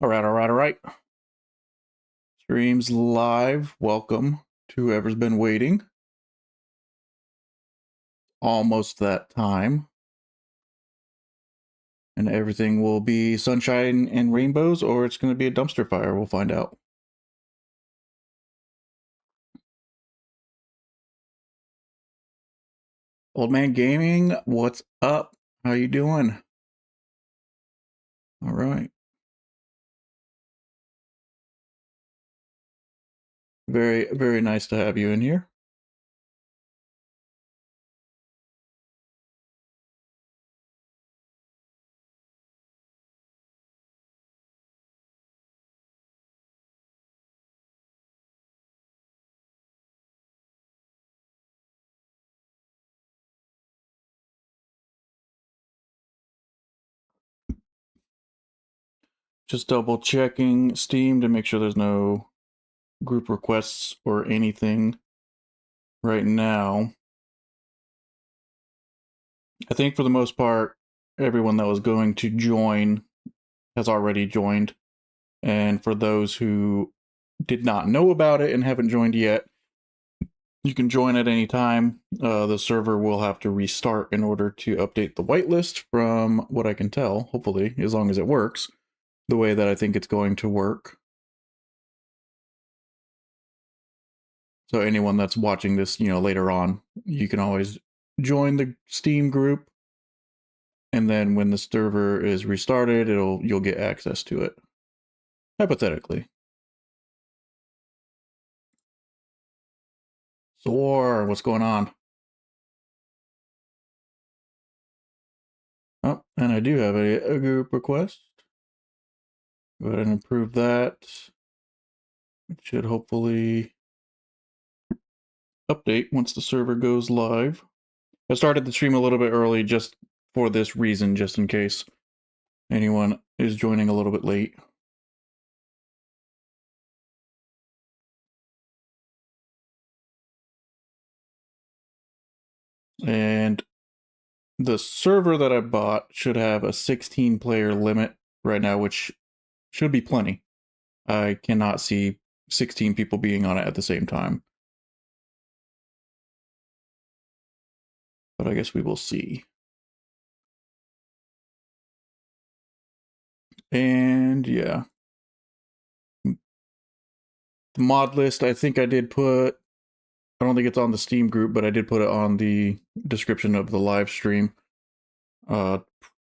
All right. Streams live. Welcome to whoever's been waiting. Almost that time. And everything will be sunshine and rainbows, or it's going to be a dumpster fire. We'll find out. Old Man Gaming, what's up? How you doing? All right. Very, very nice to have you in here. Just double checking Steam to make sure there's no group requests or anything right now. I think for the most part, everyone that was going to join has already joined. And for those who did not know about it and haven't joined yet, you can join at any time. The server will have to restart in order to update the whitelist from what I can tell, hopefully, as long as it works, the way that I think it's going to work. So anyone that's watching this, later on, you can always join the Steam group. And then when the server is restarted, you'll get access to it. Hypothetically. Zor, what's going on? Oh, and I do have a group request. Go ahead and approve that. It should hopefully update once the server goes live. I started the stream a little bit early just for this reason, just in case anyone is joining a little bit late. And the server that I bought should have a 16-player limit right now, which should be plenty. I cannot see 16 people being on it at the same time. But I guess we will see. And yeah. The mod list, I think I did put, I don't think it's on the Steam group, but I did put it on the description of the live stream.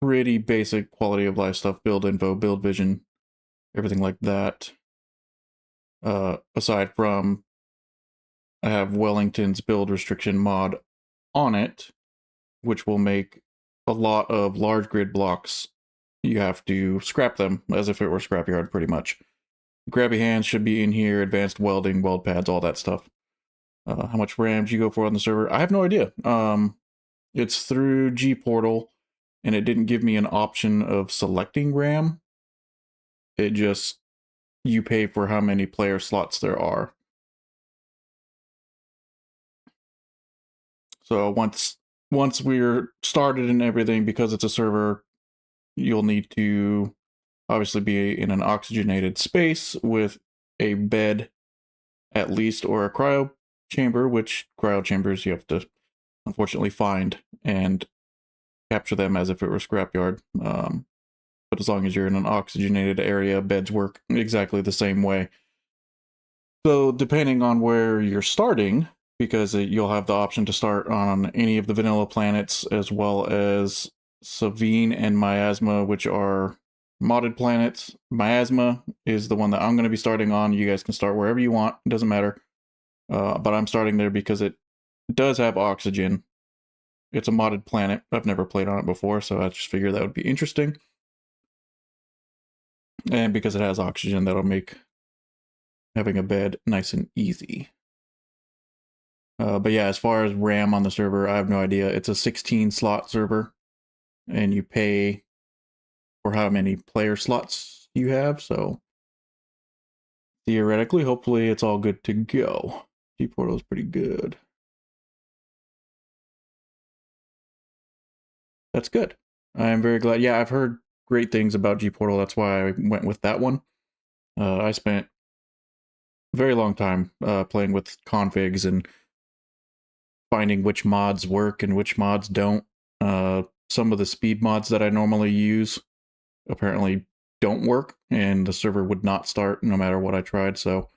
Pretty basic quality of life stuff, build info, build vision, everything like that. Aside from, I have Wellingtons Build Restriction mod on it, which will make a lot of large grid blocks. You have to scrap them as if it were Scrapyard, pretty much. Grabby hands should be in here, advanced welding, weld pads, all that stuff. How much RAM do you go for on the server? I have no idea. It's through G Portal, and it didn't give me an option of selecting RAM. It just, you pay for how many player slots there are. So once we're started and everything, because it's a server, you'll need to obviously be in an oxygenated space with a bed at least, or a cryo chamber, which cryo chambers you have to unfortunately find and capture them as if it were Scrapyard. But as long as you're in an oxygenated area, beds work exactly the same way. So depending on where you're starting, because you'll have the option to start on any of the vanilla planets, as well as Saveen and Miasma, which are modded planets. Miasma is the one that I'm going to be starting on. You guys can start wherever you want. It doesn't matter. But I'm starting there because it does have oxygen. It's a modded planet. I've never played on it before, so I just figured that would be interesting. And because it has oxygen, that'll make having a bed nice and easy. But yeah, as far as RAM on the server, I have no idea. It's a 16-slot server, and you pay for how many player slots you have, so theoretically, hopefully it's all good to go. G-Portal is pretty good. That's good. I'm very glad. Yeah, I've heard great things about G-Portal. That's why I went with that one. I spent a very long time playing with configs and finding which mods work and which mods don't. Some of the speed mods that I normally use apparently don't work, and the server would not start no matter what I tried. So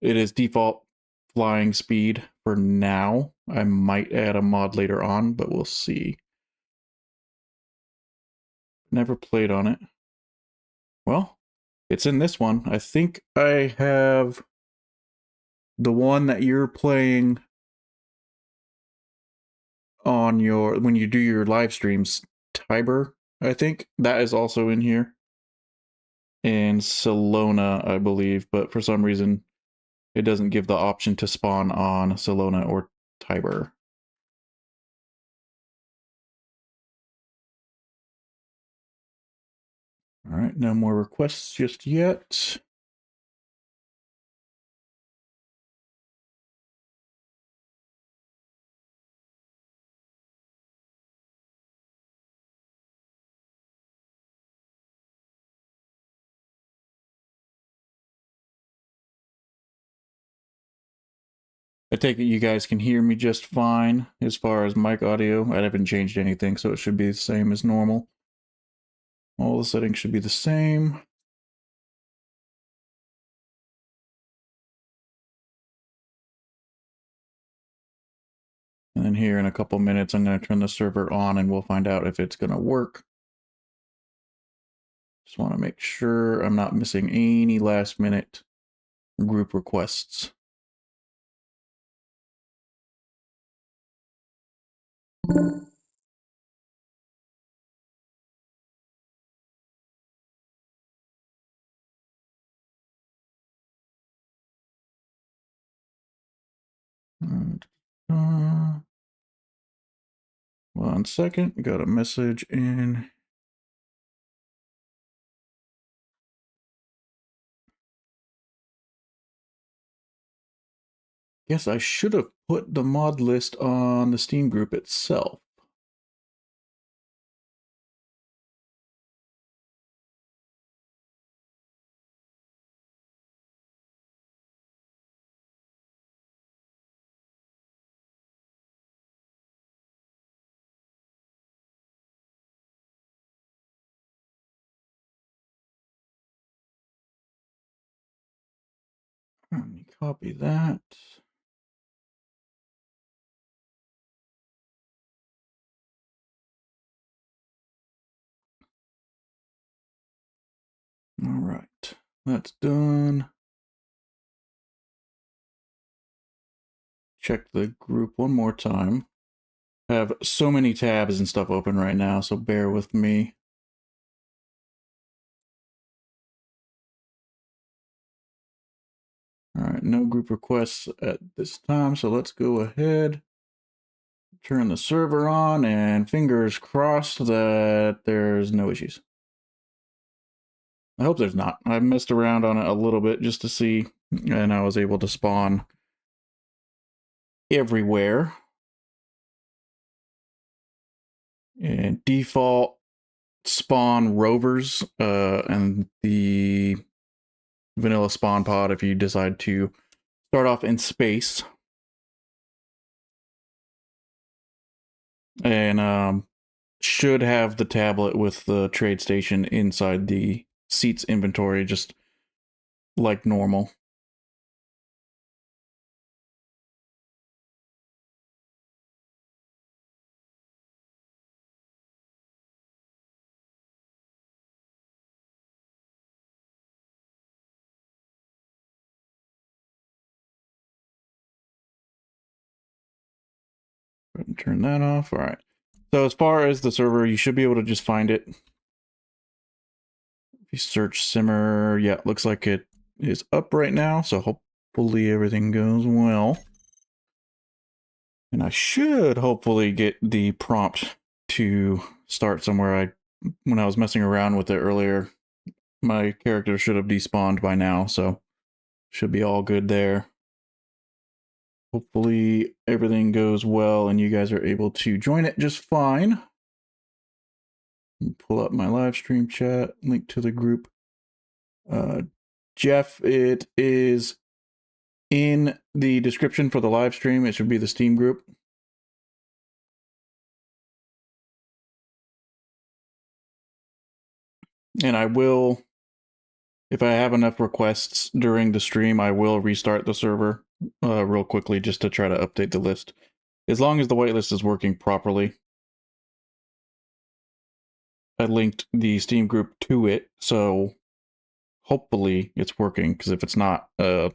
it is default flying speed for now. I might add a mod later on, but we'll see. Never played on it. Well, it's in this one. I think I have the one that you're playing on your, when you do your live streams, Tiber, I think. That is also in here. And Salona, I believe, but for some reason it doesn't give the option to spawn on Salona or Tiber. All right, no more requests just yet. I take it you guys can hear me just fine as far as mic audio. I haven't changed anything, so it should be the same as normal. All the settings should be the same. And then here in a couple minutes, I'm going to turn the server on and we'll find out if it's going to work. Just want to make sure I'm not missing any last minute group requests. One second, got a message in. Guess I should have put the mod list on the Steam group itself. Let me copy that. All right, that's done. Check the group one more time. I have so many tabs and stuff open right now, so bear with me. All right, no group requests at this time, so let's go ahead, turn the server on, and fingers crossed that there's no issues. I hope there's not. I messed around on it a little bit just to see, and I was able to spawn everywhere. And default spawn rovers, and the vanilla spawn pod if you decide to start off in space. And should have the tablet with the trade station inside the seats inventory, just like normal. Go ahead and turn that off. All right. So as far as the server, you should be able to just find it. If you search Simmer, yeah, looks like it is up right now. So hopefully everything goes well. And I should hopefully get the prompt to start somewhere. When I was messing around with it earlier, my character should have despawned by now, so should be all good there. Hopefully everything goes well and you guys are able to join it just fine. Pull up my live stream chat, link to the group. Jeff, it is in the description for the live stream. It should be the Steam group. And I will, if I have enough requests during the stream, I will restart the server real quickly just to try to update the list. As long as the whitelist is working properly. I linked the Steam group to it, so hopefully it's working, because if it's not, that'll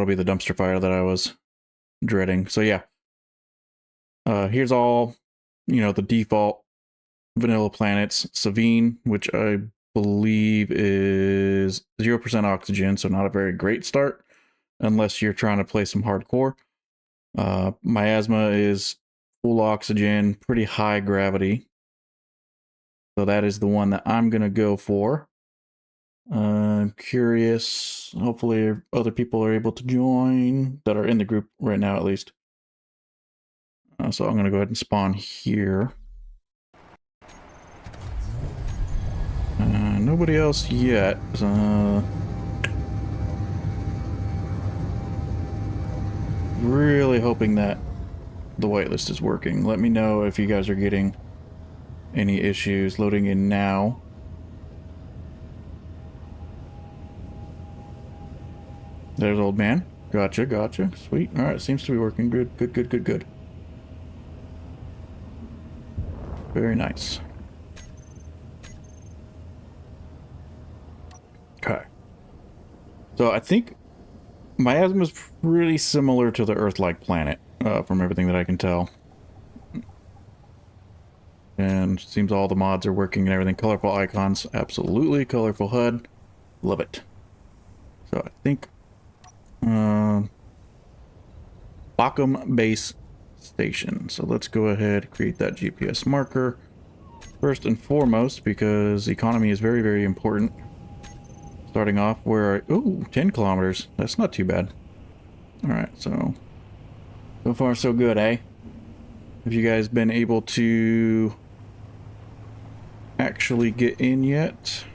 be the dumpster fire that I was dreading. So yeah, here's all, the default vanilla planets. Saveen, which I believe is 0% oxygen, so not a very great start, unless you're trying to play some hardcore. Miasma is full oxygen, pretty high gravity. So that is the one that I'm going to go for. I'm curious. Hopefully other people are able to join that are in the group right now, at least. So I'm going to go ahead and spawn here. Nobody else yet. Really hoping that the whitelist is working. Let me know if you guys are getting any issues. Loading in now. There's old man. Gotcha, gotcha. Sweet. Alright, seems to be working. Good, good, good, good, good. Very nice. Okay. So I think Miasma is pretty similar to the Earth-like planet, from everything that I can tell. And seems all the mods are working and everything. Colorful icons, absolutely. Colorful HUD, love it. So I think Bacum Base Station. So let's go ahead, create that GPS marker. First and foremost, because economy is very, very important. Starting off where, ooh, 10 kilometers. That's not too bad. Alright, so far so good, eh? Have you guys been able to actually get in yet?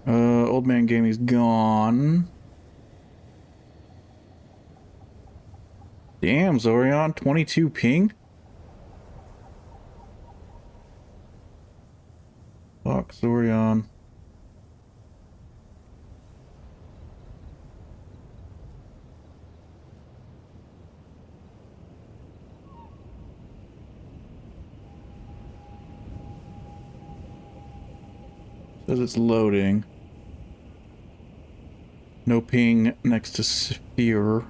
Old man gaming's gone. Damn, Zorion, 22 ping? Fuck, Zorion. Says it's loading. No ping next to Sphere.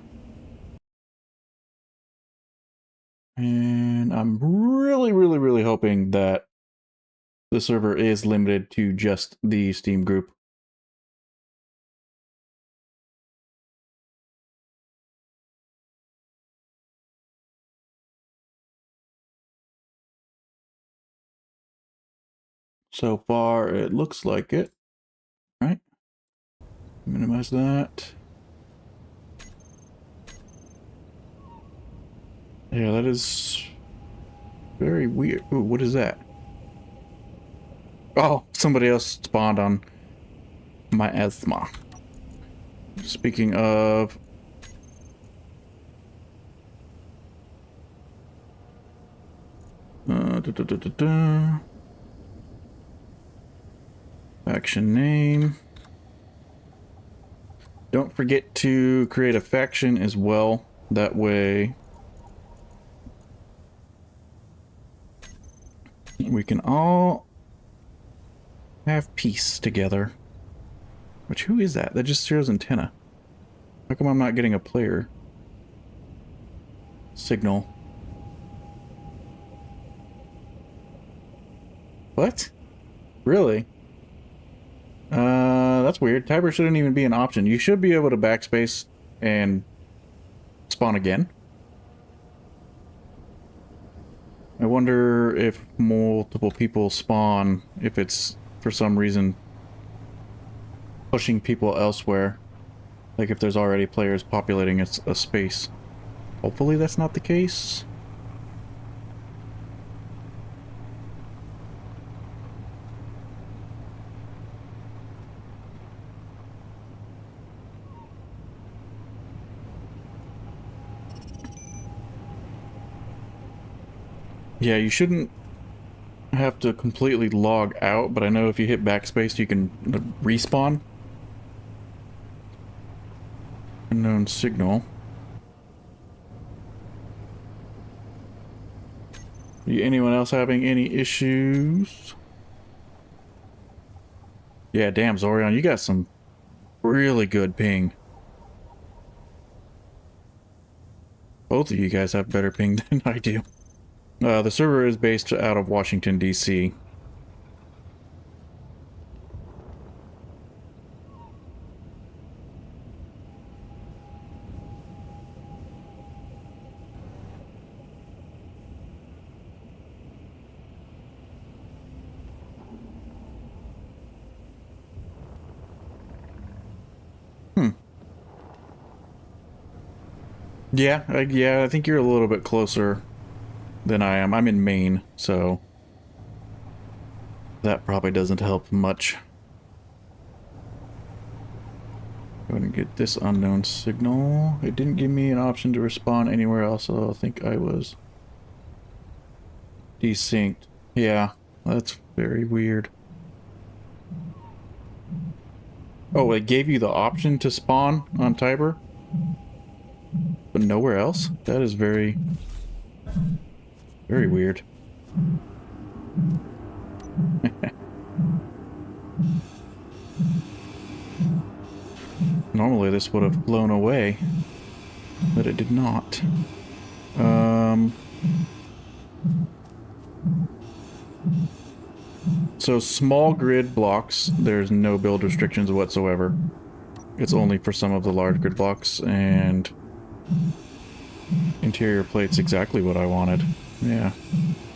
And I'm really, really, really hoping that the server is limited to just the Steam group. So far, it looks like it. Right? Minimize that. Yeah, that is very weird. Ooh, what is that? Oh, somebody else spawned on Miasma. Speaking of... faction name. Don't forget to create a faction as well. That way we can all have peace together. Which, who is that? That just shows antenna. How come I'm not getting a player signal? What? Really? That's weird. Tiber shouldn't even be an option. You should be able to backspace and spawn again. I wonder if multiple people spawn, if it's for some reason pushing people elsewhere. Like if there's already players populating a space. Hopefully that's not the case. Yeah, you shouldn't have to completely log out, but I know if you hit backspace, you can respawn. Unknown signal. Anyone else having any issues? Yeah, damn, Zorion, you got some really good ping. Both of you guys have better ping than I do. The server is based out of Washington, D.C. Yeah, I think you're a little bit closer than I am. I'm in Maine, so that probably doesn't help much. Go ahead and get this unknown signal. It didn't give me an option to respawn anywhere else, so I think I was desynced. Yeah, that's very weird. Oh, it gave you the option to spawn on Tiber? But nowhere else? That is very, very weird. Normally this would have blown away, but it did not. So small grid blocks, there's no build restrictions whatsoever. It's only for some of the large grid blocks, and interior plate's exactly what I wanted. Yeah.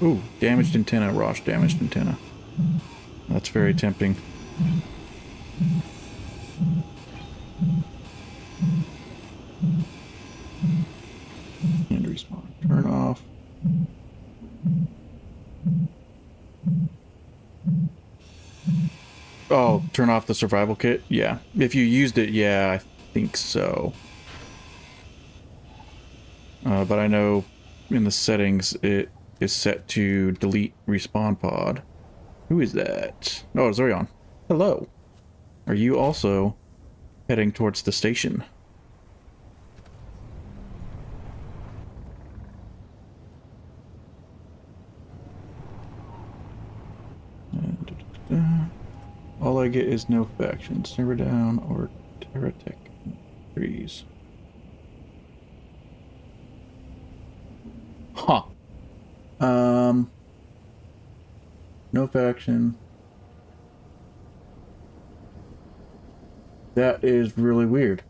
Ooh, damaged antenna, Rosh, damaged antenna. That's very tempting. And respawn. Turn off. Oh, turn off the survival kit? Yeah. If you used it, yeah, I think so. But I know in the settings it is set to delete respawn pod. Who is that? Oh, Zorion. Hello. Are you also heading towards the station? All I get is no factions. SimmerDown or TerraTech trees. Huh. No faction. That is really weird.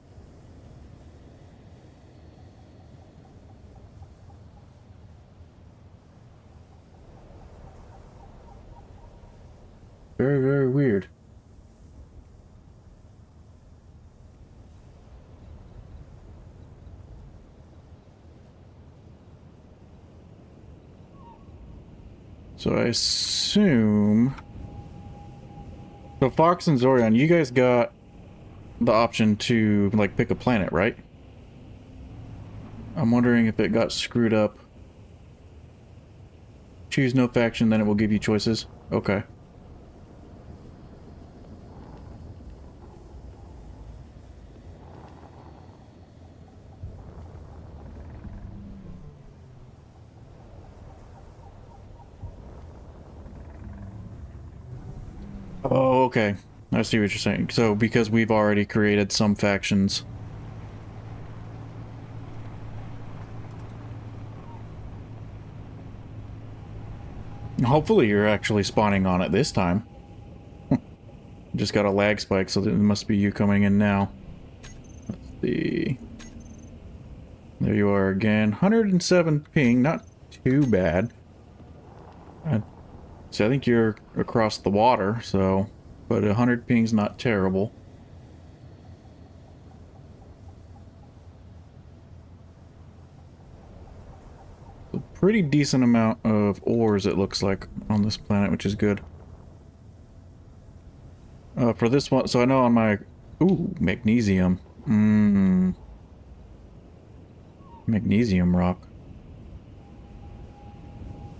Very, very weird. So I assume... So Fox and Zorion, you guys got the option to, like, pick a planet, right? I'm wondering if it got screwed up. Choose no faction, then it will give you choices. Okay. Oh, okay. I see what you're saying. So, because we've already created some factions. Hopefully you're actually spawning on it this time. Just got a lag spike, so it must be you coming in now. Let's see. There you are again. 107 ping, not too bad. So I think you're across the water, so... But 100 ping's not terrible. A pretty decent amount of ores, it looks like, on this planet, which is good. For this one, so I know on my... Ooh, magnesium. Magnesium rock.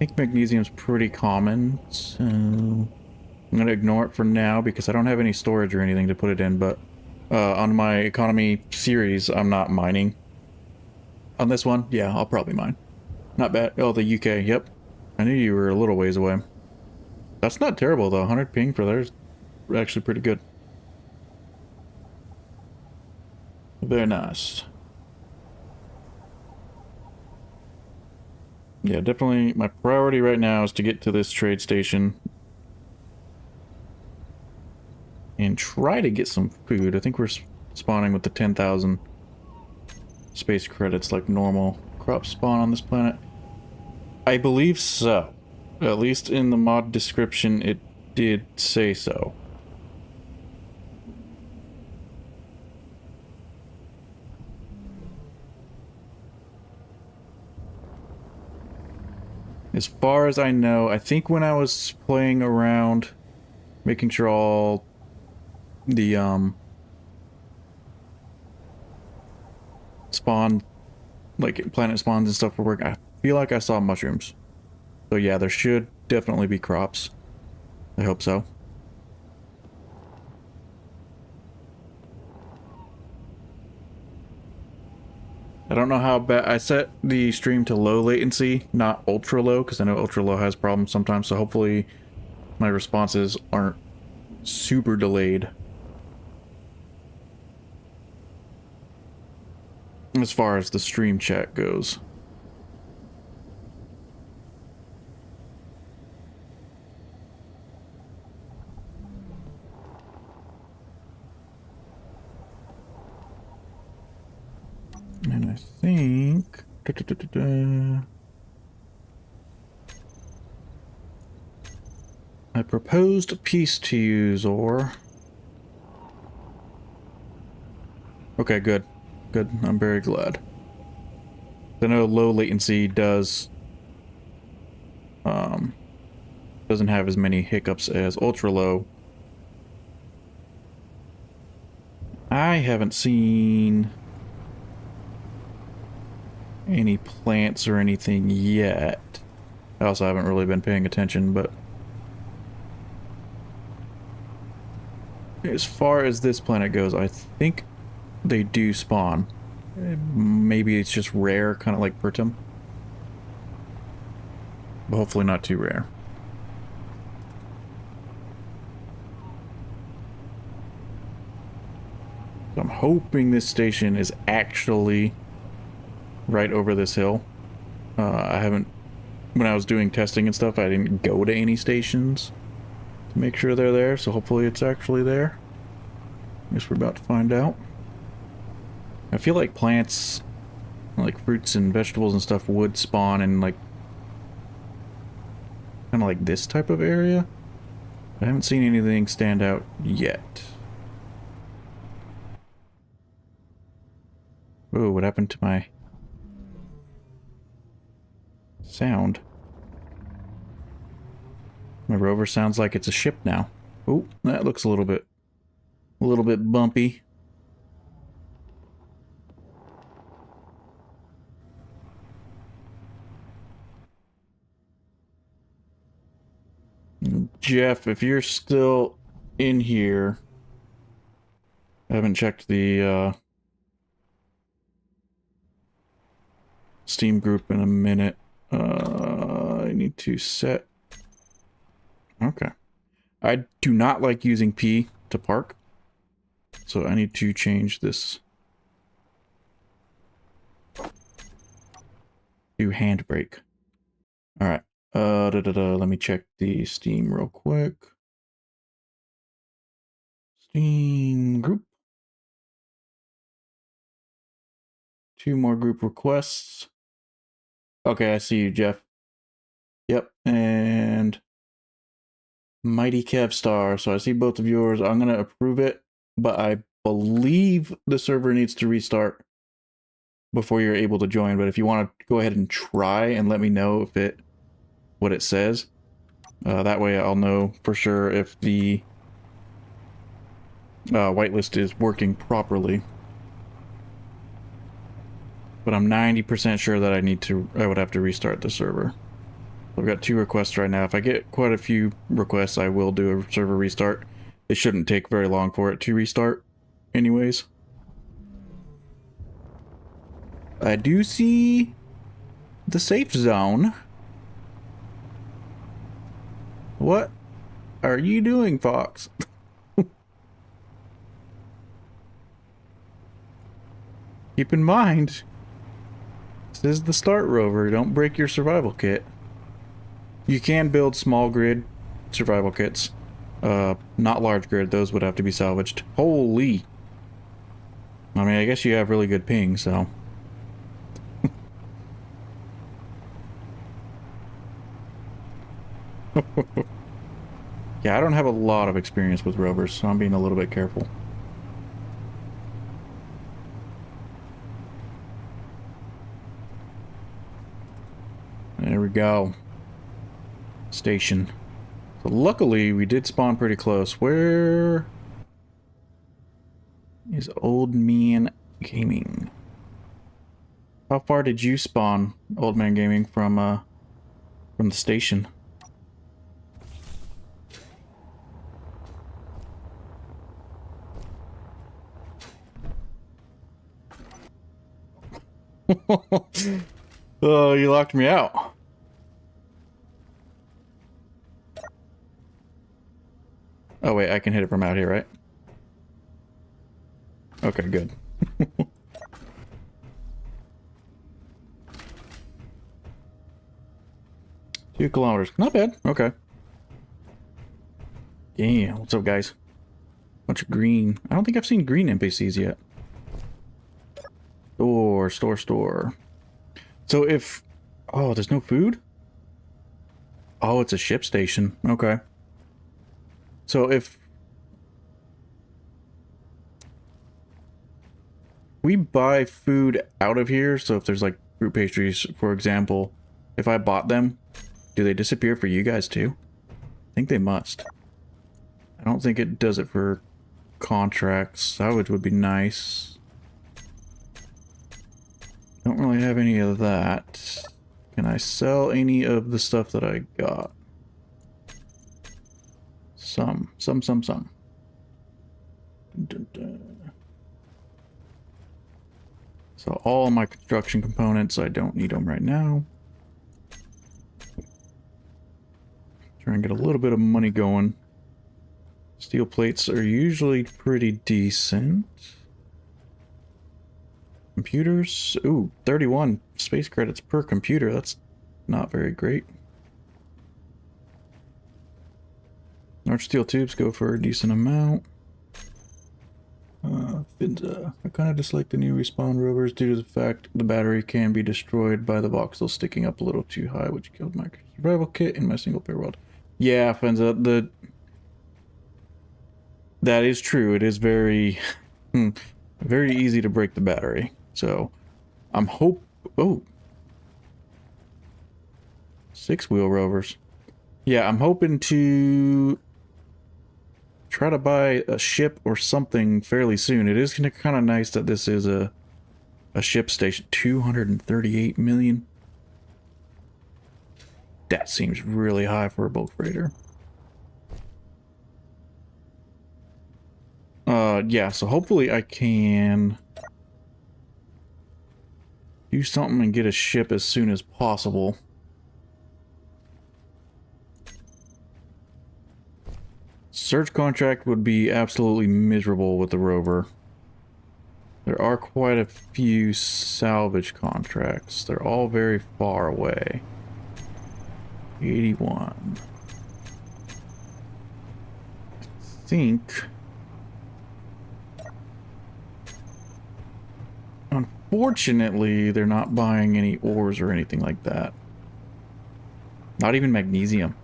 think magnesium's pretty common, so I'm gonna ignore it for now because I don't have any storage or anything to put it in, but on my economy series, I'm not mining. On this one, yeah, I'll probably mine. Not bad. Oh, the UK, yep. I knew you were a little ways away. That's not terrible, though. 100 ping for theirs, actually pretty good. Very nice. Yeah, definitely my priority right now is to get to this trade station and try to get some food. I think we're spawning with the 10,000 space credits like normal crop spawn on this planet. I believe so. At least in the mod description it did say so. As far as I know, I think when I was playing around, making sure all the spawn, like planet spawns and stuff were working, I feel like I saw mushrooms. So yeah, there should definitely be crops. I hope so. I don't know how bad. I set the stream to low latency, not ultra low, because I know ultra low has problems sometimes, so hopefully my responses aren't super delayed. As far as the stream chat goes. And I think... I proposed a piece to you, Zor. Okay, good. Good. I'm very glad. I know low latency doesn't have as many hiccups as ultra low. I haven't seen any plants or anything yet. I also haven't really been paying attention, but as far as this planet goes, I think they do spawn. Maybe it's just rare, kind of like Pertum. But hopefully not too rare. So I'm hoping this station is actually right over this hill. I haven't, when I was doing testing and stuff, I didn't go to any stations to make sure they're there, so hopefully it's actually there. Guess we're about to find out. I feel like plants, like fruits and vegetables and stuff, would spawn in like kind of like this type of area. I haven't seen anything stand out yet. Oh, what happened to my sound? My rover sounds like it's a ship now. Oh, that looks a little bit bumpy. Jeff, if you're still in here, I haven't checked the Steam group in a minute. I need to set... Okay. I do not like using P to park, so I need to change this to handbrake. Alright. Let me check the Steam real quick. Steam group. 2 more group requests. Okay, I see you, Jeff. Yep, and Mighty Kevstar. So I see both of yours. I'm gonna approve it, but I believe the server needs to restart before you're able to join. But if you want to go ahead and try and let me know if what it says, that way I'll know for sure if the whitelist is working properly. But I'm 90% sure that I would have to restart the server. So I've got 2 requests right now. If I get quite a few requests, I will do a server restart. It shouldn't take very long for it to restart anyways. I do see the safe zone. What are you doing, Fox? Keep in mind, this is the start rover. Don't break your survival kit. You can build small grid survival kits. Not large grid. Those would have to be salvaged. Holy. I mean, I guess you have really good ping, so. Yeah, I don't have a lot of experience with rovers, so I'm being a little bit careful. There we go. Station. So luckily, we did spawn pretty close. Where is Old Man Gaming? How far did you spawn, Old Man Gaming, from the station? Oh, you locked me out. Oh wait, I can hit it from out here, right? Okay, good. 2 kilometers. Not bad. Okay. Yeah, what's up, guys? Bunch of green. I don't think I've seen green NPCs yet. Store. So if... Oh, there's no food? Oh, it's a ship station. Okay. So if... we buy food out of here, so if there's like fruit pastries, for example, if I bought them, do they disappear for you guys too? I think they must. I don't think it does it for contracts. Salvage would be nice. Don't really have any of that. Can I sell any of the stuff that I got? Some. Dun, dun. So all my construction components, I don't need them right now. Try and get a little bit of money going. Steel plates are usually pretty decent. Computers, ooh, 31 space credits per computer. That's not very great. Large steel tubes go for a decent amount. I kind of dislike the new respawn rovers due to the fact the battery can be destroyed by the voxel sticking up a little too high, which killed my survival kit in my single player world. Yeah, Fenza, that is true. It is very, very easy to break the battery. So, I'm oh. 6-wheel rovers. Yeah, I'm hoping to try to buy a ship or something fairly soon. It is kind of nice that this is a ship station. 238 million. That seems really high for a bulk freighter. Yeah, so hopefully I can do something and get a ship as soon as possible. Search contract would be absolutely miserable with the rover. There are quite a few salvage contracts. They're all very far away. 81. I think... Unfortunately, they're not buying any ores or anything like that. Not even magnesium.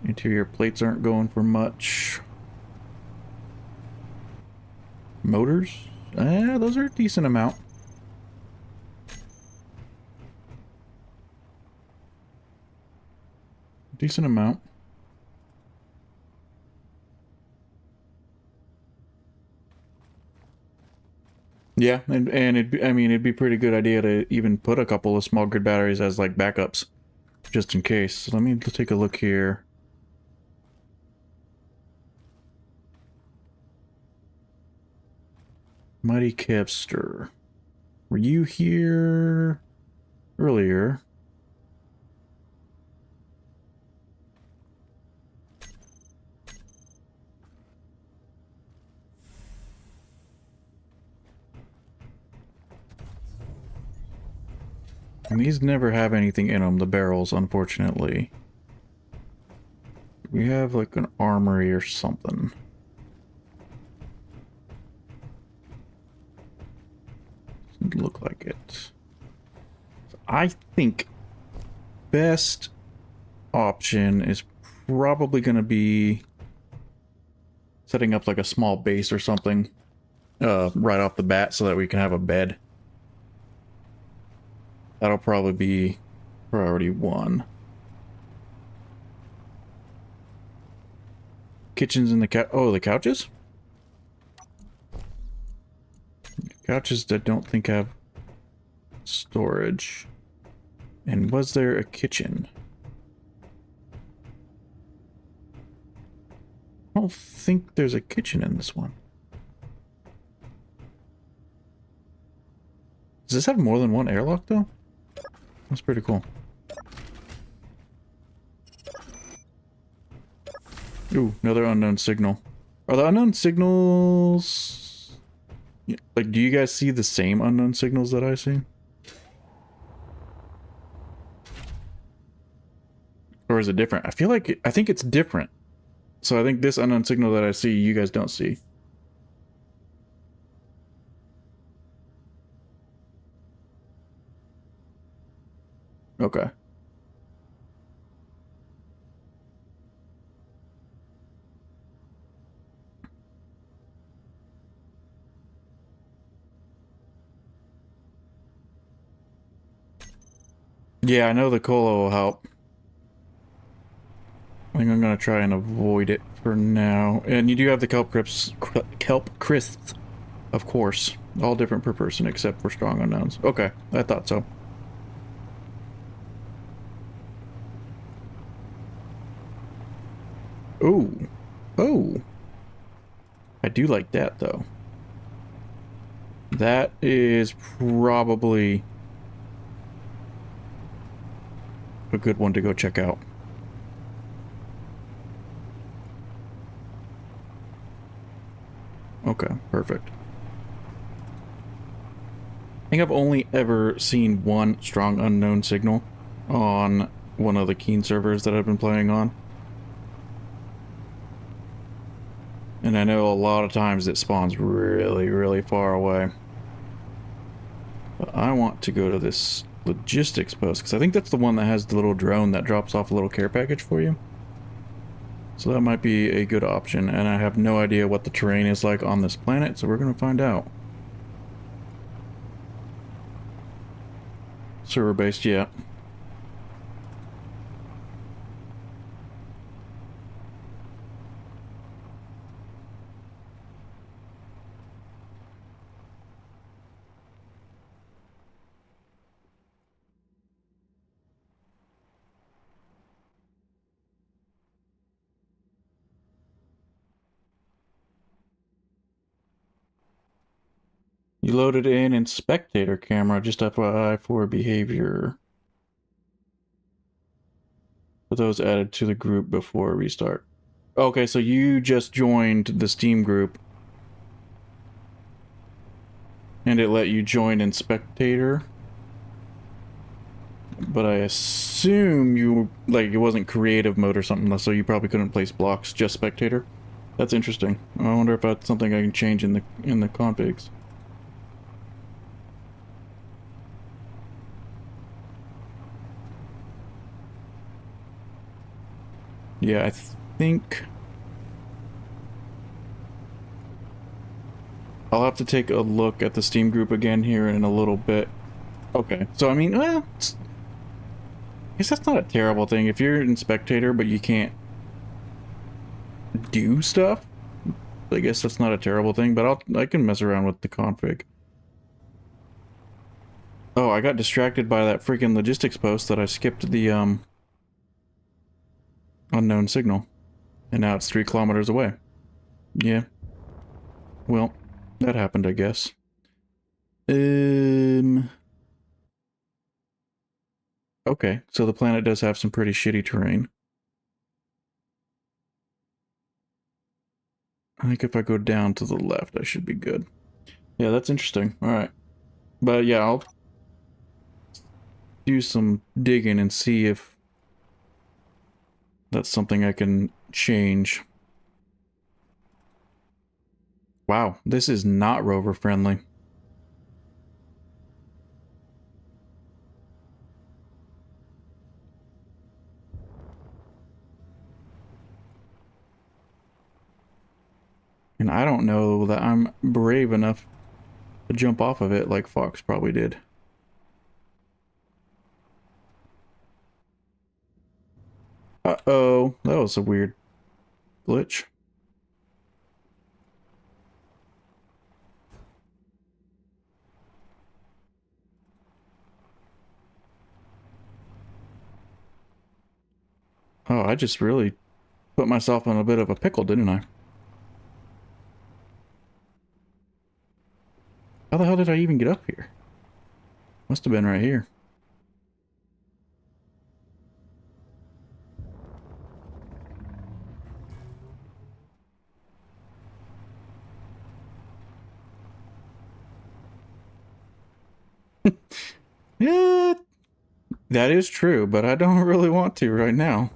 Interior plates aren't going for much. Motors? Those are a decent amount. Decent amount. Yeah, and I mean, it'd be a pretty good idea to even put a couple of small grid batteries as like backups, just in case. So let me take a look here. Mighty Kevster, were you here earlier? And these never have anything in them, the barrels, unfortunately. We have like an armory or something. Doesn't look like it. I think best option is probably going to be setting up like a small base or something right off the bat so that we can have a bed. That'll probably be priority 1. Kitchens in the the couches? Couches that don't think have storage. And was there a kitchen? I don't think there's a kitchen in this one. Does this have more than one airlock though? That's pretty cool. Ooh, another unknown signal. Are the unknown signals... like, do you guys see the same unknown signals that I see? Or is it different? I feel like... I think it's different. So I think this unknown signal that I see, you guys don't see. Okay. Yeah, I know the cola will help. I think I'm gonna try and avoid it for now. And you do have the kelp crisps, of course. All different per person except for strong unknowns. Okay, I thought so. Ooh. Oh. I do like that, though. That is probably a good one to go check out. Okay, perfect. I think I've only ever seen one strong unknown signal on one of the Keen servers that I've been playing on. And I know a lot of times it spawns really, really far away. But I want to go to this logistics post, because I think that's the one that has the little drone that drops off a little care package for you. So that might be a good option, and I have no idea what the terrain is like on this planet, so we're going to find out. Server-based, yeah. You loaded in spectator camera, just FYI for behavior. For those added to the group before restart. Okay, so you just joined the Steam group. And it let you join in spectator. But I assume you, like, it wasn't creative mode or something, so you probably couldn't place blocks, just spectator. That's interesting. I wonder if that's something I can change in the configs. Yeah, I think I'll have to take a look at the Steam group again here in a little bit. Okay, so I mean, well, I guess that's not a terrible thing. If you're in spectator but you can't do stuff, I guess that's not a terrible thing, but I can mess around with the config. Oh, I got distracted by that freaking logistics post that I skipped the unknown signal. And now it's 3 kilometers away. Yeah. Well, that happened, I guess. Okay, so the planet does have some pretty shitty terrain. I think if I go down to the left, I should be good. Yeah, that's interesting. Alright. But yeah, I'll do some digging and see if that's something I can change. Wow, this is not rover friendly. And I don't know that I'm brave enough to jump off of it like Fox probably did. Uh-oh, that was a weird glitch. Oh, I just really put myself in a bit of a pickle, didn't I? How the hell did I even get up here? Must have been right here. Yeah, that is true, but I don't really want to right now.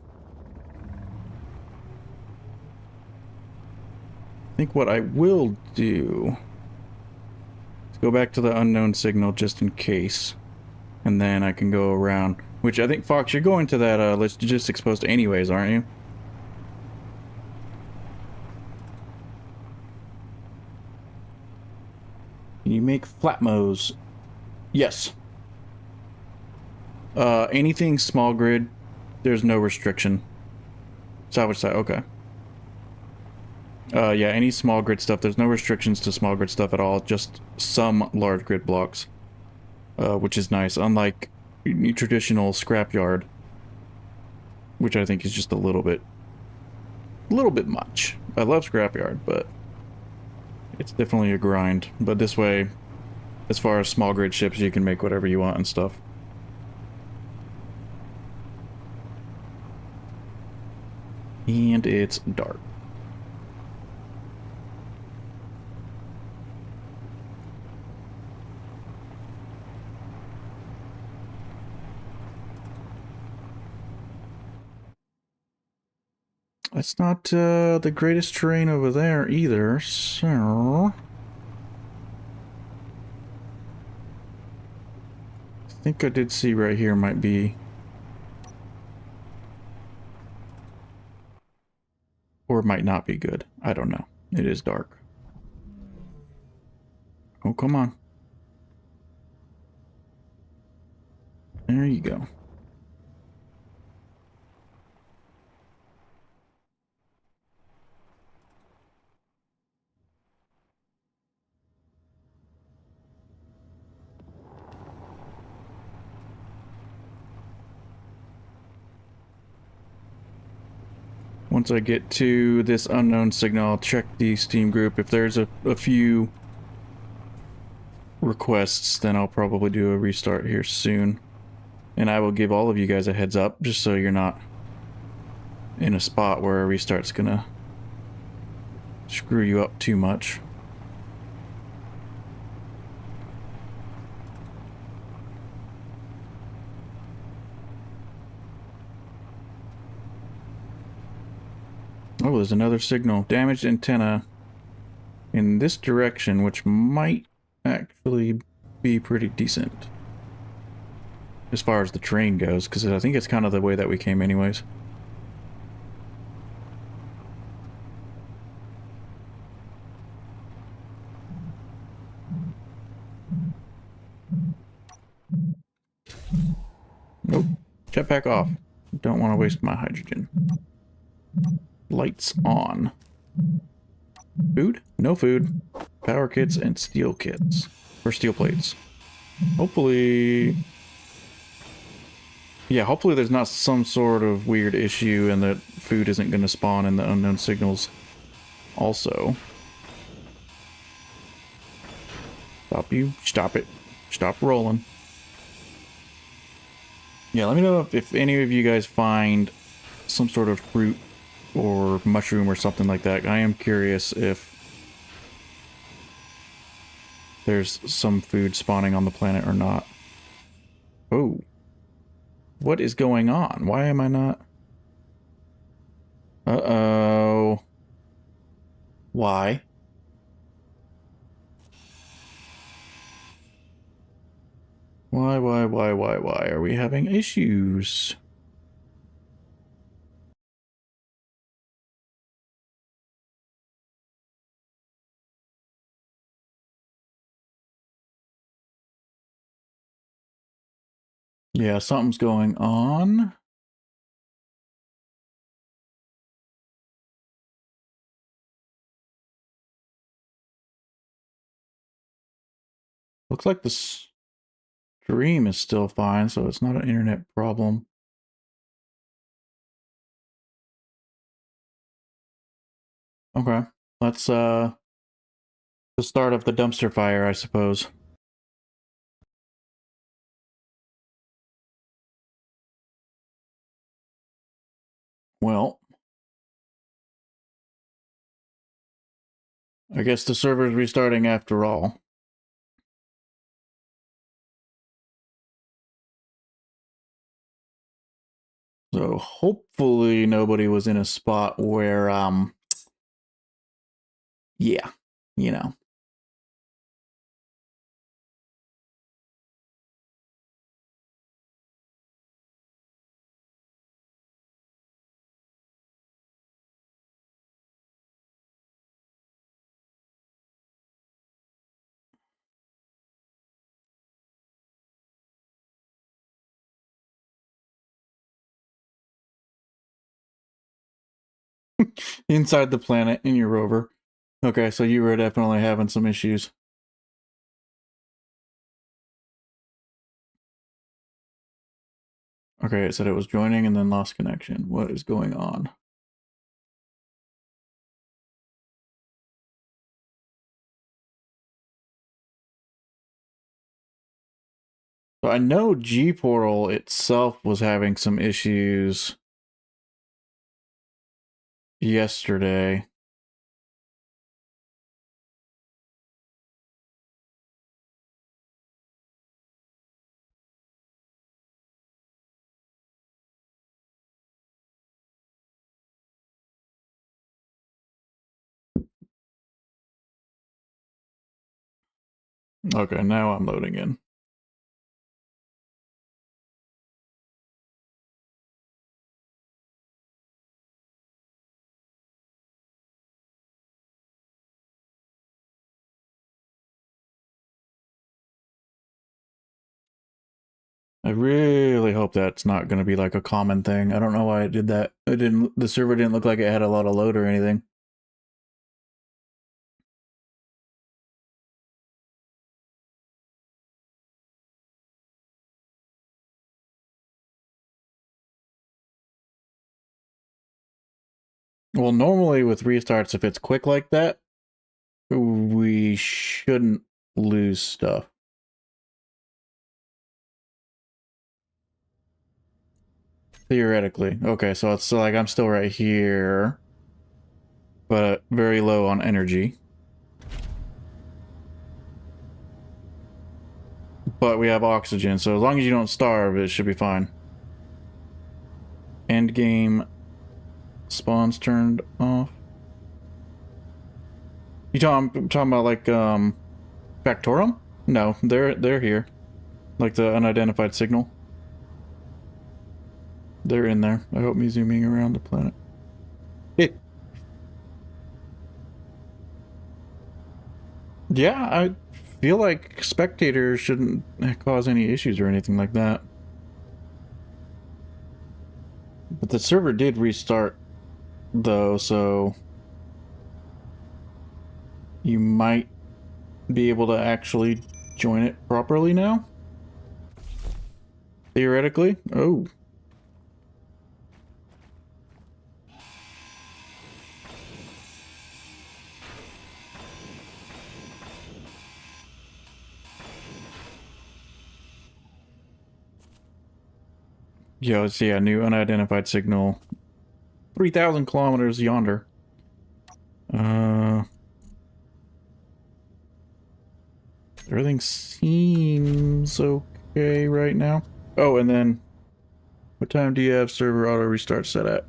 I think what I will do is go back to the unknown signal just in case. And then I can go around. Which I think, Fox, you're going to that logistics post anyways, aren't you? Can you make flatmos? Yes. Anything small grid, there's no restriction. Salvage site, okay. Yeah, any small grid stuff, there's no restrictions to small grid stuff at all, just some large grid blocks. Which is nice, unlike traditional scrapyard, which I think is just a little bit much. I love scrapyard, but it's definitely a grind. But this way, as far as small grid ships, you can make whatever you want and stuff. And it's dark. It's not the greatest terrain over there either, so... I think I did see right here might be... Or it might not be good. I don't know. It is dark. Oh, come on. There you go. Once I get to this unknown signal, I'll check the Steam group. If there's a few requests, then I'll probably do a restart here soon. And I will give all of you guys a heads up, just so you're not in a spot where a restart's gonna screw you up too much. Oh, there's another signal. Damaged antenna in this direction, which might actually be pretty decent. As far as the terrain goes, because I think it's kind of the way that we came anyways. Nope. Jetpack off. Don't want to waste my hydrogen. Lights on. Food? No food. Power kits and steel kits. Or steel plates. Hopefully... Yeah, hopefully there's not some sort of weird issue and that food isn't going to spawn in the unknown signals also. Stop you. Stop it. Stop rolling. Yeah, let me know if any of you guys find some sort of fruit or mushroom or something like that. I am curious if there's some food spawning on the planet or not. Oh. What is going on? Why am I not? Uh-oh. Why? Why are we having issues? Yeah, something's going on. Looks like the stream is still fine, so it's not an internet problem. Okay, let's the start of the dumpster fire, I suppose. Well, I guess the server's restarting after all. So hopefully nobody was in a spot where, yeah, you know. Inside the planet in your rover. Okay, so you were definitely having some issues. Okay, it said it was joining and then lost connection. What is going on? So I know G-Portal itself was having some issues yesterday. Okay, now I'm loading in. I really hope that's not going to be like a common thing. I don't know why it did that. It didn't. The server didn't look like it had a lot of load or anything. Well, normally with restarts, if it's quick like that, we shouldn't lose stuff. Theoretically. Okay, so it's like I'm still right here, but very low on energy. But we have oxygen, so as long as you don't starve, it should be fine. End game spawns turned off. You talking about like Factorum? No, they're here. Like the unidentified signal. They're in there. I hope me zooming around the planet. Yeah, I feel like spectators shouldn't cause any issues or anything like that. But the server did restart, though, so you might be able to actually join it properly now. Theoretically. Oh. Yeah, let's see, a new unidentified signal. 3,000 kilometers yonder. Everything seems okay right now. Oh, and then what time do you have server auto restart set at?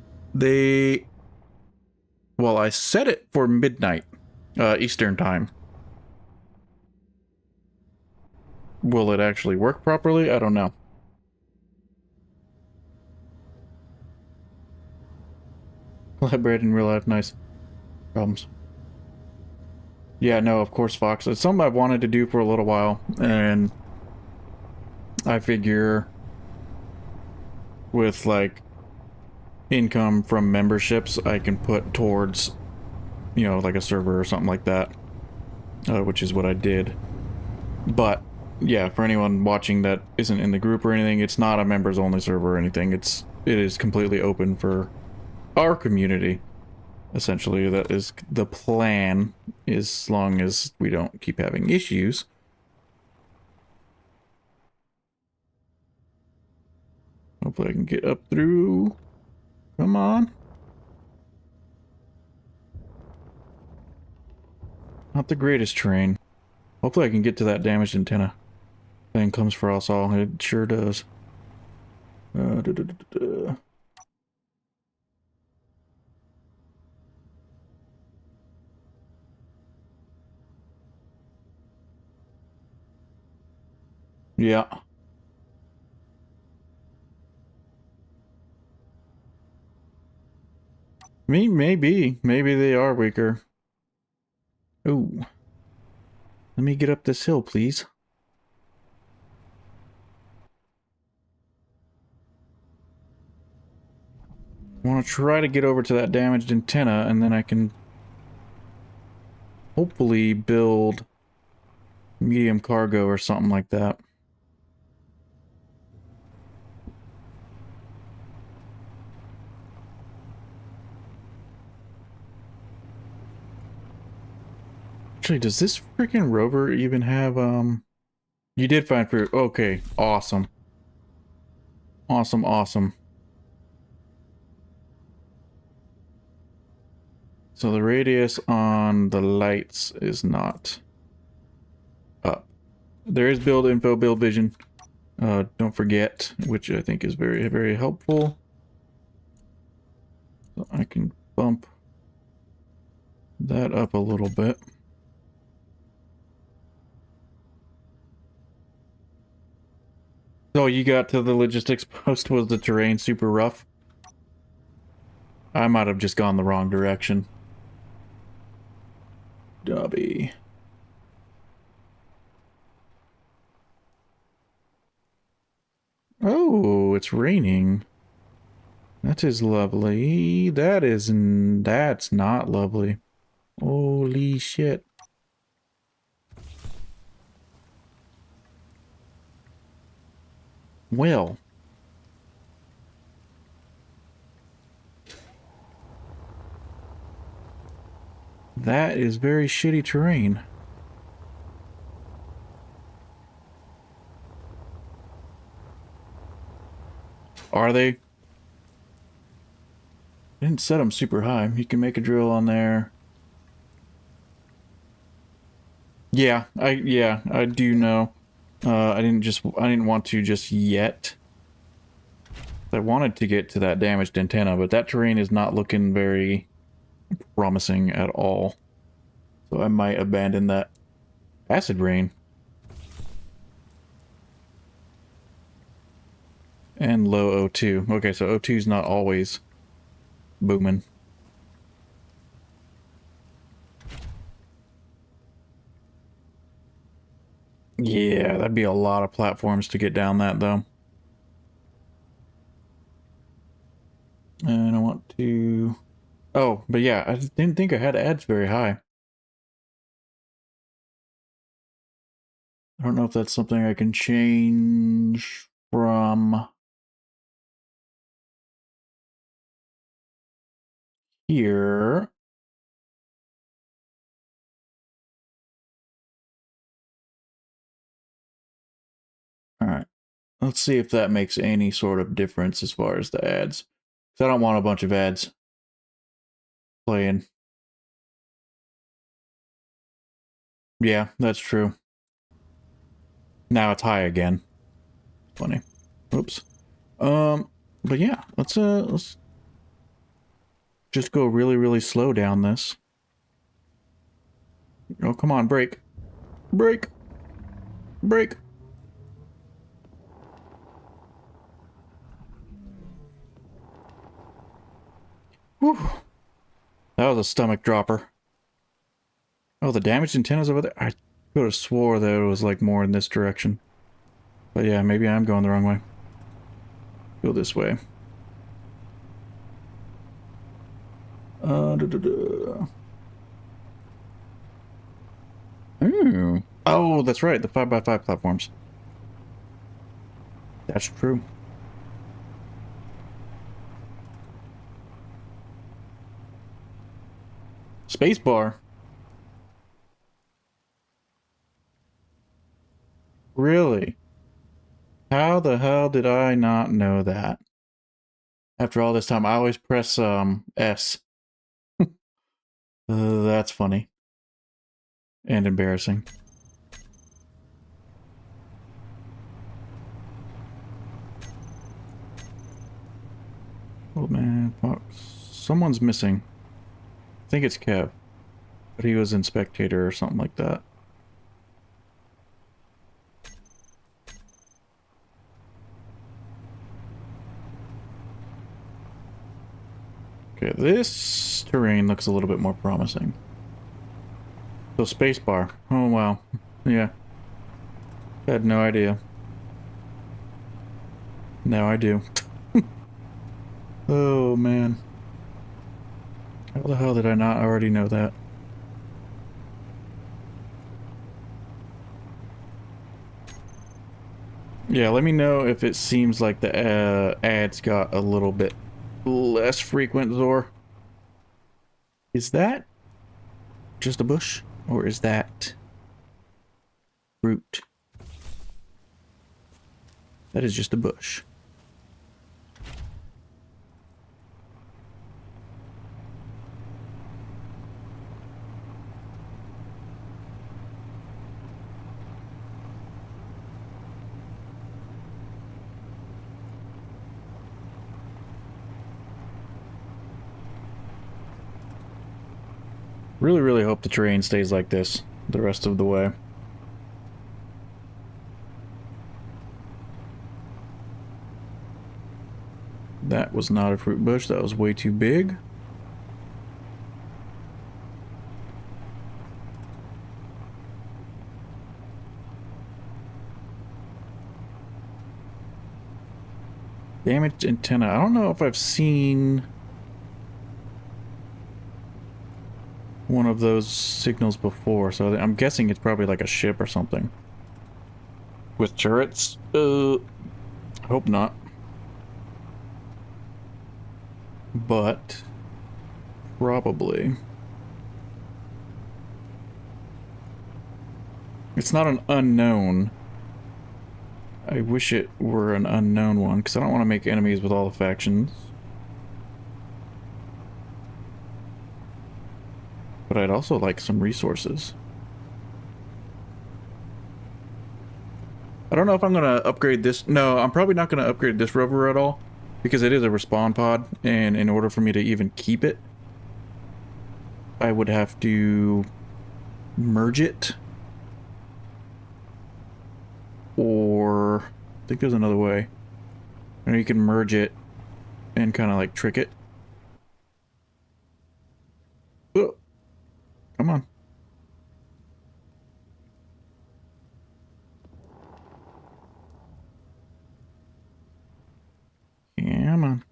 Well, I set it for midnight, Eastern time. Will it actually work properly? I don't know. Collaborate in real life, nice. Problems. Yeah, no, of course, Fox. It's something I've wanted to do for a little while, and I figure with, like, income from memberships I can put towards, you know, like a server or something like that, which is what I did. But, yeah, for anyone watching that isn't in the group or anything, it's not a members-only server or anything. It is completely open for our community. Essentially, that is the plan, as long as we don't keep having issues. Hopefully I can get up through. Come on. Not the greatest terrain. Hopefully I can get to that damaged antenna. Thing comes for us all. It sure does. Yeah. Maybe they are weaker. Ooh. Let me get up this hill, please. I want to try to get over to that damaged antenna, and then I can hopefully build medium cargo or something like that. Actually, does this freaking rover even have, You did find fruit. Okay, awesome. Awesome, awesome. So the radius on the lights is not up. There is build info, build vision. Don't forget, which I think is very, very helpful. So I can bump that up a little bit. So you got to the logistics post. Was the terrain super rough? I might have just gone the wrong direction. Dobby. Oh, it's raining. That is lovely. That's not lovely. Holy shit. Well. That is very shitty terrain. Are they? I didn't set them super high. You can make a drill on there. Yeah, I do know. I didn't want to just yet. I wanted to get to that damaged antenna, but that terrain is not looking very promising at all. So I might abandon that. Acid rain. And low O2. Okay, so O2 is not always booming. Yeah, that'd be a lot of platforms to get down that, though. And I want to... Oh, but yeah, I didn't think I had ads very high. I don't know if that's something I can change from here. All right. Let's see if that makes any sort of difference as far as the ads. Because I don't want a bunch of ads playing. Yeah, that's true. Now it's high again. Funny. Oops. But yeah, let's just go really, really slow down this. Oh, come on, brake. Brake. Brake. Whew. That was a stomach dropper. Oh, the damaged antennas over there? I could have swore that it was like more in this direction. But yeah, maybe I'm going the wrong way. Go this way. Ooh. Oh, that's right, the 5x5 platforms. That's true. Spacebar. Really? How the hell did I not know that? After all this time, I always press S. That's funny. And embarrassing. Oh man, fuck. Someone's missing. I think it's Kev. But he was in Spectator or something like that. Okay, this terrain looks a little bit more promising. So spacebar. Oh wow. Yeah. Had no idea. Now I do. Oh man. How the hell did I not already know that? Yeah, let me know if it seems like the ads got a little bit less frequent, Zor. Is that just a bush? Or is that fruit? That is just a bush. Really, really hope the terrain stays like this the rest of the way. That was not a fruit bush. That was way too big. Damaged antenna. I don't know if I've seen one of those signals before, so I'm guessing it's probably like a ship or something. With turrets? Hope not. But probably. It's not an unknown. I wish it were an unknown one, because I don't want to make enemies with all the factions. But I'd also like some resources. I don't know if I'm going to upgrade this. No, I'm probably not going to upgrade this rover at all, because it is a respawn pod, and in order for me to even keep it, I would have to merge it. Or I think there's another way. And you can merge it and kind of like trick it. Oh, come on. Come on.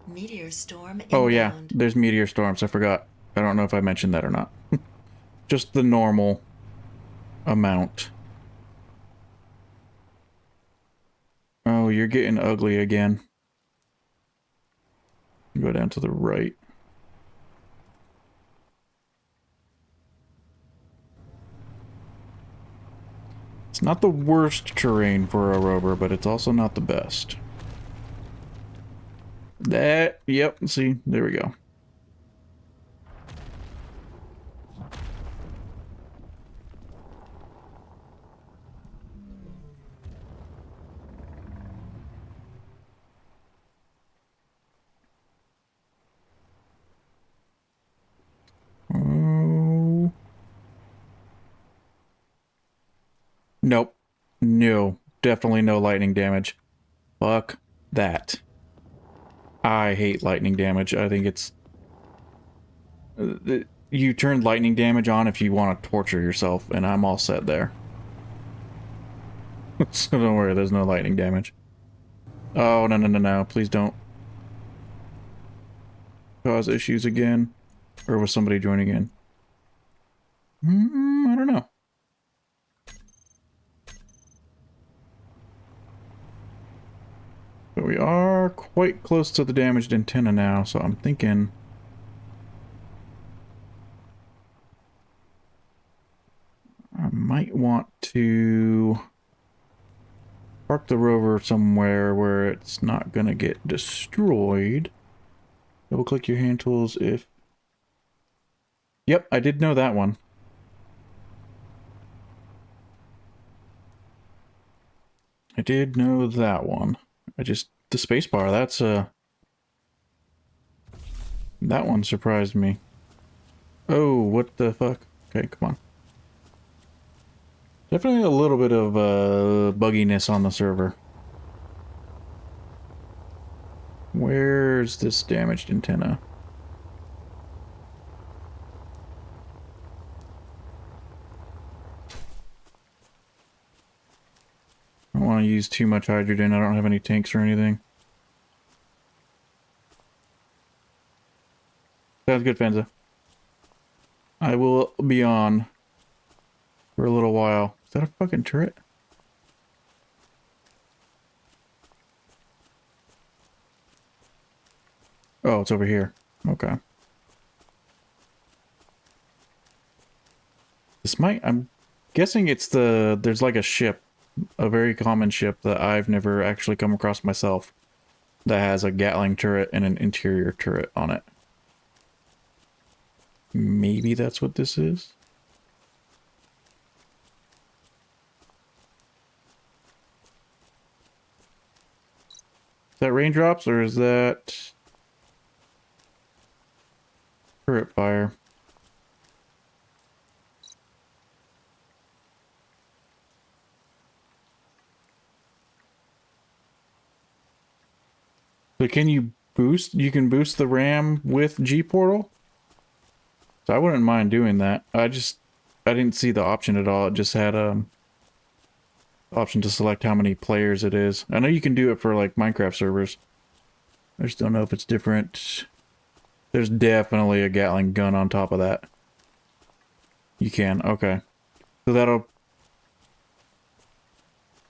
Meteor storm Oh yeah, inbound. there's meteor storms. I forgot. I don't know if I mentioned that or not. Just the normal amount. Oh, you're getting ugly again. Go down to the right. It's not the worst terrain for a rover, but it's also not the best. Yep, see, there we go. Oh. Nope. No. Definitely no lightning damage. Fuck that. I hate lightning damage. I think it's... You turn lightning damage on if you want to torture yourself, and I'm all set there. So don't worry, there's no lightning damage. Oh, no, no, no, no. Please don't cause issues again. Or was somebody joining in? I don't know. But we are quite close to the damaged antenna now, so I'm thinking... I might want to park the rover somewhere where it's not gonna get destroyed. Double click your hand tools if... Yep, I did know that one. I did know that one. The spacebar, that's that one surprised me. Oh, what the fuck? Okay, come on. Definitely a little bit of bugginess on the server. Where's this damaged antenna? I don't want to use too much hydrogen. I don't have any tanks or anything. Sounds good, Fanza. I will be on for a little while. Is that a fucking turret? Oh, it's over here. Okay. This might... I'm guessing it's the... There's like a ship. A very common ship that I've never actually come across myself. That has a Gatling turret and an interior turret on it. Maybe that's what this is? Is that raindrops or is that turret fire? So can you boost? You can boost the RAM with G-Portal? So I wouldn't mind doing that. I didn't see the option at all. It just had option to select how many players it is. I know you can do it for like Minecraft servers. I just don't know if it's different. There's definitely a Gatling gun on top of that. You can, okay. So that'll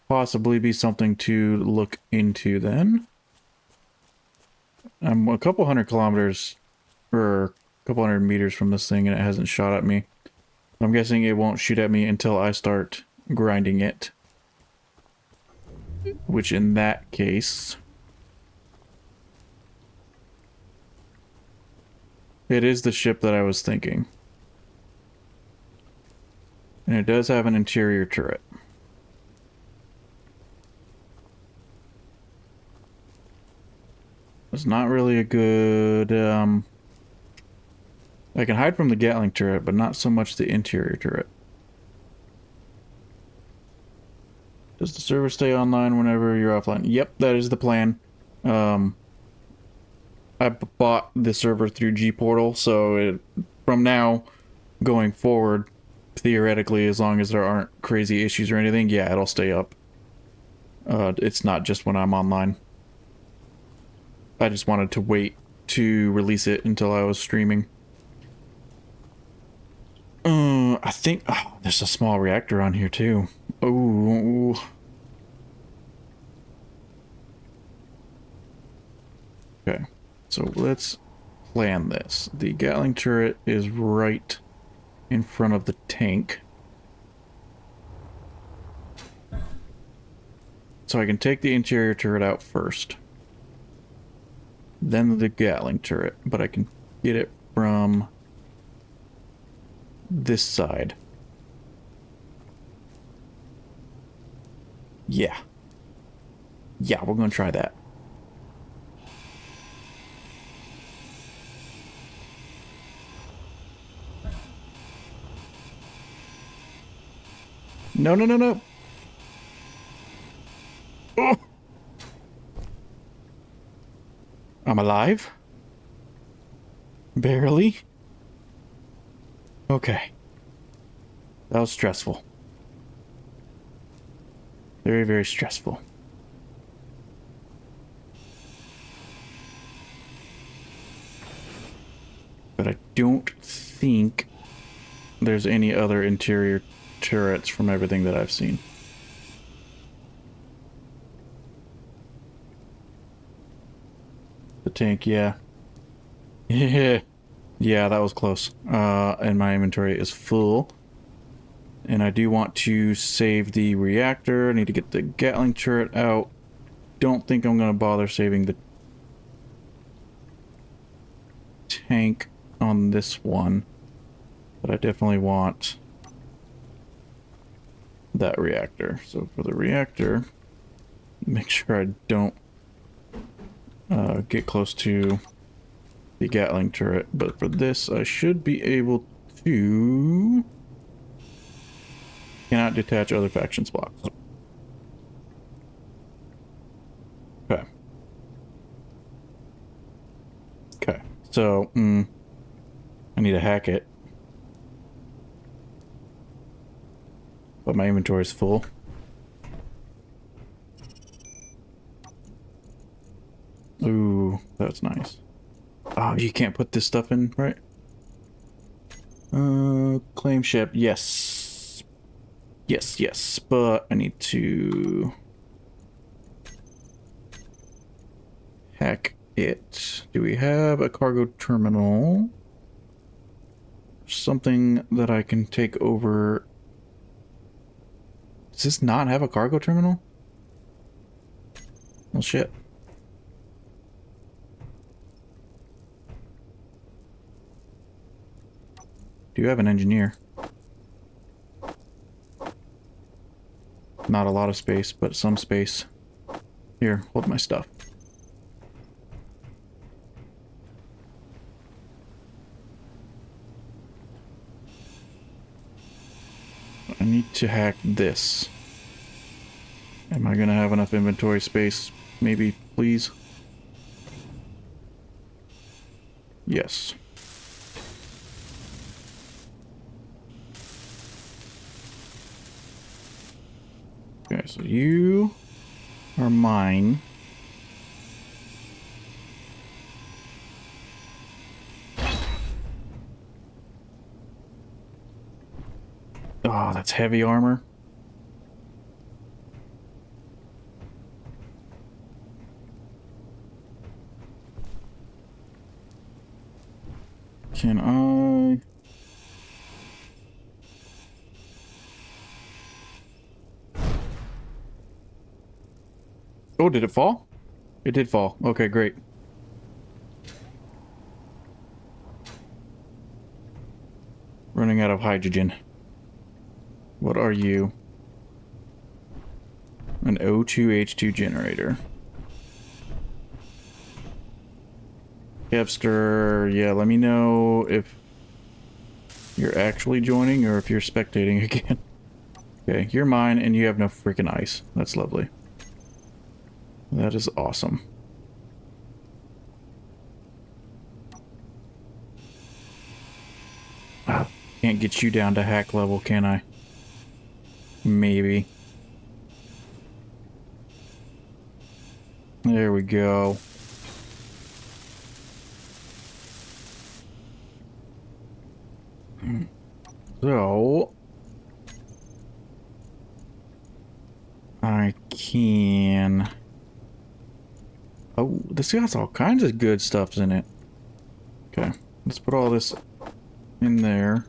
possibly be something to look into then. I'm a couple hundred kilometers, or a couple hundred meters from this thing and it hasn't shot at me. I'm guessing it won't shoot at me until I start grinding it. Which in that case... It is the ship that I was thinking. And it does have an interior turret. It's not really a good... I can hide from the Gatling turret, but not so much the interior turret. Does the server stay online whenever you're offline? Yep, that is the plan. I bought the server through G-Portal, so from now going forward, theoretically, as long as there aren't crazy issues or anything, yeah, it'll stay up. It's not just when I'm online. I just wanted to wait to release it until I was streaming. I think there's a small reactor on here too. Oh. Okay, so let's plan this. The Gatling turret is right in front of the tank. So I can take the interior turret out first. Then the Gatling turret, but I can get it from this side. Yeah. Yeah, we're gonna try that. No, no, no, no. Oh! I'm alive? Barely? Okay. That was stressful. Very, very stressful. But I don't think there's any other interior turrets from everything that I've seen. The tank, yeah. Yeah. Yeah, that was close. And my inventory is full. And I do want to save the reactor. I need to get the Gatling turret out. Don't think I'm going to bother saving the tank on this one. But I definitely want that reactor. So for the reactor, make sure I don't get close to the Gatling turret. But for this, I should be able to... Cannot detach other factions blocks. Okay. Okay. So, I need to hack it. But my inventory is full. Ooh, that's nice. Oh, you can't put this stuff in, right? Claim ship, yes. Yes, yes, but I need to hack it. Do we have a cargo terminal? Something that I can take over. Does this not have a cargo terminal? Well, shit. Do you have an engineer? Not a lot of space, but some space. Here, hold my stuff. I need to hack this. Am I gonna have enough inventory space? Maybe, please? Yes. Okay, so you are mine. Oh, that's heavy armor. Can I... Oh, did it fall? It did fall. Okay, great. Running out of hydrogen. What are you? An O2H2 generator. Kevster, yeah, let me know if you're actually joining or if you're spectating again. Okay, you're mine and you have no freaking ice. That's lovely. That is awesome. Can't get you down to hack level, can I? Maybe. There we go. So I can. Oh, this has all kinds of good stuff in it. Okay, let's put all this in there.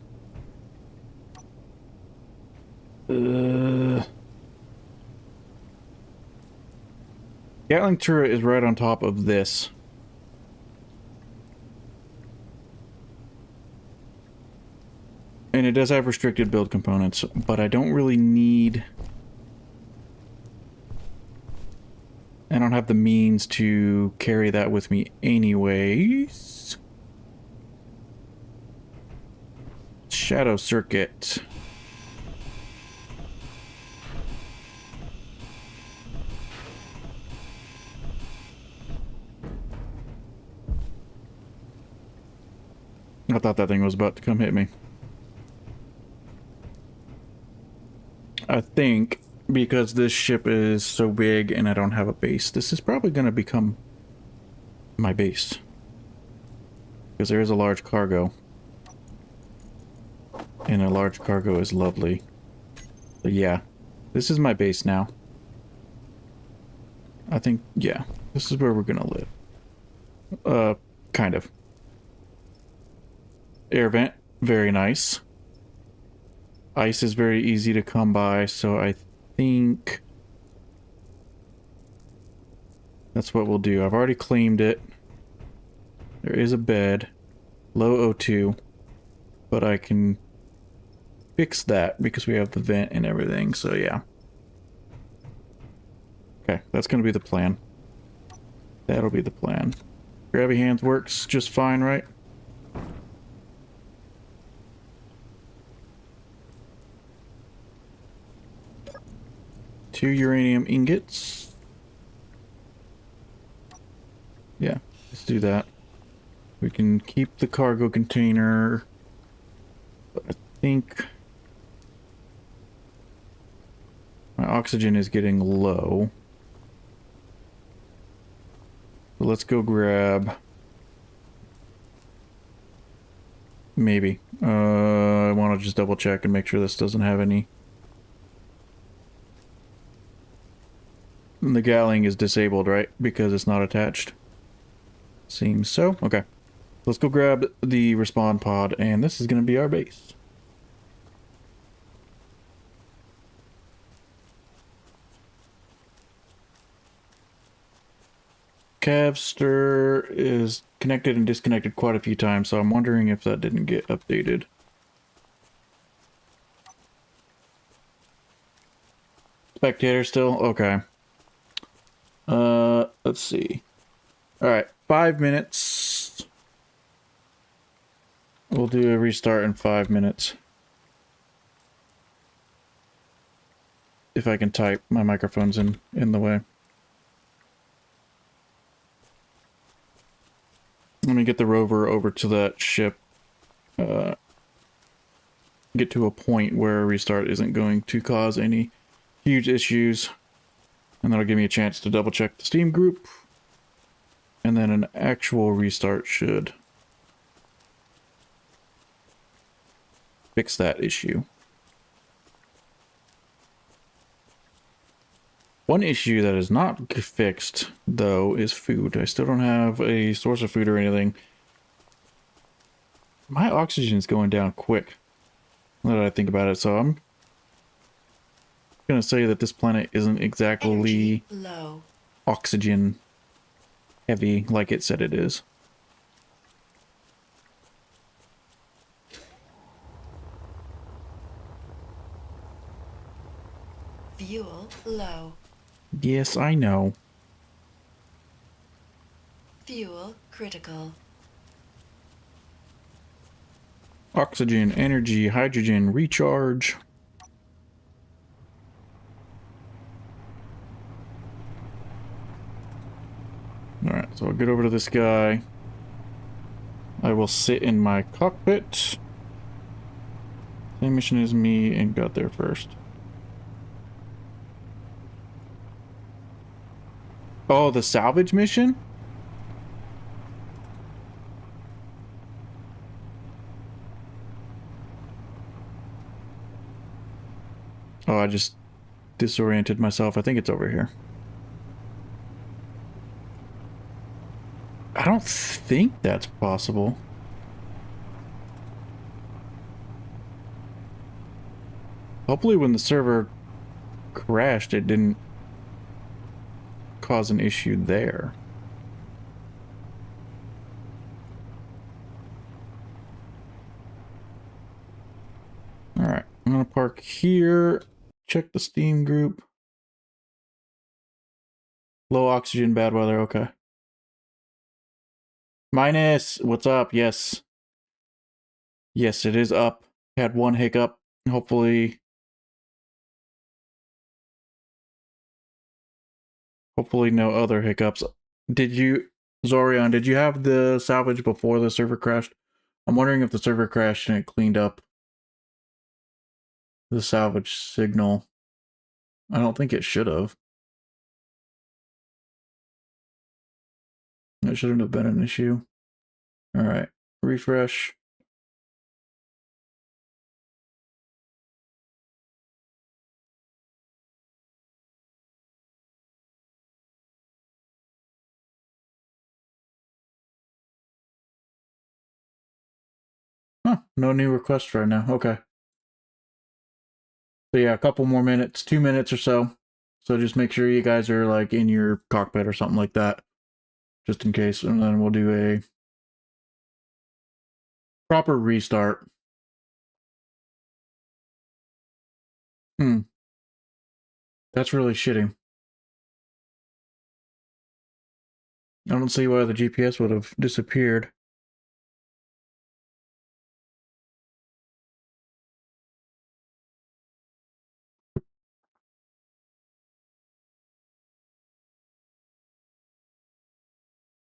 Gatling turret is right on top of this. And it does have restricted build components, but I don't really need... I don't have the means to carry that with me anyways. Shadow circuit. I thought that thing was about to come hit me. I think because this ship is so big and I don't have a base, this is probably going to become my base. Because there is a large cargo. And a large cargo is lovely. But yeah, this is my base now. I think, yeah, this is where we're going to live. Kind of. Air vent, very nice. Ice is very easy to come by, so I think that's what we'll do. I've already claimed it. There is a bed. Low O2. But I can fix that because we have the vent and everything, so yeah. Okay, that's going to be the plan. That'll be the plan. Grabby hands works just fine, right? Two uranium ingots. Yeah, let's do that. We can keep the cargo container. But I think my oxygen is getting low. So let's go grab. Maybe. I want to just double check and make sure this doesn't have any. The galling is disabled, right? Because it's not attached. Seems so. Okay. Let's go grab the respawn pod, and this is going to be our base. Cavster is connected and disconnected quite a few times, so I'm wondering if that didn't get updated. Spectator still? Okay. Let's see. Alright, 5 minutes. We'll do a restart in 5 minutes. If I can type, my microphone's in the way. Let me get the rover over to that ship. Get to a point where a restart isn't going to cause any huge issues. And that'll give me a chance to double check the Steam group. And then an actual restart should fix that issue. One issue that is not fixed, though, is food. I still don't have a source of food or anything. My oxygen is going down quick, now that I think about it, so I'm gonna say that this planet isn't exactly oxygen heavy like it said it is. Fuel low. Yes, I know. Fuel critical. Oxygen, energy, hydrogen, recharge. Alright, so I'll get over to this guy. I will sit in my cockpit. Same mission as me and got there first. Oh, the salvage mission? Oh, I just disoriented myself. I think it's over here. I don't think that's possible. Hopefully when the server crashed, it didn't cause an issue there. Alright, I'm gonna park here, check the Steam group. Low oxygen, bad weather, okay. Minus, what's up? Yes. Yes, it is up. Had one hiccup. Hopefully no other hiccups. Did you, Zorion, did you have the salvage before the server crashed? I'm wondering if the server crashed and it cleaned up the salvage signal. I don't think it should have. It shouldn't have been an issue. All right, refresh. Huh, no new requests right now. Okay. So yeah, a couple more minutes, 2 minutes or so. So just make sure you guys are like in your cockpit or something like that, just in case. And then we'll do a proper restart. That's really shitty. I don't see why the GPS would have disappeared.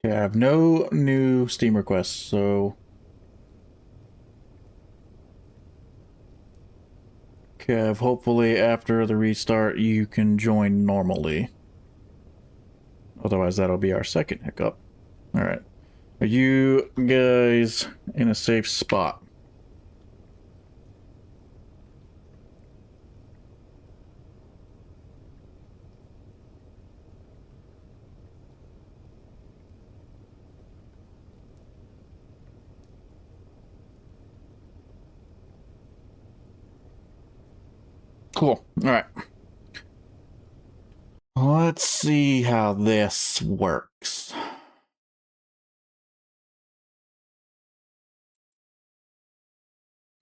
Okay, I have no new Steam requests, so... Kev, hopefully after the restart you can join normally. Otherwise that'll be our second hiccup. Alright. Are you guys in a safe spot? Cool. Alright. Let's see how this works.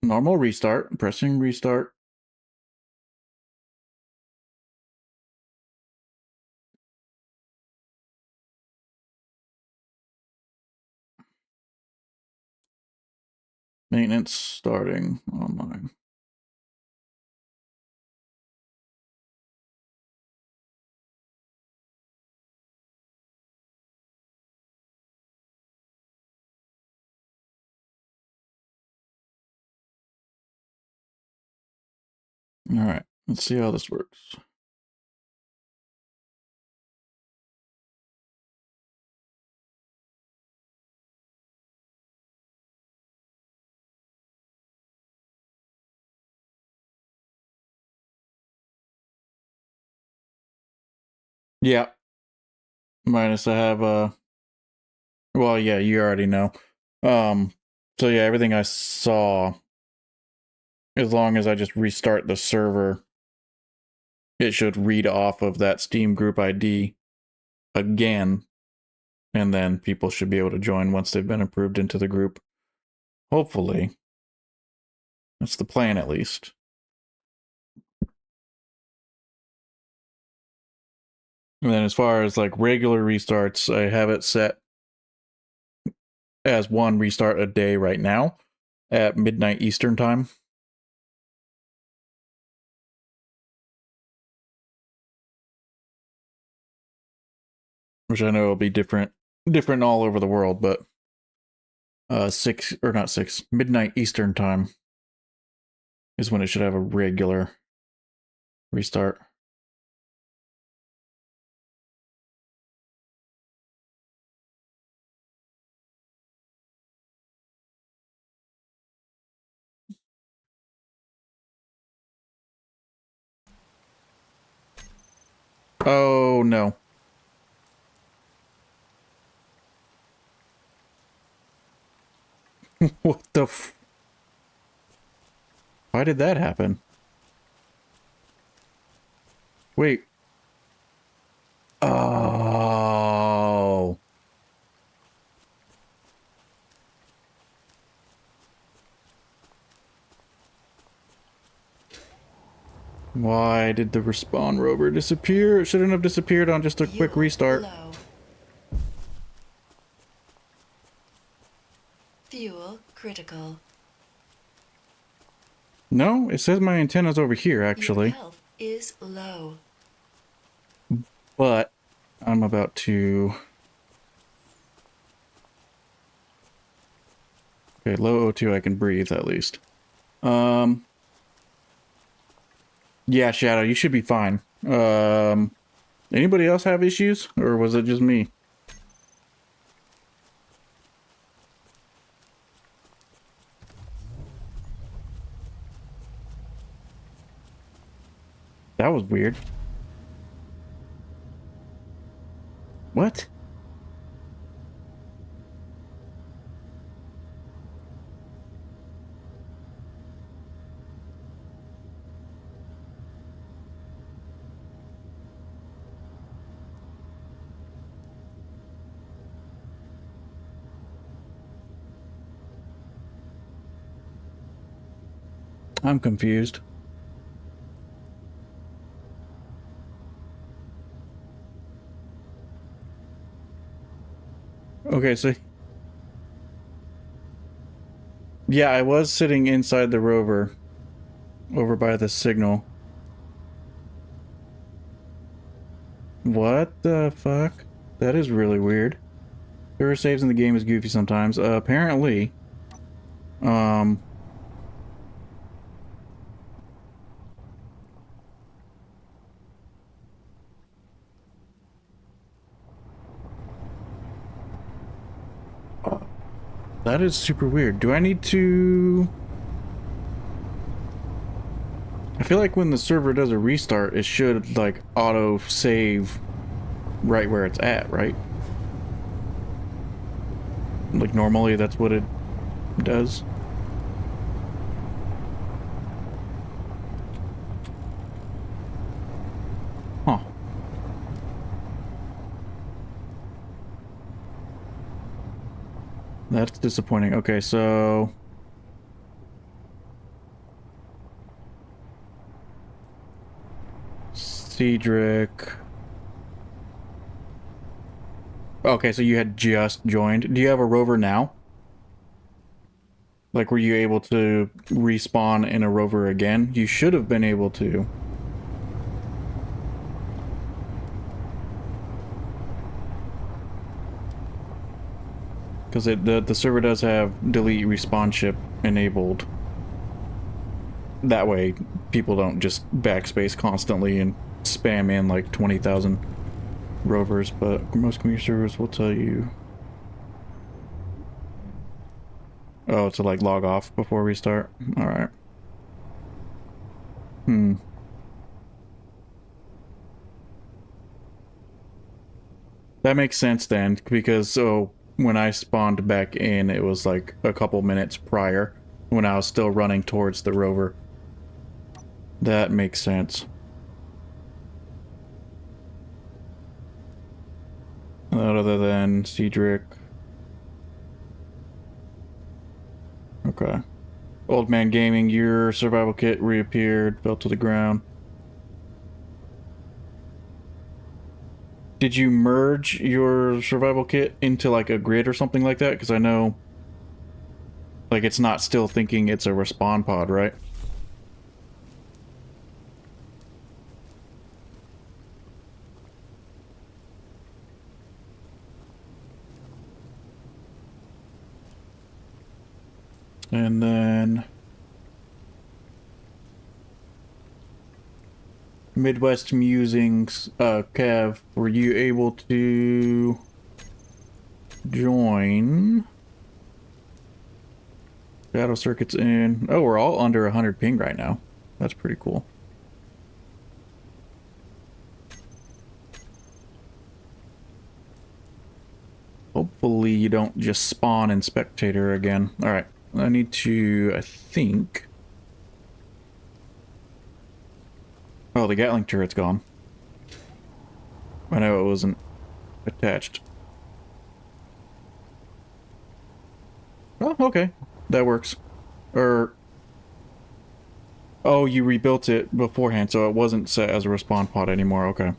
Normal restart. Pressing restart. Maintenance starting online. Alright, let's see how this works. Yeah. Minus I have well, yeah, you already know. So yeah, everything I saw, as long as I just restart the server, it should read off of that Steam group ID again, and then people should be able to join once they've been approved into the group. Hopefully. That's the plan, at least. And then as far as like regular restarts, I have it set as one restart a day right now at midnight Eastern time. Which I know will be different all over the world, but 6 or not 6, midnight Eastern time is when it should have a regular restart. Oh, no. What the f... Why did that happen? Wait. Oh. Why did the respawn rover disappear? It shouldn't have disappeared on just a quick Fuel restart. low. Fuel critical. No, it says my antenna's over here, actually. Your health is low. But I'm about to... Okay, low O2, I can breathe at least. Yeah, Shadow, you should be fine. Anybody else have issues? Or was it just me? That was weird. What? I'm confused. Okay, so... Yeah, I was sitting inside the rover. Over by the signal. What the fuck? That is really weird. Server saves in the game is goofy sometimes. Apparently... That is super weird. Do I need to... I feel like when the server does a restart, it should, like, auto-save right where it's at, right? Like, normally that's what it does. Huh. That's disappointing. Okay, so... Cedric... Okay, so you had just joined. Do you have a rover now? Like, were you able to respawn in a rover again? You should have been able to. Because the server does have delete respawn ship enabled. That way, people don't just backspace constantly and spam in like 20,000 rovers, but most community servers will tell you... Oh, to like log off before restart? Alright. That makes sense then, because so when I spawned back in, it was like a couple minutes prior when I was still running towards the rover. That makes sense. Other than Cedric. Okay. Old Man Gaming, your survival kit reappeared, fell to the ground. Did you merge your survival kit into like a grid or something like that? Because I know, like, it's not still thinking it's a respawn pod, right? And then... Midwest Musings, Kev, were you able to join? Shadow Circuit's in. Oh, we're all under 100 ping right now. That's pretty cool. hopefully you don't just spawn in spectator again. Alright, I need to, I think... Oh, the Gatling turret's gone. I know it wasn't attached. Oh, okay. That works. Oh, you rebuilt it beforehand, so it wasn't set as a respawn pod anymore. Okay.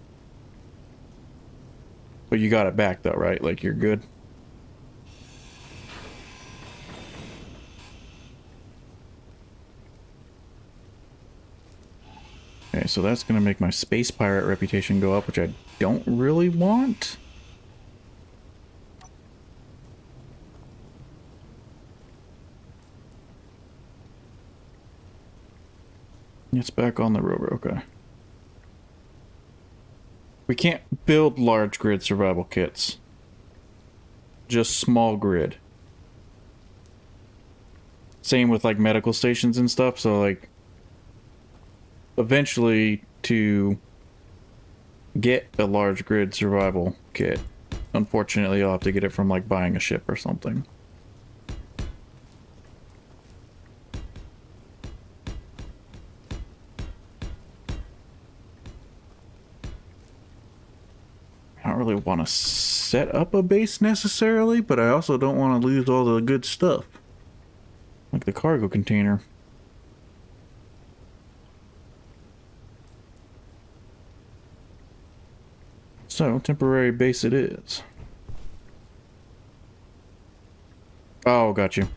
But you got it back, though, right? Like, you're good. Okay, so that's gonna make my space pirate reputation go up, which I don't really want. It's back on the rover, okay. We can't build large grid survival kits. Just small grid. Same with like medical stations and stuff, so like eventually to get a large grid survival kit, unfortunately you'll have to get it from like buying a ship or something. I don't really want to set up a base necessarily, but I also don't want to lose all the good stuff. Like the cargo container. So, temporary base it is. Oh, got you.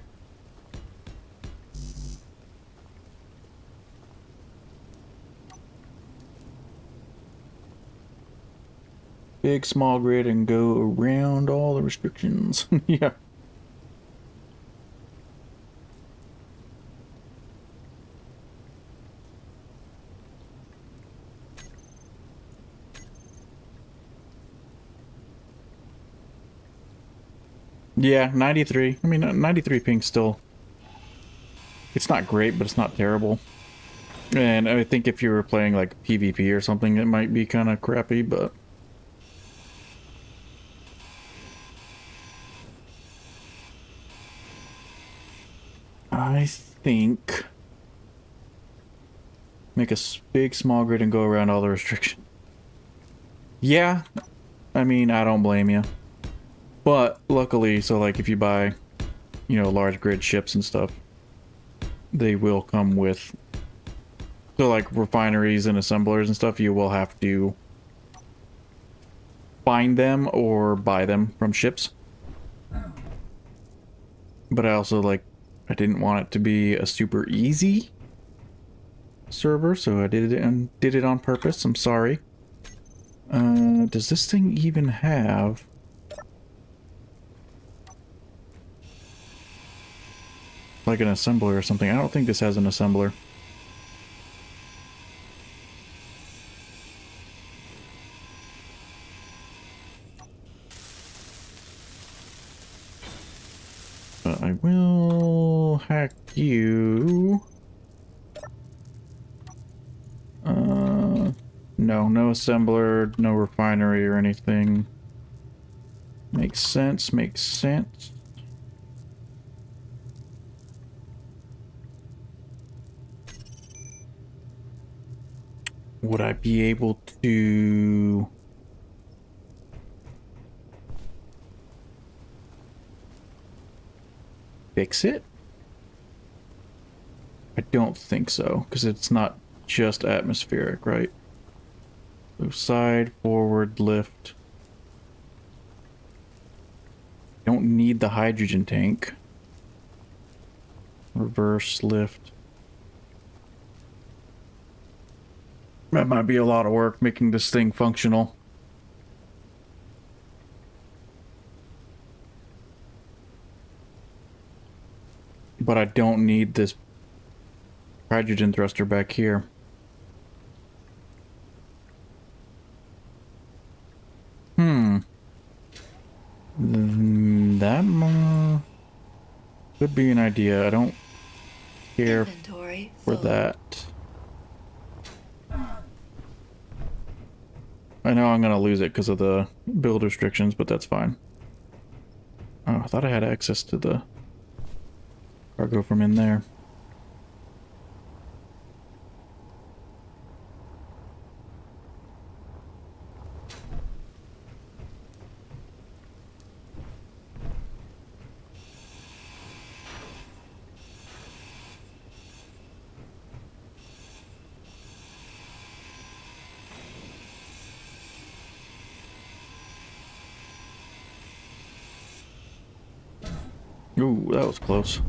Big, small grid and go around all the restrictions. Yeah. Yeah, 93. I mean, 93 ping's still... It's not great, but it's not terrible. And I think if you were playing like PvP or something, it might be kind of crappy, but... I think... Make a big, small grid and go around all the restrictions. Yeah, I mean, I don't blame you. But luckily, so like if you buy, you know, large grid ships and stuff, they will come with, so like refineries and assemblers and stuff, you will have to find them or buy them from ships. But I also like, I didn't want it to be a super easy server, so I did it on purpose. I'm sorry. Does this thing even have... like an assembler or something? I don't think this has an assembler. But I will hack you. No assembler, no refinery or anything. Makes sense, makes sense. Would I be able to... fix it? I don't think so, because it's not just atmospheric, right? Move side, forward, lift. Don't need the hydrogen tank. Reverse, lift. That might be a lot of work making this thing functional. But I don't need this hydrogen thruster back here. That could be an idea. I don't care Inventory for full. that. I know I'm gonna lose it because of the build restrictions, but that's fine. Oh, I thought I had access to the cargo from in there. Ooh, that was close.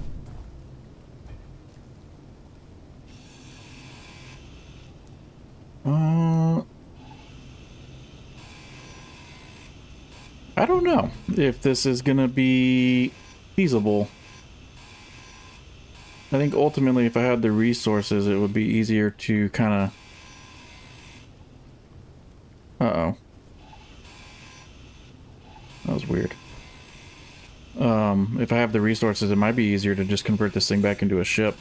I don't know if this is gonna be feasible. I think ultimately if I had the resources, it would be easier to kind of... Uh-oh. That was weird. If I have the resources, it might be easier to just convert this thing back into a ship.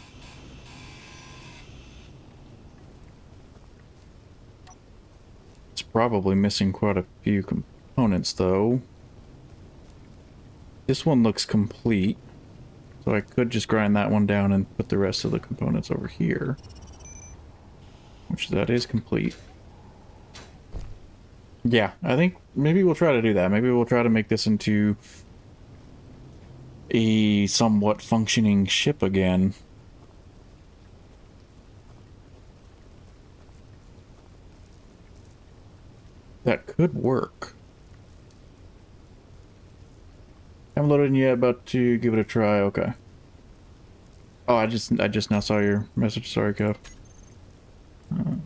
It's probably missing quite a few components, though. This one looks complete, so I could just grind that one down and put the rest of the components over here. Which that is complete. Yeah, I think maybe we'll try to do that. Maybe we'll try to make this into a somewhat functioning ship again. That could work. Haven't loaded in yet, about to give it a try. Okay. Oh, I just now saw your message. Sorry, Kev.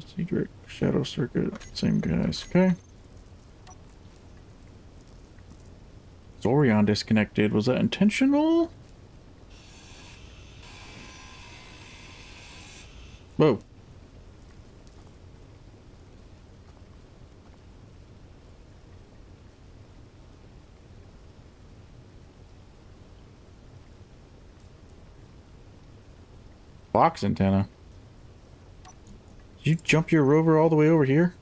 Cedric, Shadow Circuit, same guys. Okay. Zorion disconnected. Was that intentional? Whoa. Box antenna. Did you jump your rover all the way over here?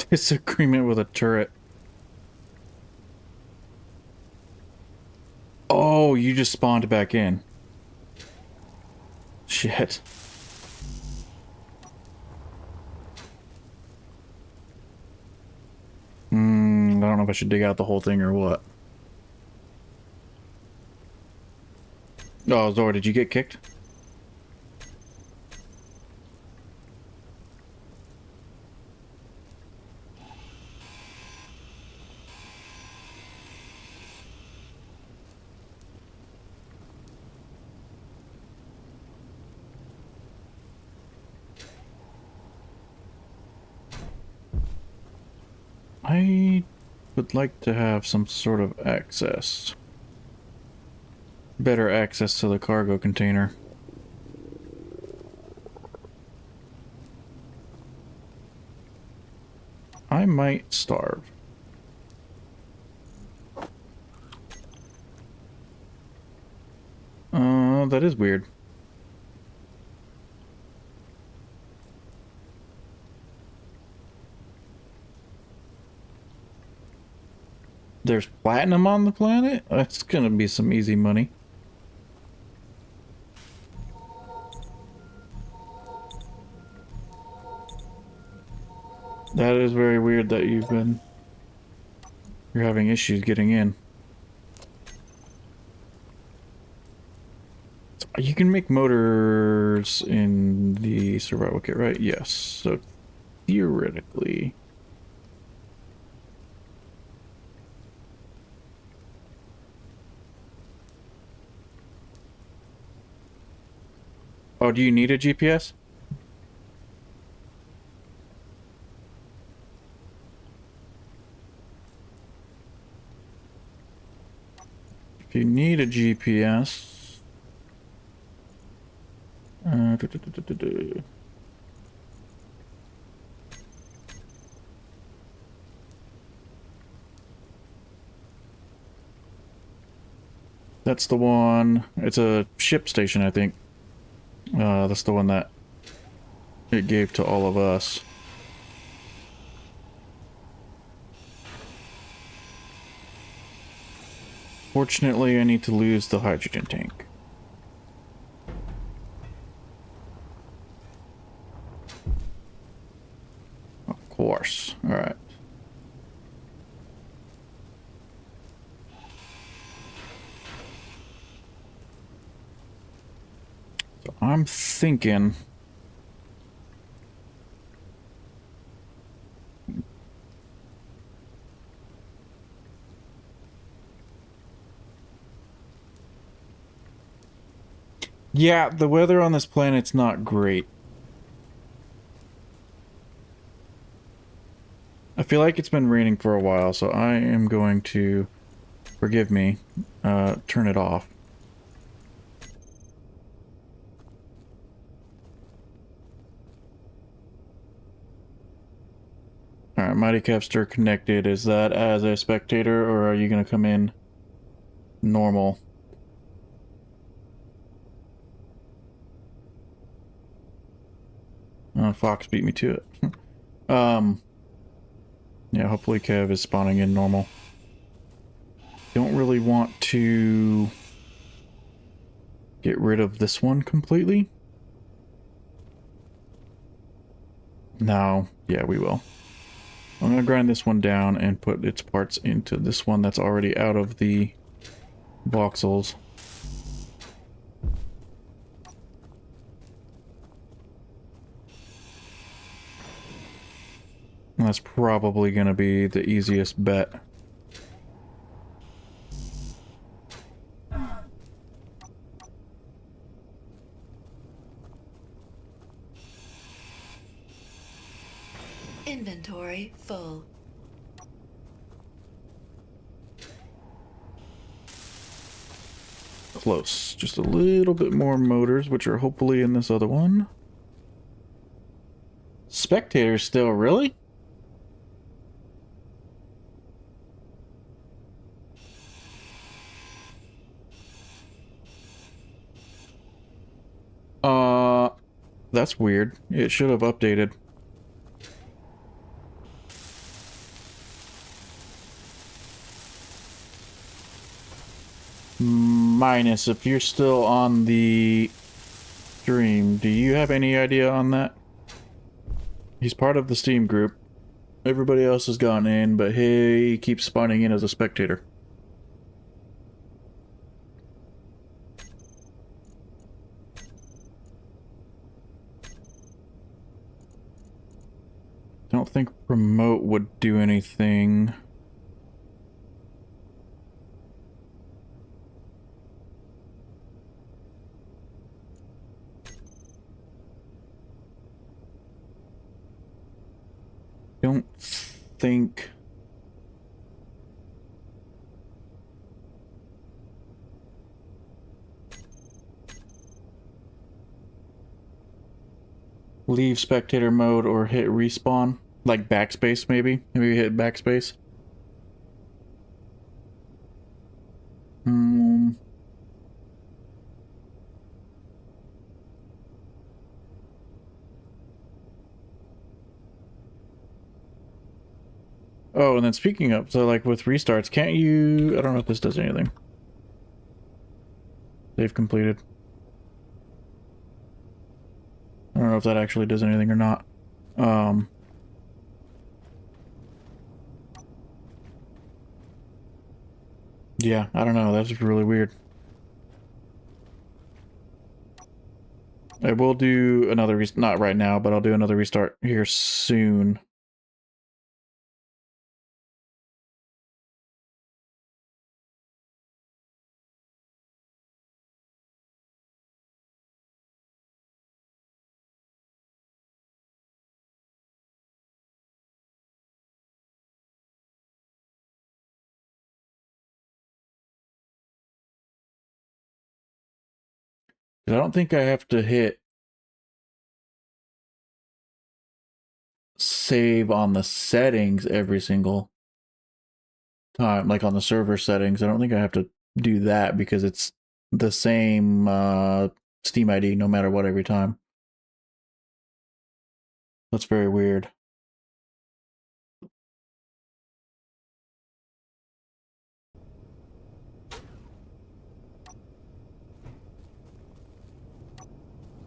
Disagreement with a turret. Oh, you just spawned back in. Shit. I don't know if I should dig out the whole thing or what. Oh, Zora, did you get kicked? I would like to have some sort of access. Better access to the cargo container. I might starve. That is weird. There's platinum on the planet? That's gonna be some easy money. That is very weird that you're having issues getting in. You can make motors in the survival kit, right? Yes. So theoretically... Oh, do you need a GPS? If you need a GPS... That's the one. It's a ship station, I think. That's the one that it gave to all of us. Fortunately, I need to lose the hydrogen tank. Of course. Alright. So I'm thinking... Yeah, the weather on this planet's not great. I feel like it's been raining for a while, so I am going to, forgive me, turn it off. Alright, Mighty Capster connected. Is that as a spectator, or are you going to come in normal? Fox beat me to it. Yeah, hopefully Kev is spawning in normal. Don't really want to get rid of this one completely. No, yeah, we will. I'm gonna grind this one down and put its parts into this one that's already out of the voxels. And that's probably gonna be the easiest bet. Inventory full. Close. Just a little bit more motors, which are hopefully in this other one. Spectators still, really? That's weird. It should have updated. Minus, if you're still on the stream, do you have any idea on that? He's part of the Steam group. Everybody else has gone in, but he keeps spawning in as a spectator. Don't think promote would do anything. Don't think... Leave spectator mode or hit respawn. Like backspace, maybe? Maybe hit backspace. Oh, and then speaking of, so like with restarts, can't you... I don't know if this does anything. Save completed. I don't know if that actually does anything or not. Yeah, I don't know. That's really weird. I will do another not right now, but I'll do another restart here soon. I don't think I have to hit save on the settings every single time, like on the server settings. I don't think I have to do that because it's the same Steam ID no matter what every time. That's very weird.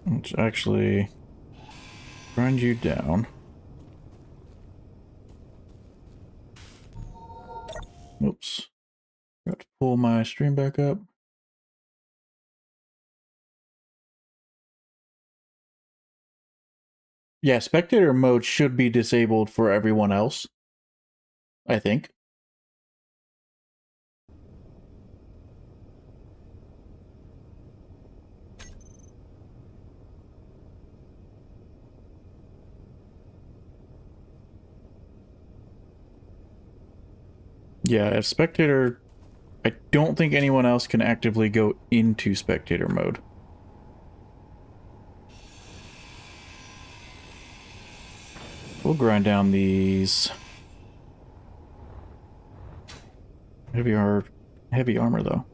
Let's actually grind you down. Oops. Got to pull my stream back up. Yeah, spectator mode should be disabled for everyone else, I think. Yeah, if spectator... I don't think anyone else can actively go into spectator mode. We'll grind down these... heavy armor, though.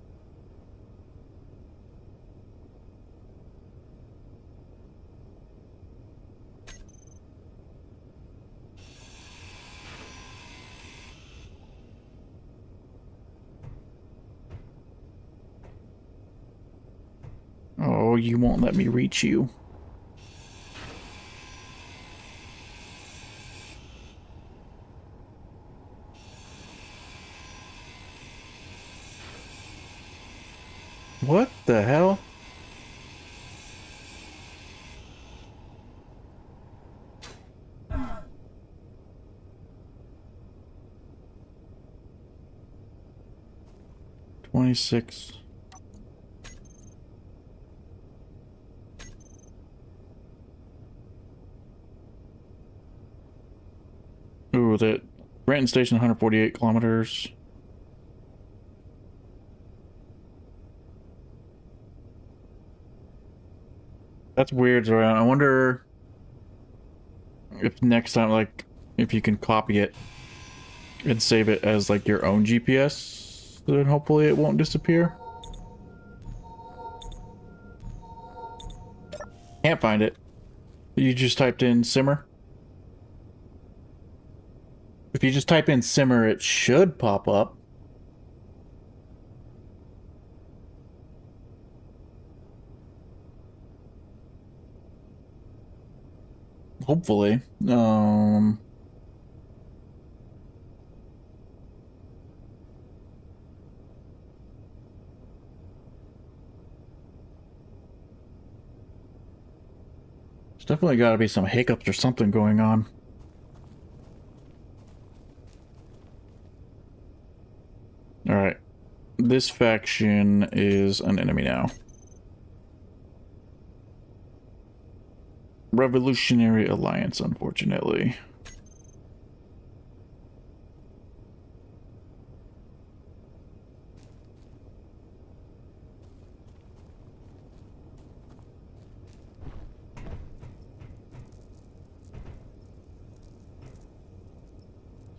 Oh, you won't let me reach you. What the hell? $26. Ooh, that Renton Station, 148 kilometers. That's weird, Zoran. I wonder if next time, like, if you can copy it and save it as, like, your own GPS, then hopefully it won't disappear. Can't find it. You just typed in simmer? If you just type in simmer, it should pop up. Hopefully. There's definitely got to be some hiccups or something going on. Alright. This faction is an enemy now. Revolutionary Alliance, unfortunately.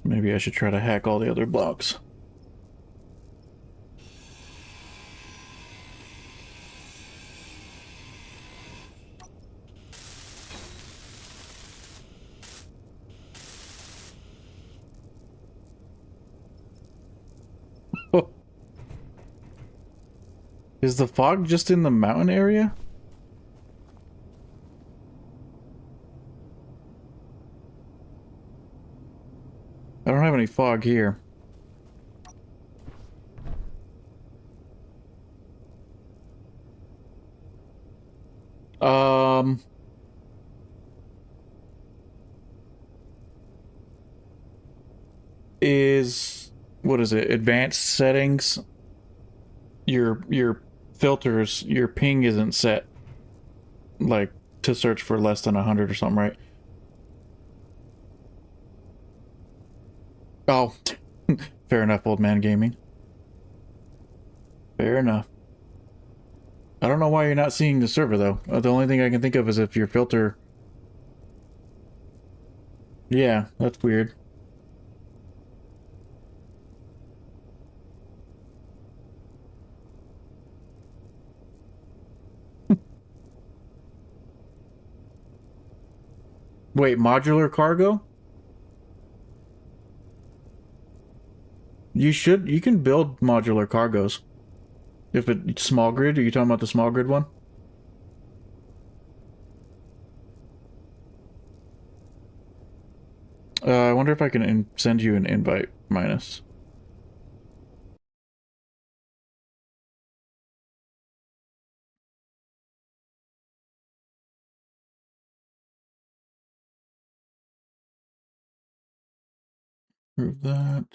Maybe I should try to hack all the other blocks. Is the fog just in the mountain area? I don't have any fog here. What is it? Advanced settings. Your filters, your ping isn't set like to search for less than 100 or something, right? Oh, fair enough, old man gaming. Fair enough. I don't know why you're not seeing the server though. The only thing I can think of is if your filter... Yeah, that's weird. Wait, modular cargo? You can build modular cargos. If it's small grid, are you talking about the small grid one? I wonder if I can send you an invite, Minus. Prove that.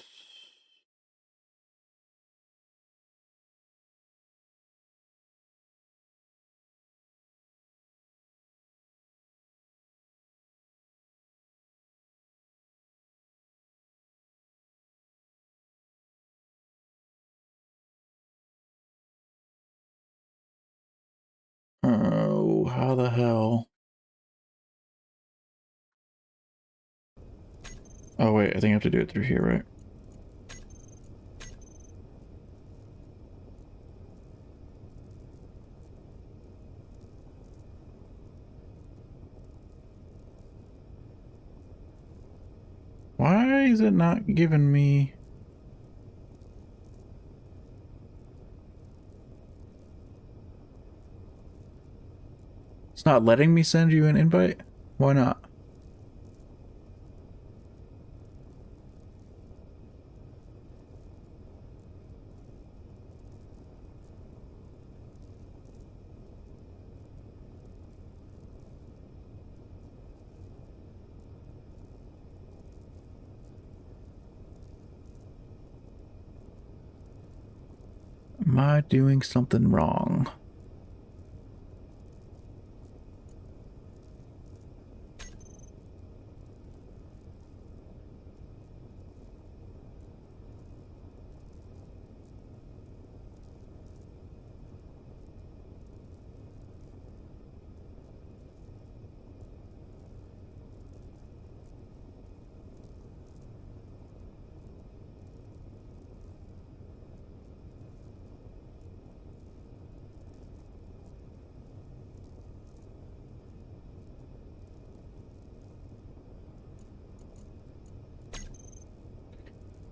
Oh, how the hell? Oh wait, I think I have to do it through here, right? Why is it not giving me... It's not letting me send you an invite? Why not? Am I doing something wrong?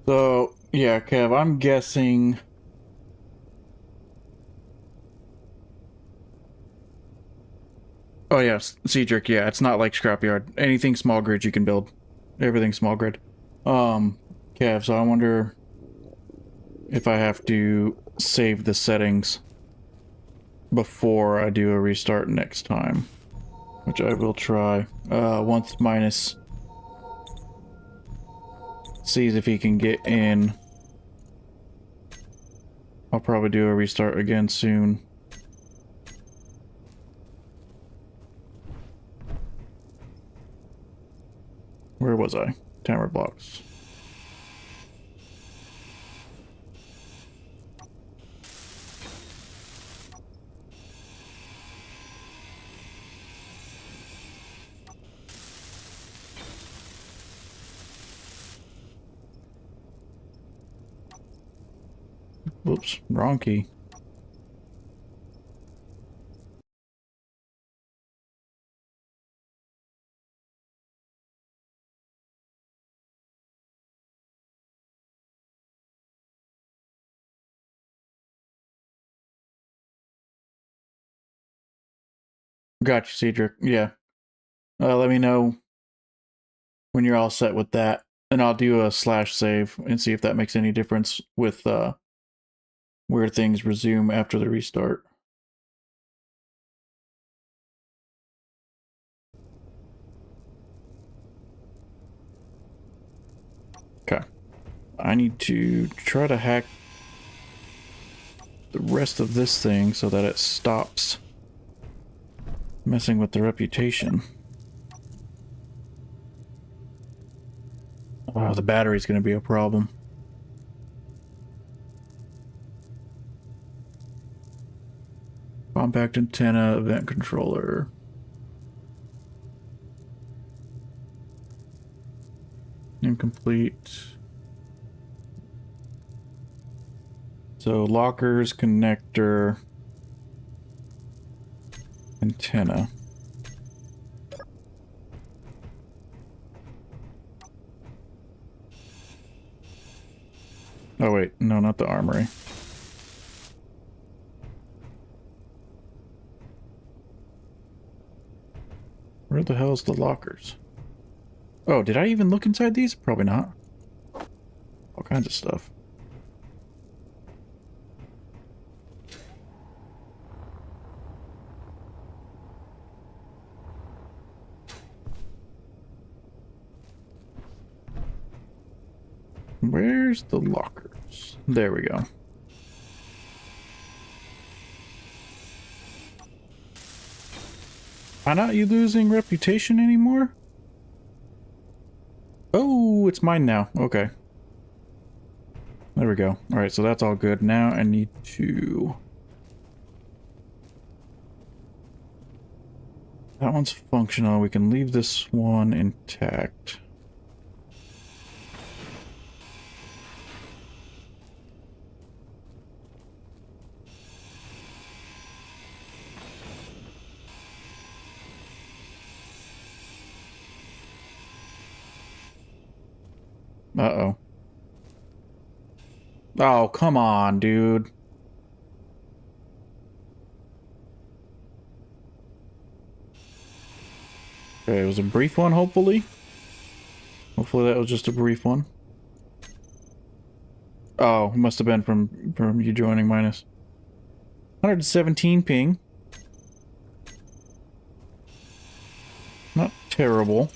So, yeah, Kev, I'm guessing... Oh yes, Cedric, yeah, it's not like Scrapyard. Anything small grid you can build. Everything small grid. Kev, so I wonder if I have to save the settings before I do a restart next time. Which I will try. Once Minus sees if he can get in. I'll probably do a restart again soon. Where was I? Timer blocks. Whoops, wrong key. Gotcha, Cedric. Yeah. Let me know when you're all set with that. And I'll do a slash save and see if that makes any difference with where things resume after the restart. Okay. I need to try to hack the rest of this thing so that it stops messing with the reputation. Oh, the battery's going to be a problem. Compact antenna, event controller. Incomplete. So lockers, connector, antenna. Oh wait, no, not the armory. Where the hell's the lockers? Oh, did I even look inside these? Probably not. All kinds of stuff. Where's the lockers? There we go. Are not you losing reputation anymore? Oh, it's mine now. Okay. There we go. Alright, so that's all good. Now I need to... That one's functional. We can leave this one intact. Uh-oh. Oh, come on, dude. Okay, it was a brief one, hopefully. Hopefully that was just a brief one. Oh, it must have been from you joining minus. 117 ping. Not terrible.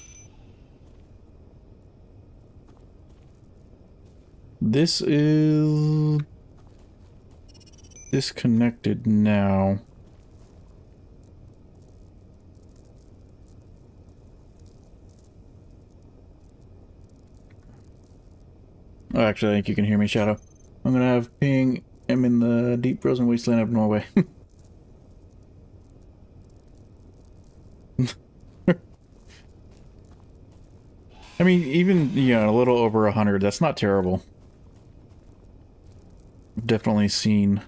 This is disconnected now. Oh, actually, I think you can hear me, Shadow. I'm gonna have ping. I'm in the deep frozen wasteland of Norway. I mean, even, you know, a little over 100, that's not terrible. I've definitely seen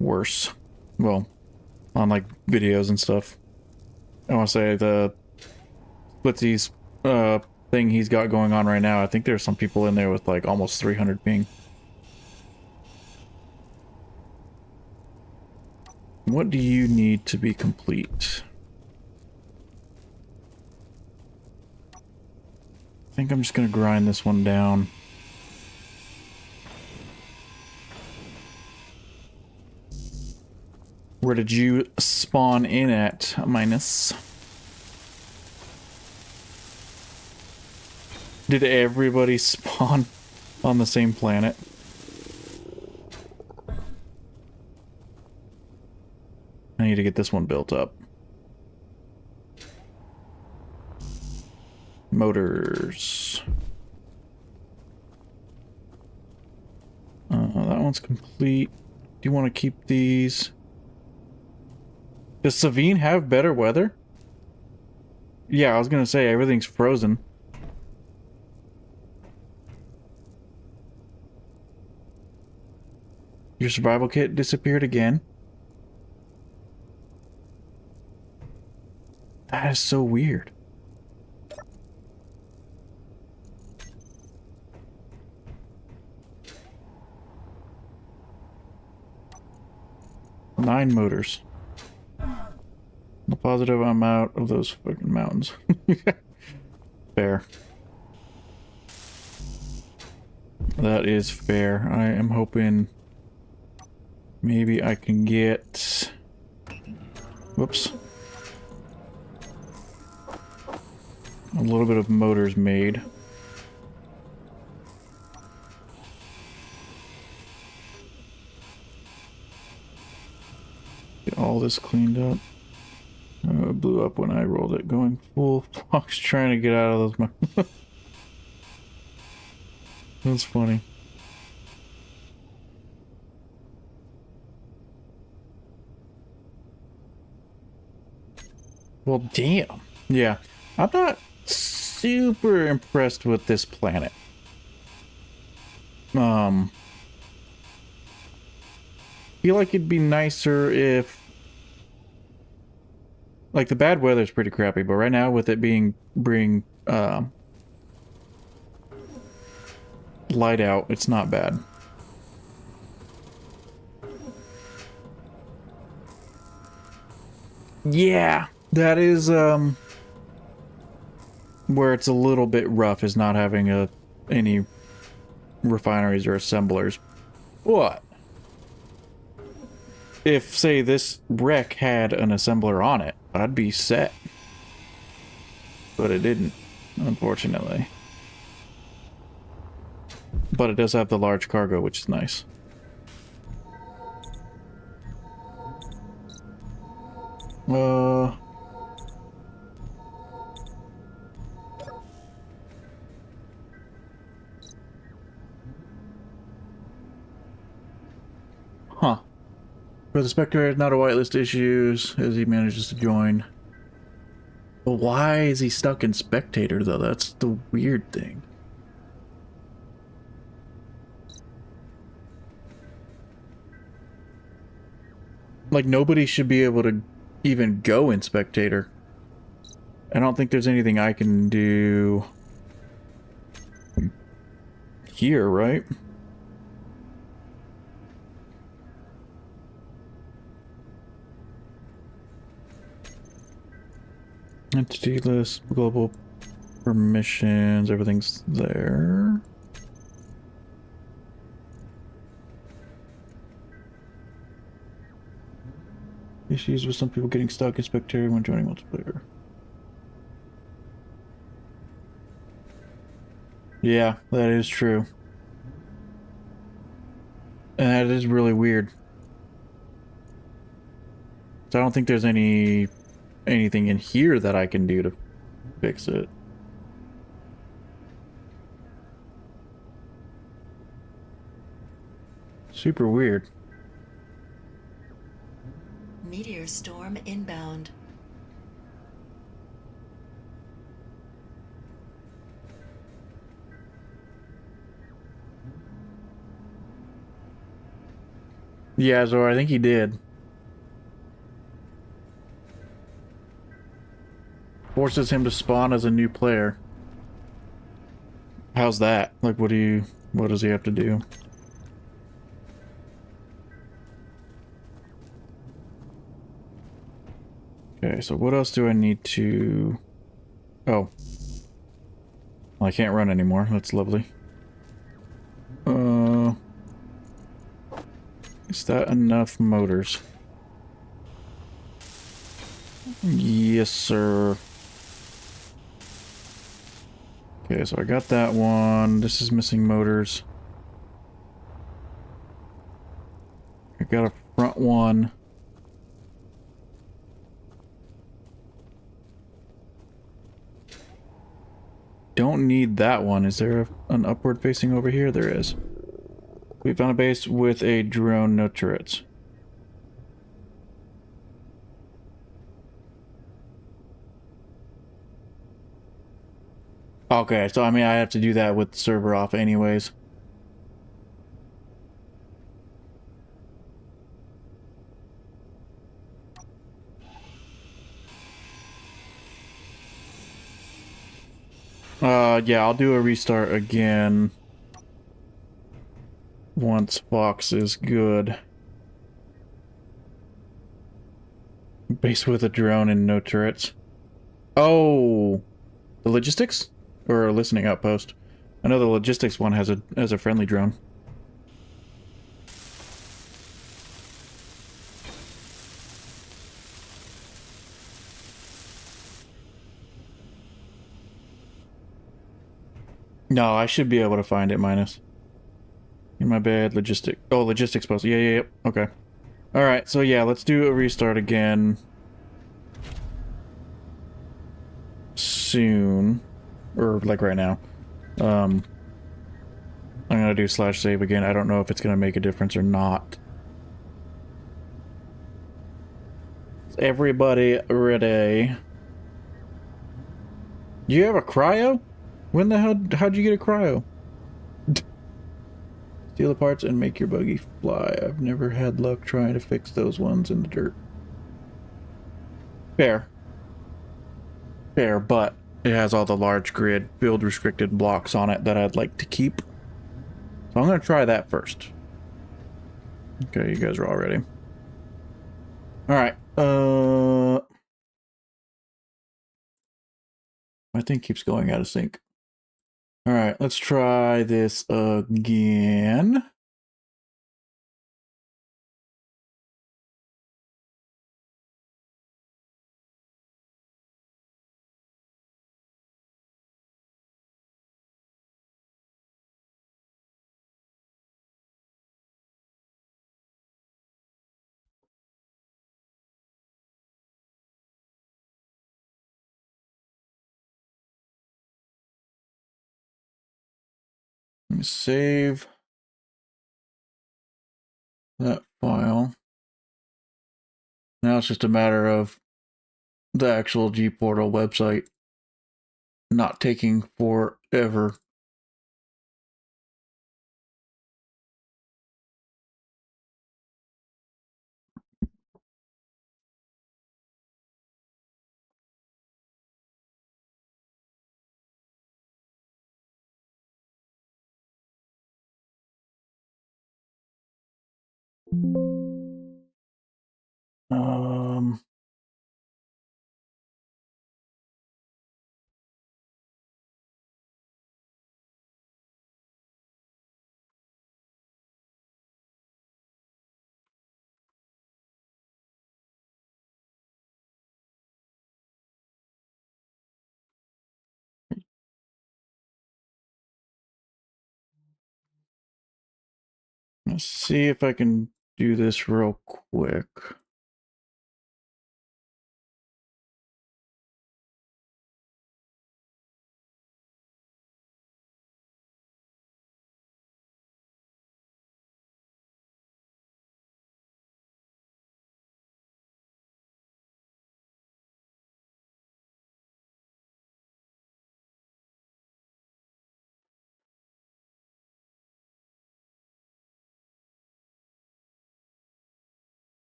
worse. Well, on like videos and stuff. I want to say the Splitsy's thing he's got going on right now, I think there's some people in there with like almost 300 ping. What do you need to be complete? I think I'm just gonna grind this one down. Where did you spawn in at, minus? Did everybody spawn on the same planet? I need to get this one built up. Motors. That one's complete. Do you want to keep these? Does Saveen have better weather? Yeah, I was gonna say everything's frozen. Your survival kit disappeared again? That is so weird. Nine motors. I'm positive I'm out of those fucking mountains. Fair. That is fair. I am hoping maybe I can get... Whoops. A little bit of motors made. Get all this cleaned up. It blew up when I rolled it, going full fox trying to get out of those. That's funny. Well, damn. Yeah, I'm not super impressed with this planet. Feel like it'd be nicer if, like, the bad weather's pretty crappy, but right now with it being light out, it's not bad. Yeah, that is where it's a little bit rough, is not having any refineries or assemblers. What? If, say, this wreck had an assembler on it, I'd be set. But it didn't, unfortunately. But it does have the large cargo, which is nice. Huh. For the Spectre has not a whitelist issues as he manages to join. But why is he stuck in Spectator, though? That's the weird thing. Like, nobody should be able to even go in Spectator. I don't think there's anything I can do here, right? Entity list, global permissions, everything's there. Issues with some people getting stuck in Spectator when joining multiplayer. Yeah, that is true. And that is really weird. So I don't think there's anything in here that I can do to fix it. Super weird. Meteor storm inbound. Yeah, Zor, I think he did. Forces him to spawn as a new player. How's that? Like, what does he have to do? Okay, so what else do I need to... Oh. Well, I can't run anymore. That's lovely. Is that enough motors? Yes, sir. Okay, so I got that one. This is missing motors. I got a front one. Don't need that one. Is there an upward facing over here? There is. We found a base with a drone, no turrets. Okay, so I mean I have to do that with the server off anyways. Yeah, I'll do a restart again once Fox is good. Base with a drone and no turrets. Oh, the logistics or a listening outpost? I know the logistics one has a friendly drone. No, I should be able to find it, minus. In my bad, logistic. Oh, logistics post. Yeah. Okay. Alright, so yeah, let's do a restart again. Soon. Or, like, right now. I'm gonna do /save again. I don't know if it's gonna make a difference or not. Is everybody ready? You have a cryo? When the hell, how'd you get a cryo? Steal the parts and make your buggy fly. I've never had luck trying to fix those ones in the dirt. Fair. Fair, but it has all the large grid build restricted blocks on it that I'd like to keep. So I'm going to try that first. Okay, you guys are all ready. All right. My thing keeps going out of sync. All right, let's try this again. Let me save that file. Now it's just a matter of the actual G-Portal website not taking forever. Um, let's see if I can do this real quick.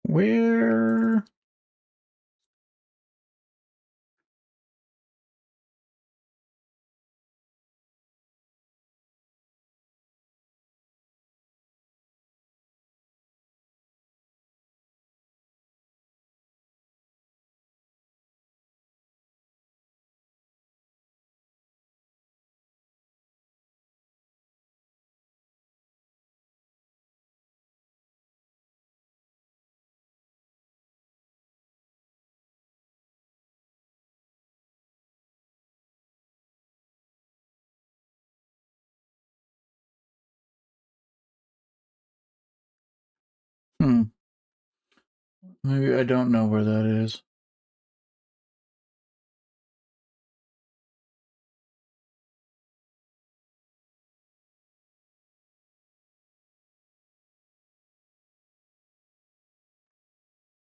Where? Maybe I don't know where that is.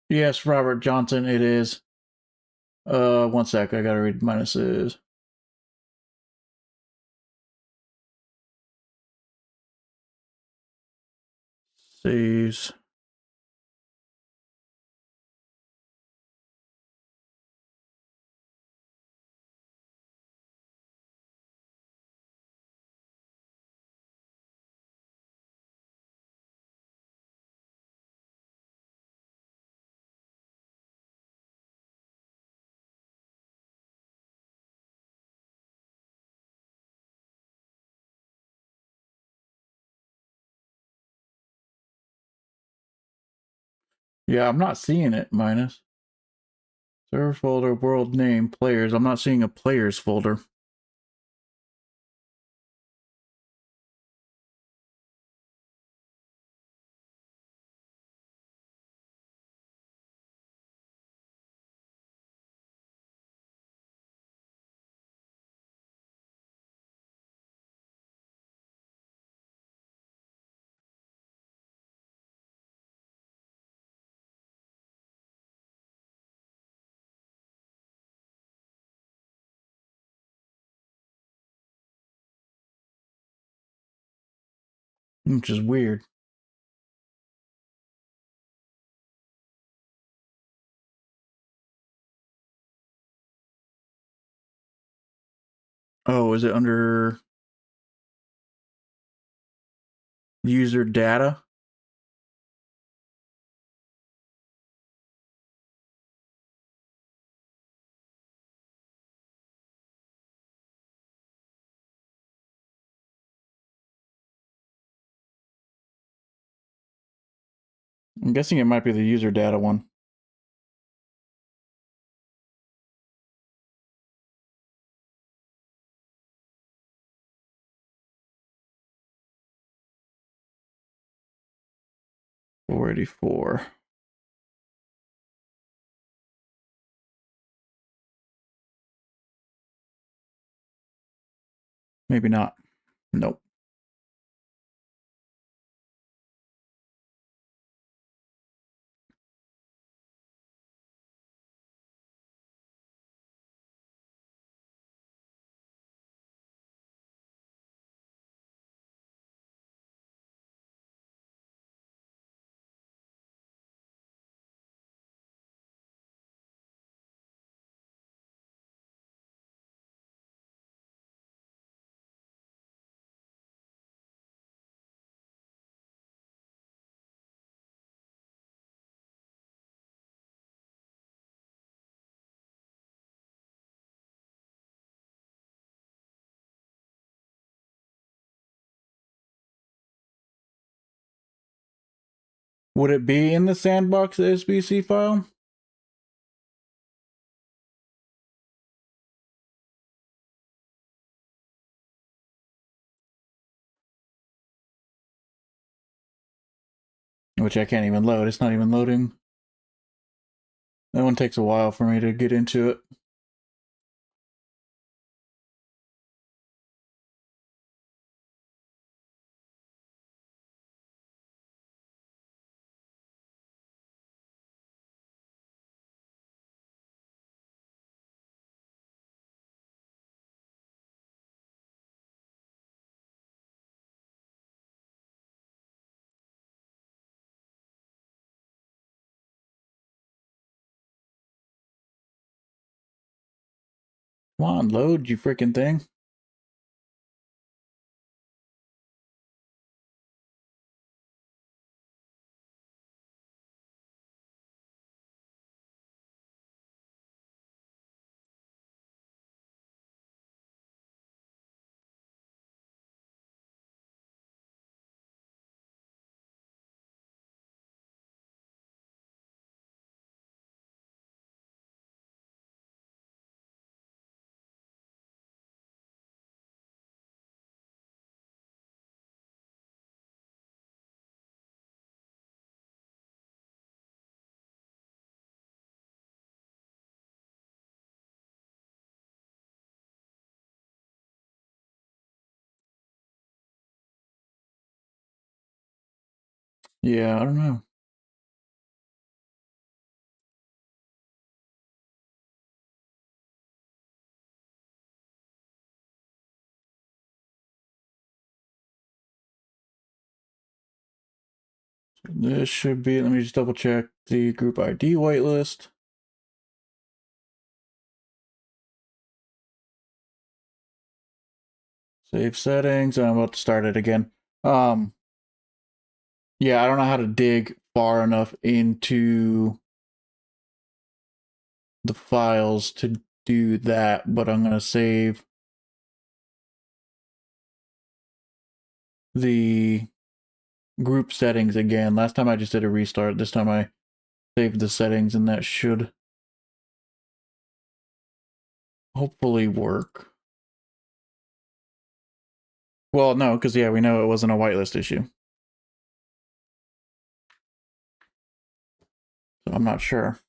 Yes, Robert Johnson, it is. One sec, I gotta read minuses. Saves. Yeah, I'm not seeing it, minus. Server folder, world name, players. I'm not seeing a players folder. Which is weird. Oh, is it under user data? I'm guessing it might be the user data one. $484. Maybe not. Nope. Would it be in the sandbox SBC file? Which I can't even load. It's not even loading. That one takes a while for me to get into it. Come on, load, you freaking thing. Yeah, I don't know. This should be, let me just double check the group ID whitelist. Save settings. I'm about to start it again. Yeah, I don't know how to dig far enough into the files to do that, but I'm going to save the group settings again. Last time I just did a restart. This time I saved the settings, and that should hopefully work. Well, no, because yeah, we know it wasn't a whitelist issue. So I'm not sure.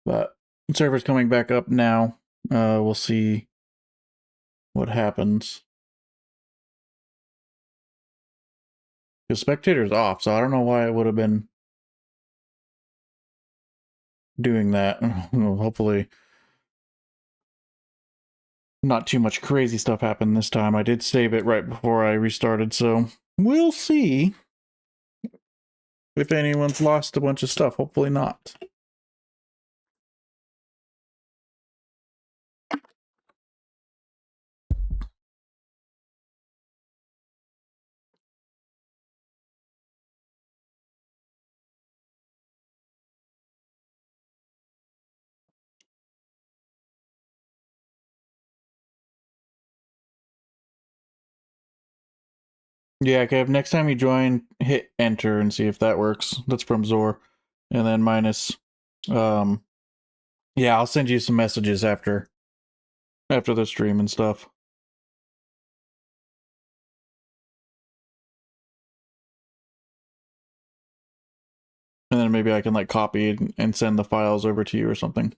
But the server's coming back up now. We'll see what happens. The spectator's off, so I don't know why it would have been doing that. Hopefully not too much crazy stuff happened this time. I did save it right before I restarted, so we'll see if anyone's lost a bunch of stuff. Hopefully not. Yeah, Kev, next time you join, hit enter and see if that works. That's from Zor. And then minus, yeah, I'll send you some messages after the stream and stuff. And then maybe I can like copy and send the files over to you or something.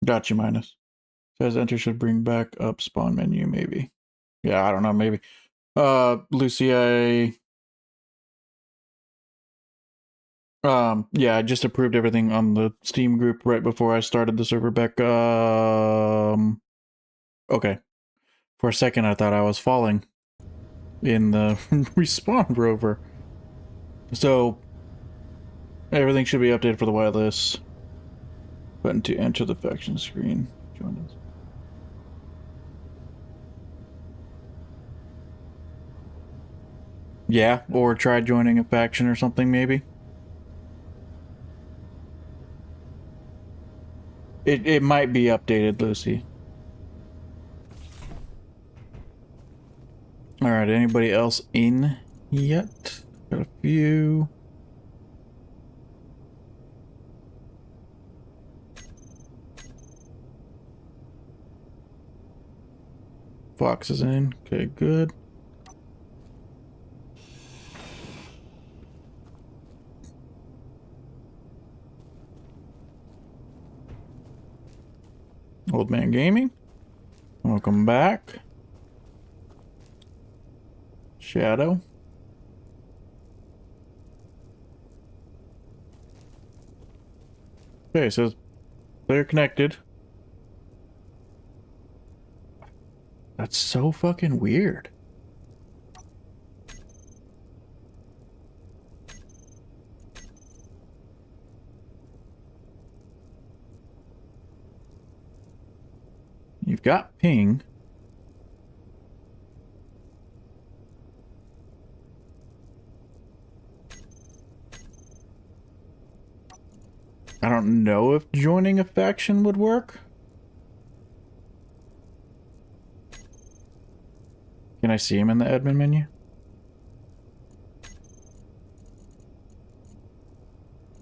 Got you, minus. Says enter should bring back up spawn menu, maybe. Yeah, I don't know, maybe. Lucy, yeah, I just approved everything on the Steam group right before I started the server back. Okay. For a second, I thought I was falling in the respawn rover. So, everything should be updated for the whitelist. Button to enter the faction screen. Join us. Yeah, or try joining a faction or something, maybe. It might be updated, Lucy. Alright, anybody else in yet? Got a few. Fox is in. Okay, good. Old Man Gaming. Welcome back. Shadow. Okay, so they're connected. That's so fucking weird. You've got ping. I don't know if joining a faction would work. Can I see him in the admin menu?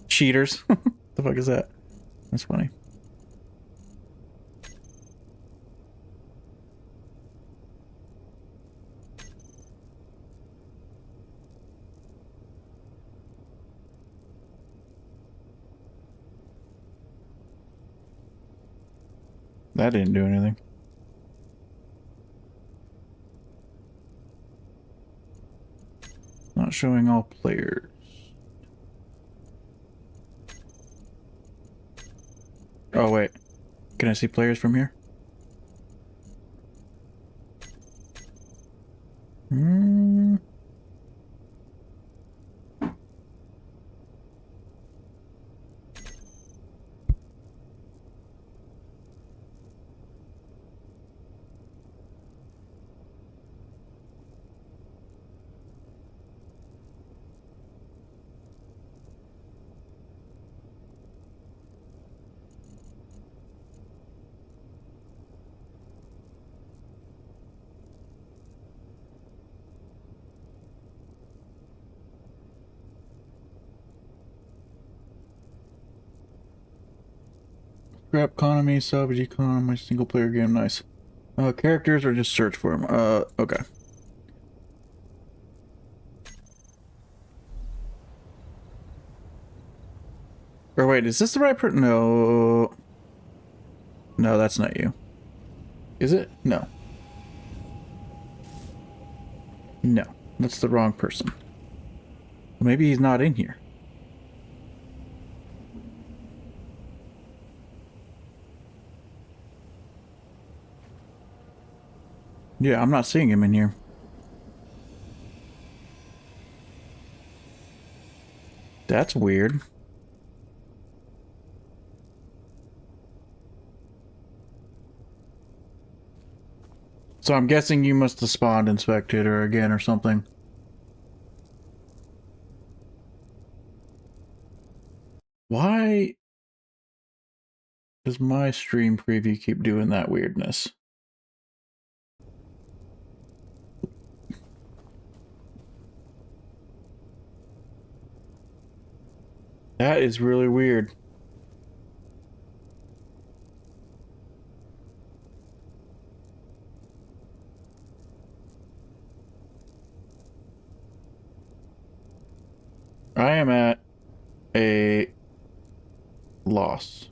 Cheaters. The fuck is that? That's funny. That didn't do anything. Not showing all players. Oh, wait. Can I see players from here? Hmm. ScrapConomy, salvage economy, single player game, nice. Characters or just search for them? Okay. Or wait, is this the right person? No. No, that's not you. Is it? No. No, that's the wrong person. Maybe he's not in here. Yeah, I'm not seeing him in here. That's weird. So I'm guessing you must have spawned in Spectator again or something. Why does my stream preview keep doing that weirdness? That is really weird. I am at a loss.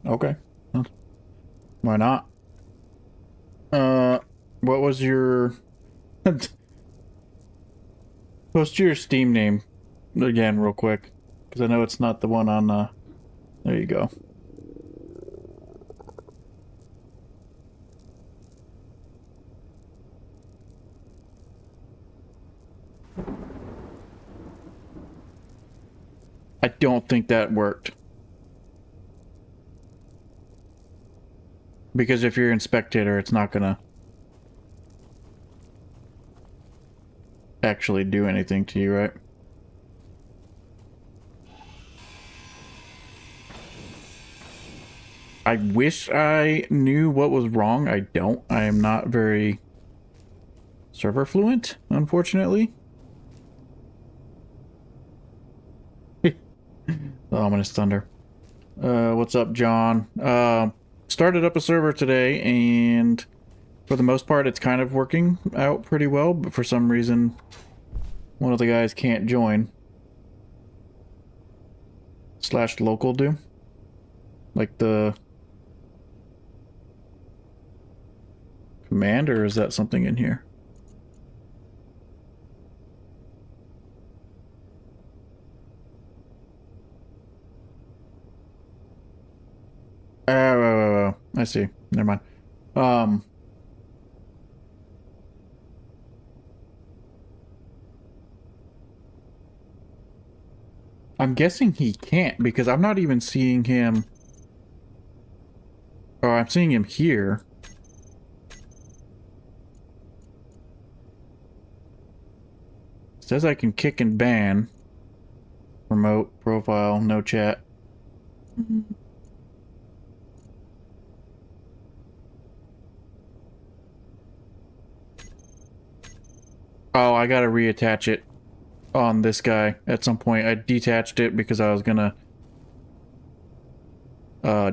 Okay. Why not? What was your... Post your Steam name again real quick. Because I know it's not the one on, there you go. I don't think that worked. Because if you're in Spectator, it's not gonna actually do anything to you, right? I wish I knew what was wrong. I don't. I am not very server fluent, unfortunately. The ominous thunder. What's up, John? Started up a server today, and for the most part, it's kind of working out pretty well, but for some reason, one of the guys can't join. / local do. Like the command, or is that something in here? Oh, I see. Never mind. I'm guessing he can't because I'm not even seeing him. Oh, I'm seeing him here. Says I can kick and ban. Remote, profile, no chat. Oh, I gotta reattach it on this guy at some point. I detached it because I was gonna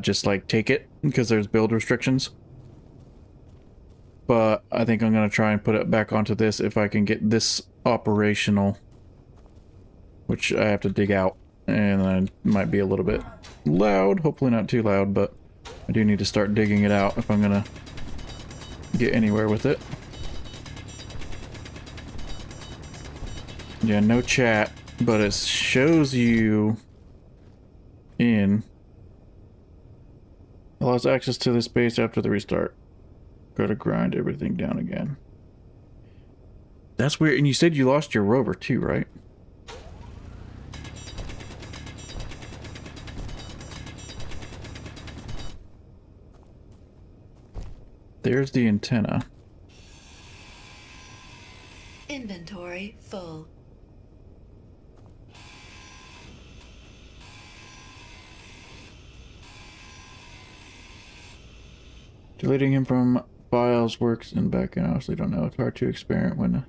just like take it because there's build restrictions. But I think I'm gonna try and put it back onto this if I can get this operational, which I have to dig out, and I might be a little bit loud. Hopefully not too loud, but I do need to start digging it out if I'm gonna get anywhere with it. Yeah, no chat, but it shows you in. Allows access to the space after the restart. Go to grind everything down again. That's weird. And you said you lost your rover too, right? There's the antenna. Inventory full. Deleting him from files works in backend. I honestly don't know. It's hard to experiment when.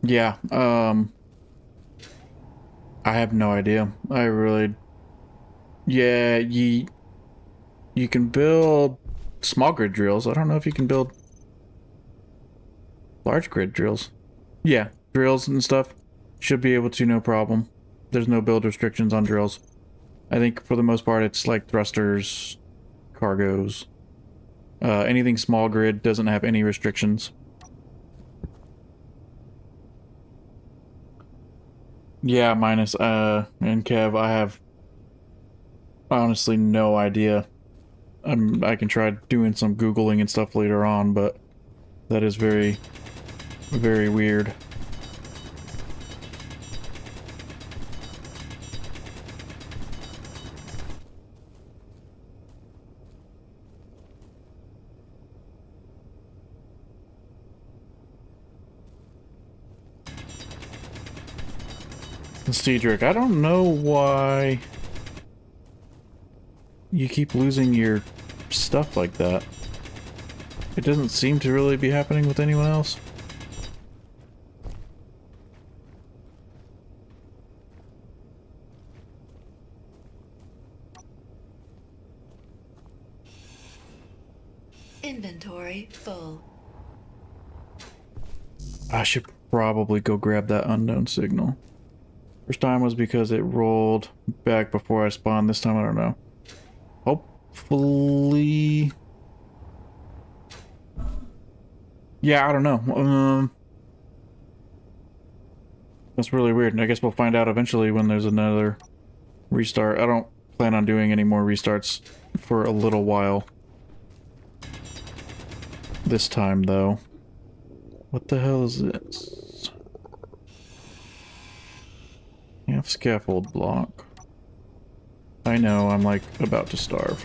Yeah, I have no idea. I really... Yeah, you can build small grid drills. I don't know if you can build large grid drills. Yeah, drills and stuff should be able to, no problem. There's no build restrictions on drills. I think for the most part it's like thrusters, cargos, Anything small grid doesn't have any restrictions. Yeah, minus, and Kev, I have honestly no idea. I can try doing some Googling and stuff later on, but that is very, very weird. Cedric, I don't know why you keep losing your stuff like that. It doesn't seem to really be happening with anyone else. Inventory full. I should probably go grab that unknown signal. First time was because it rolled back before I spawned. This time I don't know. Hopefully... Yeah, I don't know. That's really weird. I guess we'll find out eventually when there's another restart. I don't plan on doing any more restarts for a little while. This time, though. What the hell is this? Half scaffold block. I know, I'm like about to starve.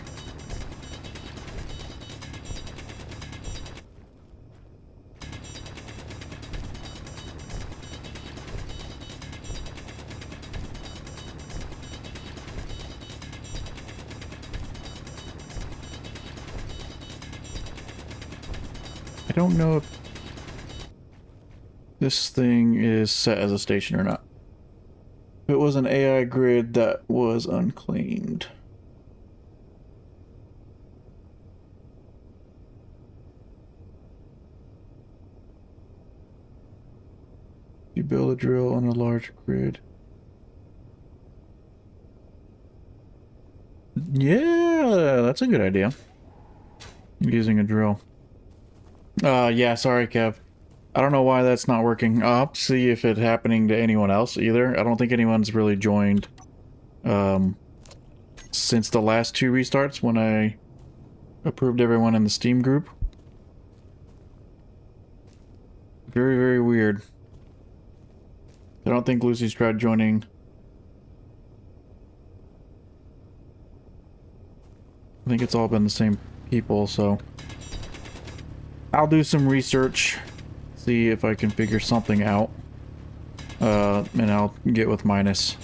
I don't know if this thing is set as a station or not. It was an AI grid that was unclaimed. You build a drill on a large grid. Yeah, that's a good idea. Using a drill. Yeah, sorry, Kev. I don't know why that's not working. I'll have to see if it's happening to anyone else either. I don't think anyone's really joined since the last two restarts when I approved everyone in the Steam group. Very, very weird. I don't think Lucy's tried joining. I think it's all been the same people, so I'll do some research. See if I can figure something out. And I'll get with Minus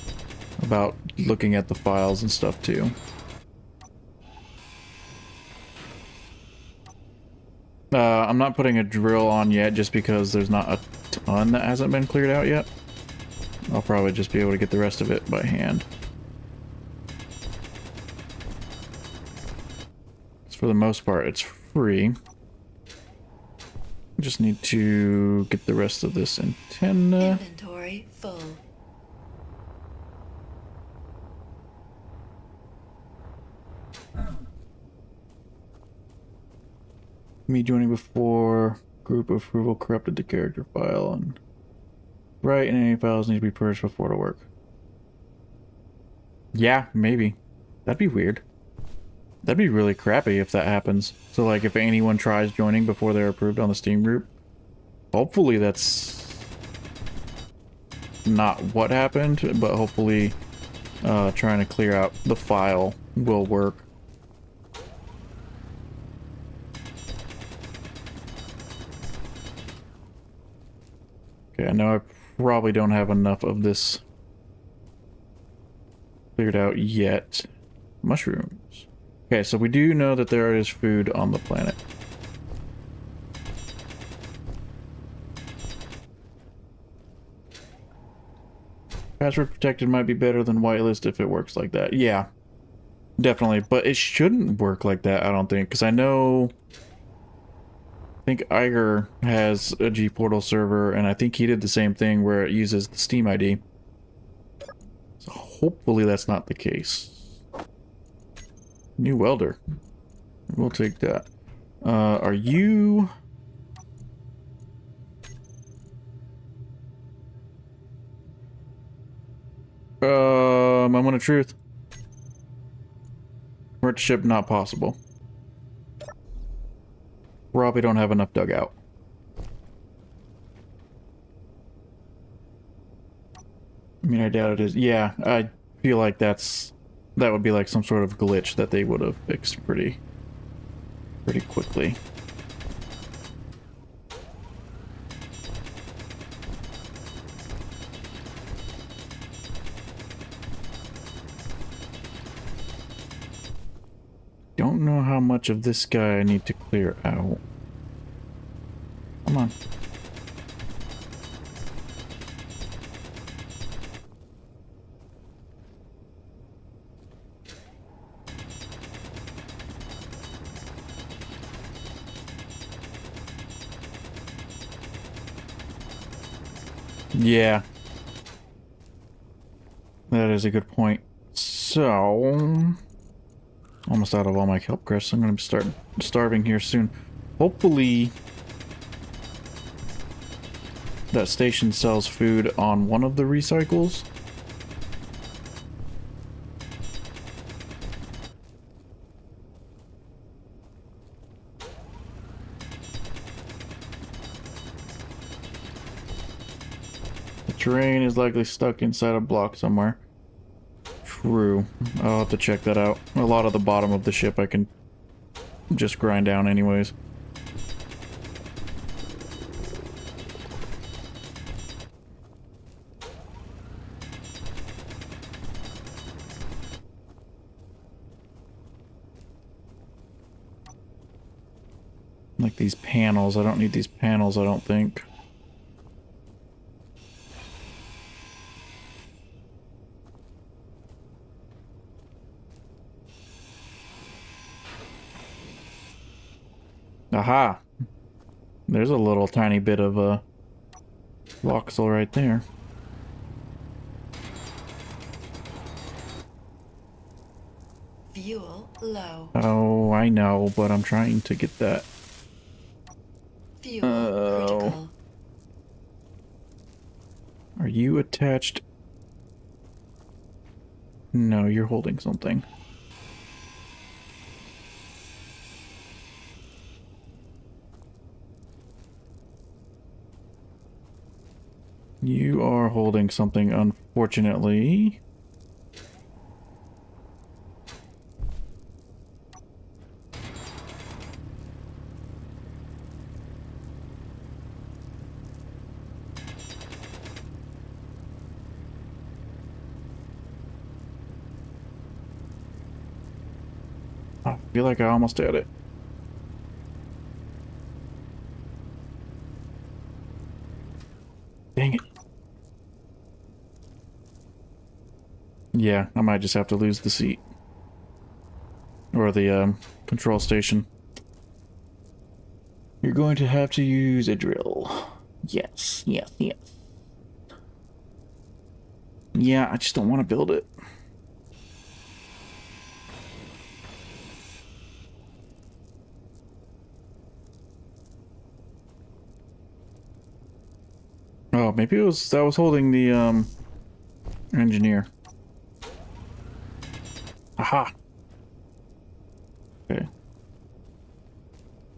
about looking at the files and stuff too. I'm not putting a drill on yet just because there's not a ton that hasn't been cleared out yet. I'll probably just be able to get the rest of it by hand. For the most part, it's free. Just need to get the rest of this antenna. Inventory full. Me joining before group approval corrupted the character file and right, and any files need to be purged before to work. Yeah, maybe. That'd be weird. That'd be really crappy if that happens. So like if anyone tries joining before they're approved on the Steam group, hopefully that's not what happened, but hopefully trying to clear out the file will work. Okay, I know I probably don't have enough of this cleared out yet. Mushrooms. Okay, so we do know that there is food on the planet. Password protected might be better than whitelist if it works like that. Yeah, definitely. But it shouldn't work like that, I don't think. Because I know... I think Iger has a G-Portal server, and I think he did the same thing where it uses the Steam ID. So hopefully that's not the case. New welder. We'll take that. Are you... moment of truth. Merge ship not possible. Probably don't have enough dugout. I mean, I doubt it is. Yeah, I feel like that would be like some sort of glitch that they would have fixed pretty quickly. Don't know how much of this guy I need to clear out. Come on. Yeah. That is a good point. So... almost out of all my kelp crusts. I'm going to start starving here soon. Hopefully... that station sells food on one of the recycles. The terrain is likely stuck inside a block somewhere. True. I'll have to check that out. A lot of the bottom of the ship I can just grind down anyways. Like these panels. I don't need these panels, I don't think. Aha! There's a little tiny bit of voxel right there. Fuel low. Oh, I know, but I'm trying to get that. Fuel critical. Are you attached? No, you're holding something. You are holding something, unfortunately. I feel like I almost had it. Dang it. Yeah, I might just have to lose the seat. Or the control station. You're going to have to use a drill. Yes, yes, yes. Yeah, I just don't want to build it. Oh, maybe it was that was holding the engineer. Aha. Okay.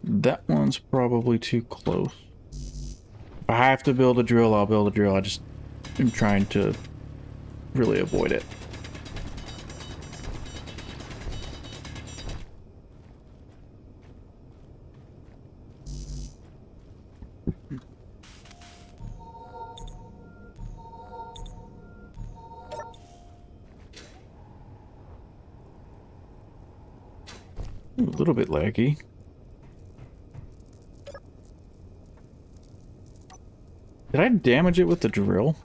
That one's probably too close. If I have to build a drill, I'll build a drill. I just am trying to really avoid it. A little bit laggy. Did I damage it with the drill?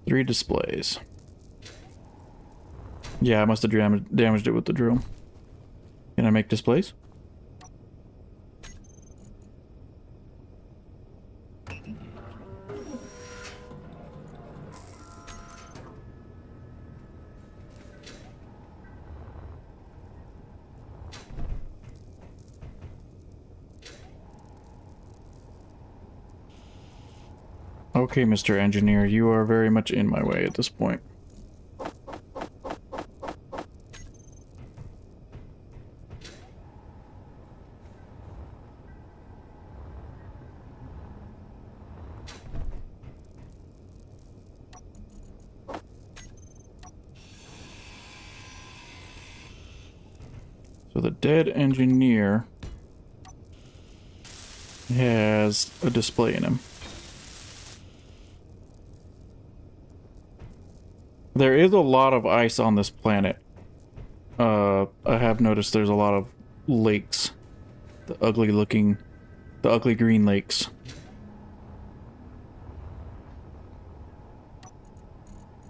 Three displays. Yeah, I must have damaged it with the drill. Can I make displays? Okay, Mr. Engineer, you are very much in my way at this point. So the dead engineer has a display in him. There is a lot of ice on this planet. I have noticed there's a lot of lakes. The ugly green lakes.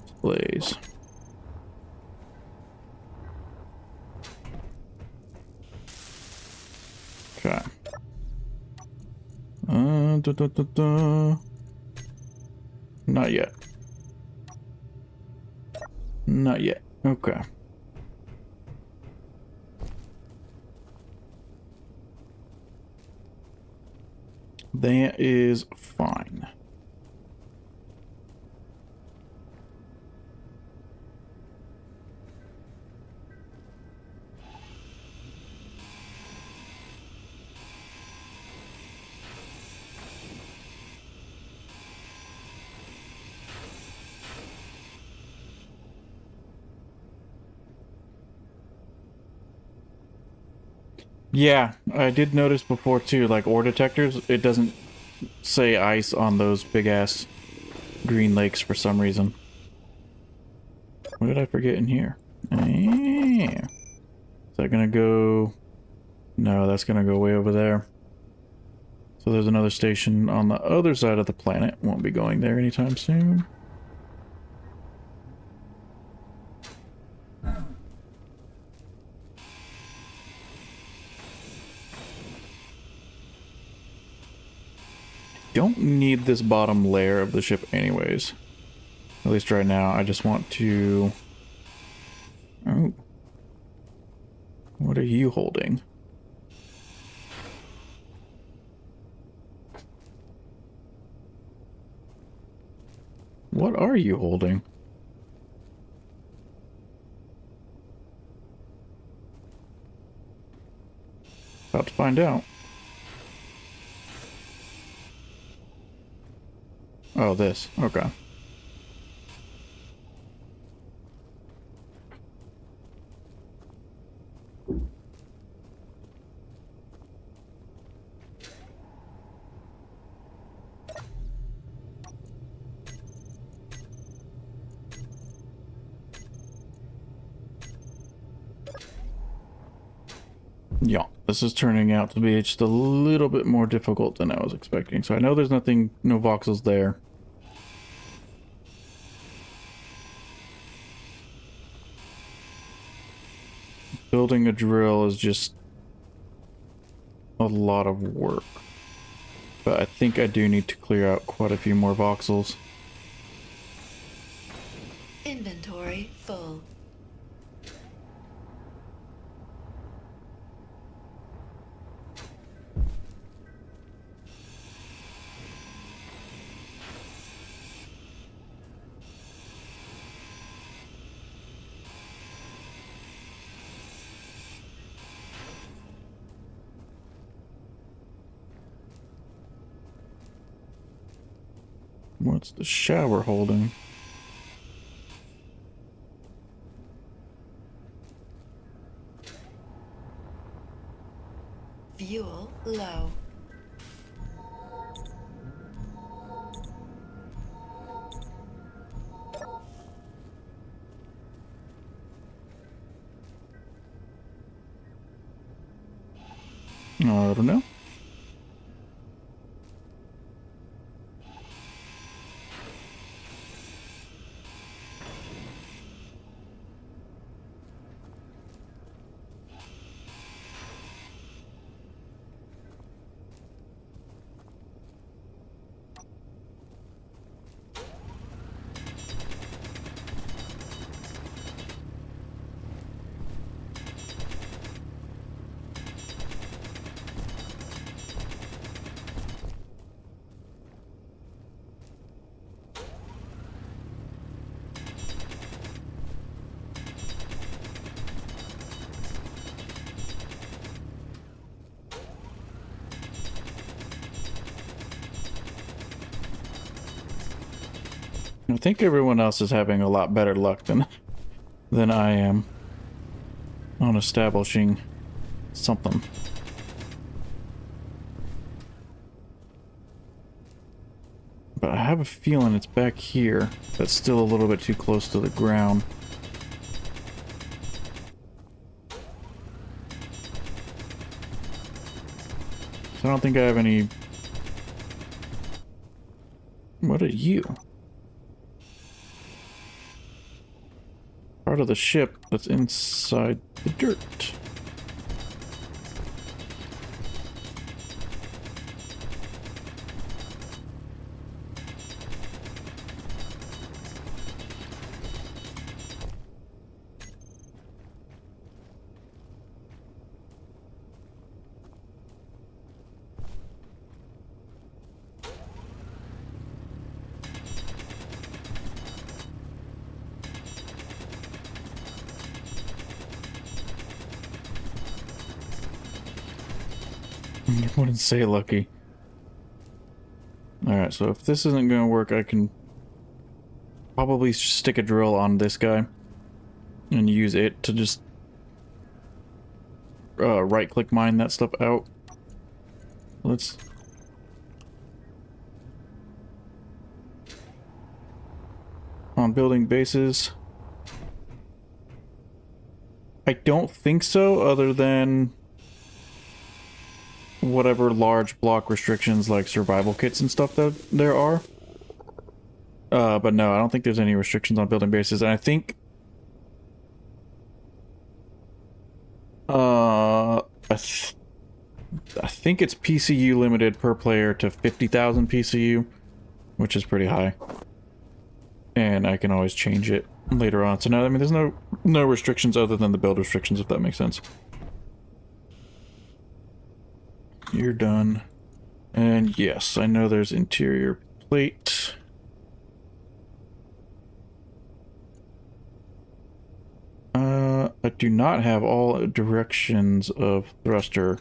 Displays. Okay. Not yet. Not yet. Okay. That is fine. Yeah, I did notice before too, like ore detectors, it doesn't say ice on those big ass green lakes for some reason. What did I forget in here? Is that gonna go? No, that's gonna go way over there. So there's another station on the other side of the planet. Won't be going there anytime soon. Don't need this bottom layer of the ship anyways. At least right now. I just want to... Oh. What are you holding? What are you holding? About to find out. Oh, this. Okay. Yeah, this is turning out to be just a little bit more difficult than I was expecting. So I know there's nothing, no voxels there. Building a drill is just a lot of work. But I think I do need to clear out quite a few more voxels. Inventory full. What's the shower holding? Fuel low. I don't know. I think everyone else is having a lot better luck than I am on establishing something. But I have a feeling it's back here. That's still a little bit too close to the ground. So I don't think I have any... What are you? Part of the ship that's inside the dirt. I wouldn't say lucky. Alright, so if this isn't going to work, I can probably stick a drill on this guy and use it to just right-click mine that stuff out. Let's... On building bases. I don't think so, other than whatever large block restrictions like survival kits and stuff that there are. But no, I don't think there's any restrictions on building bases, and I think I think it's PCU limited per player to 50,000 PCU, which is pretty high. And I can always change it later on. So no, I mean, there's no restrictions other than the build restrictions, if that makes sense. You're done. And yes, I know there's interior plate. I do not have all directions of thruster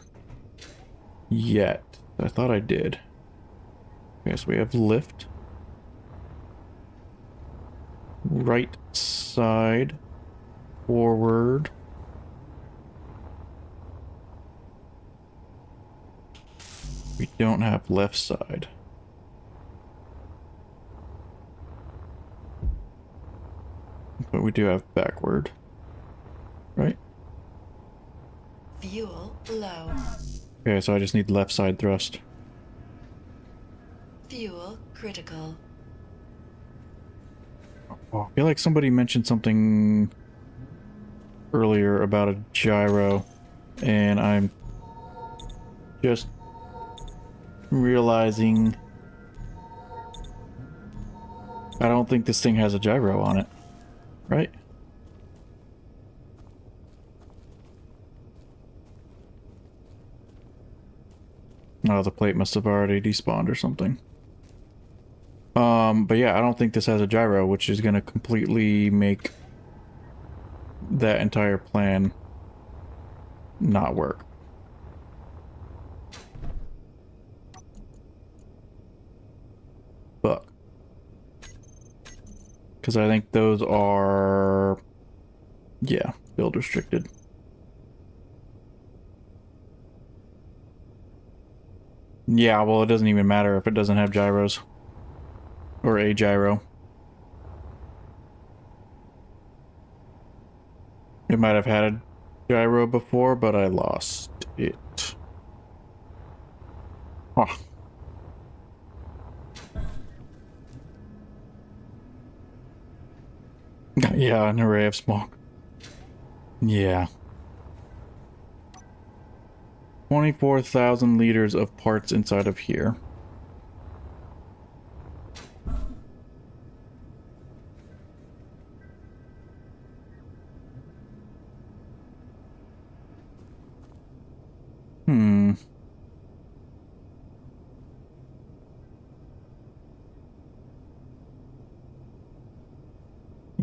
yet. I thought I did. Okay, so we have lift. Right side. Forward. We don't have left side. But we do have backward. Right? Fuel low. Okay, so I just need left side thrust. Fuel critical. Oh, I feel like somebody mentioned something earlier about a gyro, and I'm just realizing I don't think this thing has a gyro on it, right? Oh, the plate must have already despawned or something. But yeah, I don't think this has a gyro, which is going to completely make that entire plan not work. But because I think those are, yeah, build restricted. Yeah, well, it doesn't even matter if it doesn't have gyros. Or a gyro. It might have had a gyro before, but I lost it. Huh. Yeah, an array of smoke. Yeah. 24,000 liters of parts inside of here.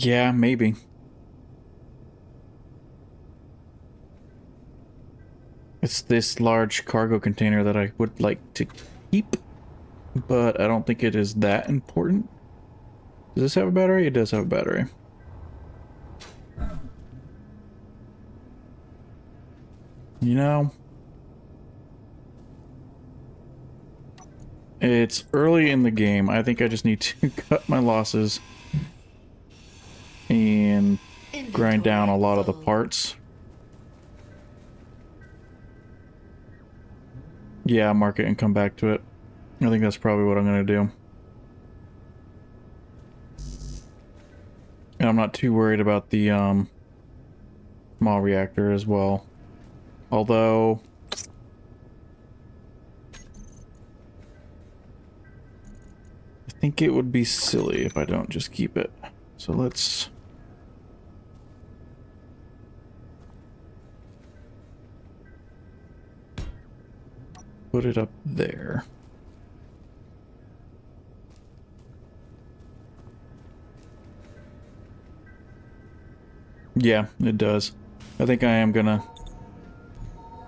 Yeah, maybe. It's this large cargo container that I would like to keep, but I don't think it is that important Does this have a battery? It does have a battery. You know, it's early in the game. I think I just need to cut my losses and grind down a lot of the parts. Yeah, mark it and come back to it. I think that's probably what I'm going to do. And I'm not too worried about the small reactor as well. Although I think it would be silly if I don't just keep it. So let's put it up there. Yeah, it does. I think I am gonna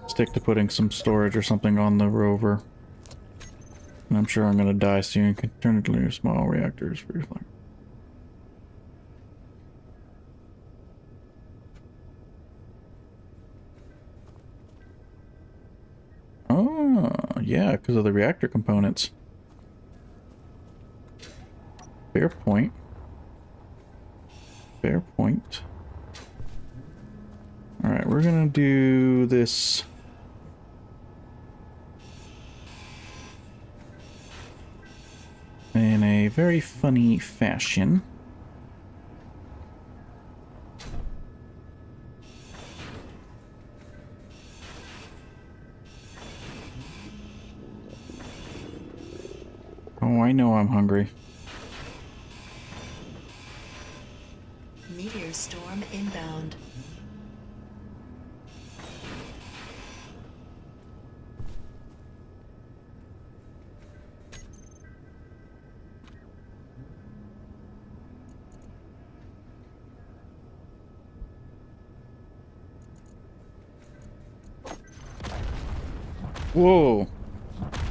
stick to putting some storage or something on the rover. And I'm sure I'm gonna die soon. Can turn it into small reactors for your flag. Oh, yeah, because of the reactor components. Fair point. Fair point. Alright, we're gonna do this. In a very funny fashion. Oh, I know I'm hungry. Meteor storm inbound. Whoa!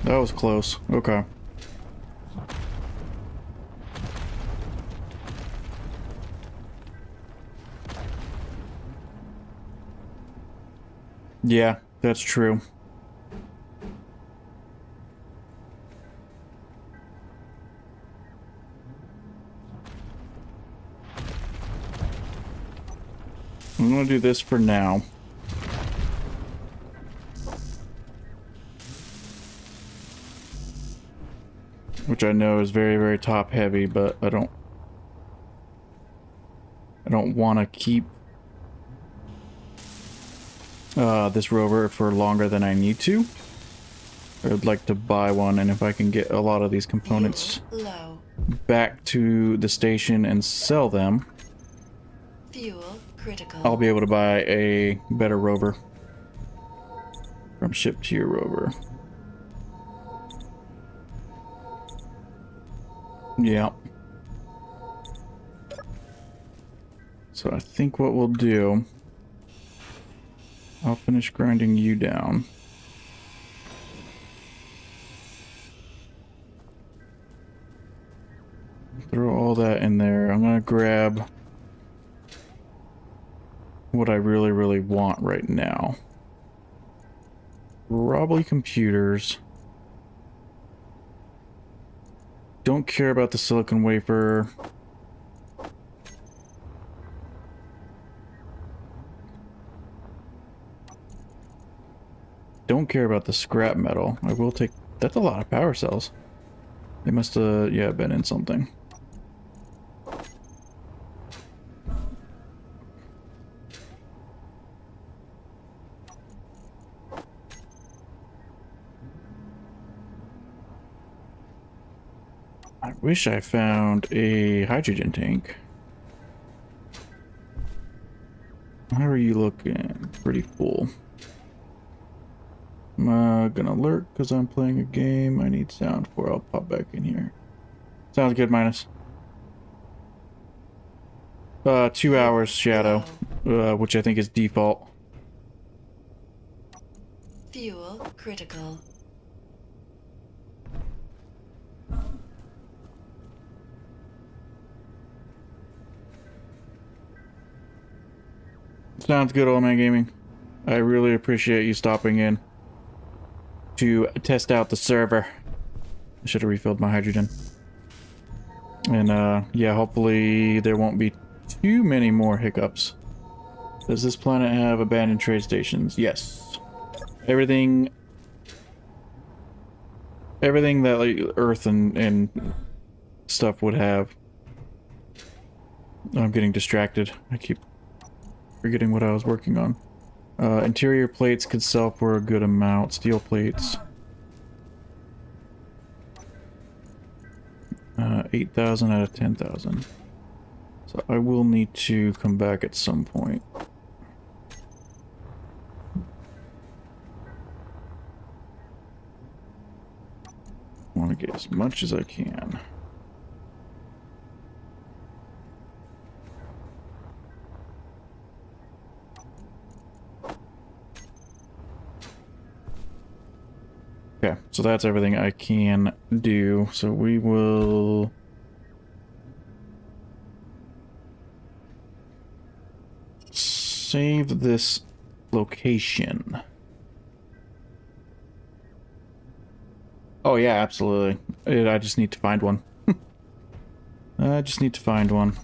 That was close. Okay. Yeah, that's true. I'm gonna do this for now. Which I know is very, very top heavy, but I don't want to keep this rover for longer than I need to. I'd like to buy one, and if I can get a lot of these components back to the station and sell them, Fuel critical. I'll be able to buy a better rover. From ship to your rover. Yeah. So I think what we'll do, I'll finish grinding you down. Throw all that in there. I'm gonna grab what I really, really want right now. Probably computers. Don't care about the silicon wafer. Don't care about the scrap metal. I will take... That's a lot of power cells. They must have, yeah, been in something. I wish I found a hydrogen tank. How are you looking? Pretty full. I'm gonna lurk because I'm playing a game. I need sound for. I'll pop back in here. Sounds good, minus. 2 hours shadow, which I think is default. Fuel critical. Sounds good, Old Man Gaming. I really appreciate you stopping in to test out the server. I should have refilled my hydrogen. And yeah, hopefully there won't be too many more hiccups. Does this planet have abandoned trade stations? Yes. Everything that like Earth and stuff would have. I'm getting distracted. I keep forgetting what I was working on. Interior plates could sell for a good amount. Steel plates. 8,000 out of 10,000. So I will need to come back at some point. I want to get as much as I can. Okay, so that's everything I can do. So we will... save this location. Oh yeah, absolutely. I just need to find one. I just need to find one.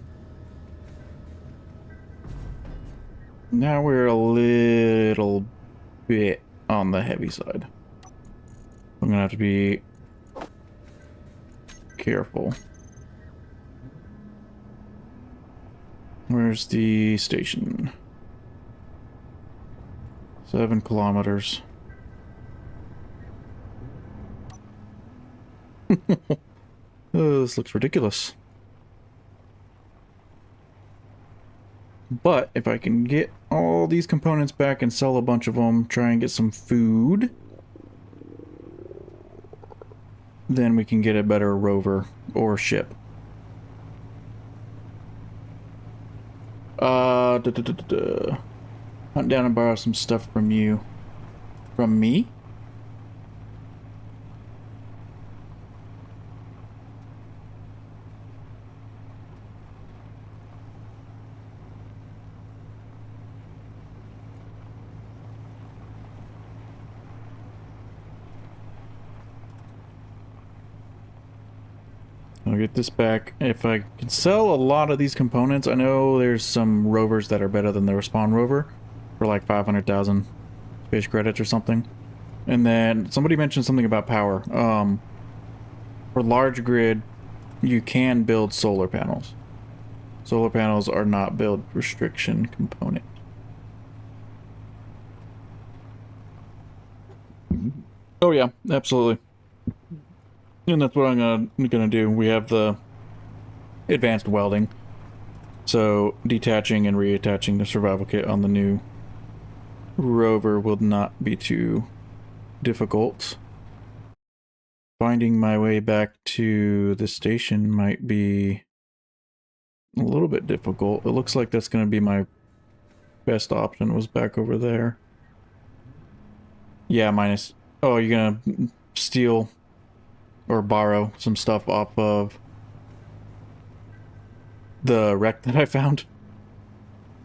Now we're a little bit on the heavy side. I'm gonna have to be careful. Where's the station? 7 kilometers. Oh, this looks ridiculous. But if I can get all these components back and sell a bunch of them, try and get some food, then we can get a better rover or ship. Hunt down and borrow some stuff from you. From me? I'll get this back. If I can sell a lot of these components, I know there's some rovers that are better than the Respawn rover for like 500,000 space credits or something. And then somebody mentioned something about power. For large grid, you can build solar panels. Solar panels are not build restriction component. Oh yeah, absolutely. And that's what I'm gonna do. We have the advanced welding, so detaching and reattaching the survival kit on the new rover will not be too difficult. Finding my way back to the station might be a little bit difficult. It looks like that's gonna be my best option, was back over there. Yeah, minus... Oh, you're gonna steal or borrow some stuff off of the wreck that I found?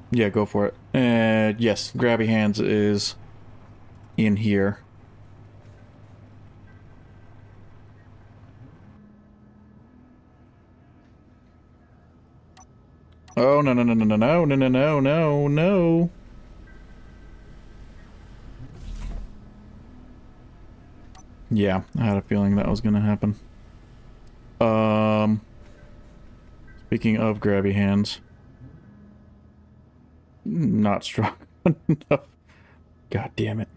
Yeah, go for it. Yes, Grabby Hands is in here. Oh, no, no, no, no, no, no, no, no, no, no, no. Yeah, I had a feeling that was gonna happen. Speaking of Grabby Hands. Not strong enough. God damn it.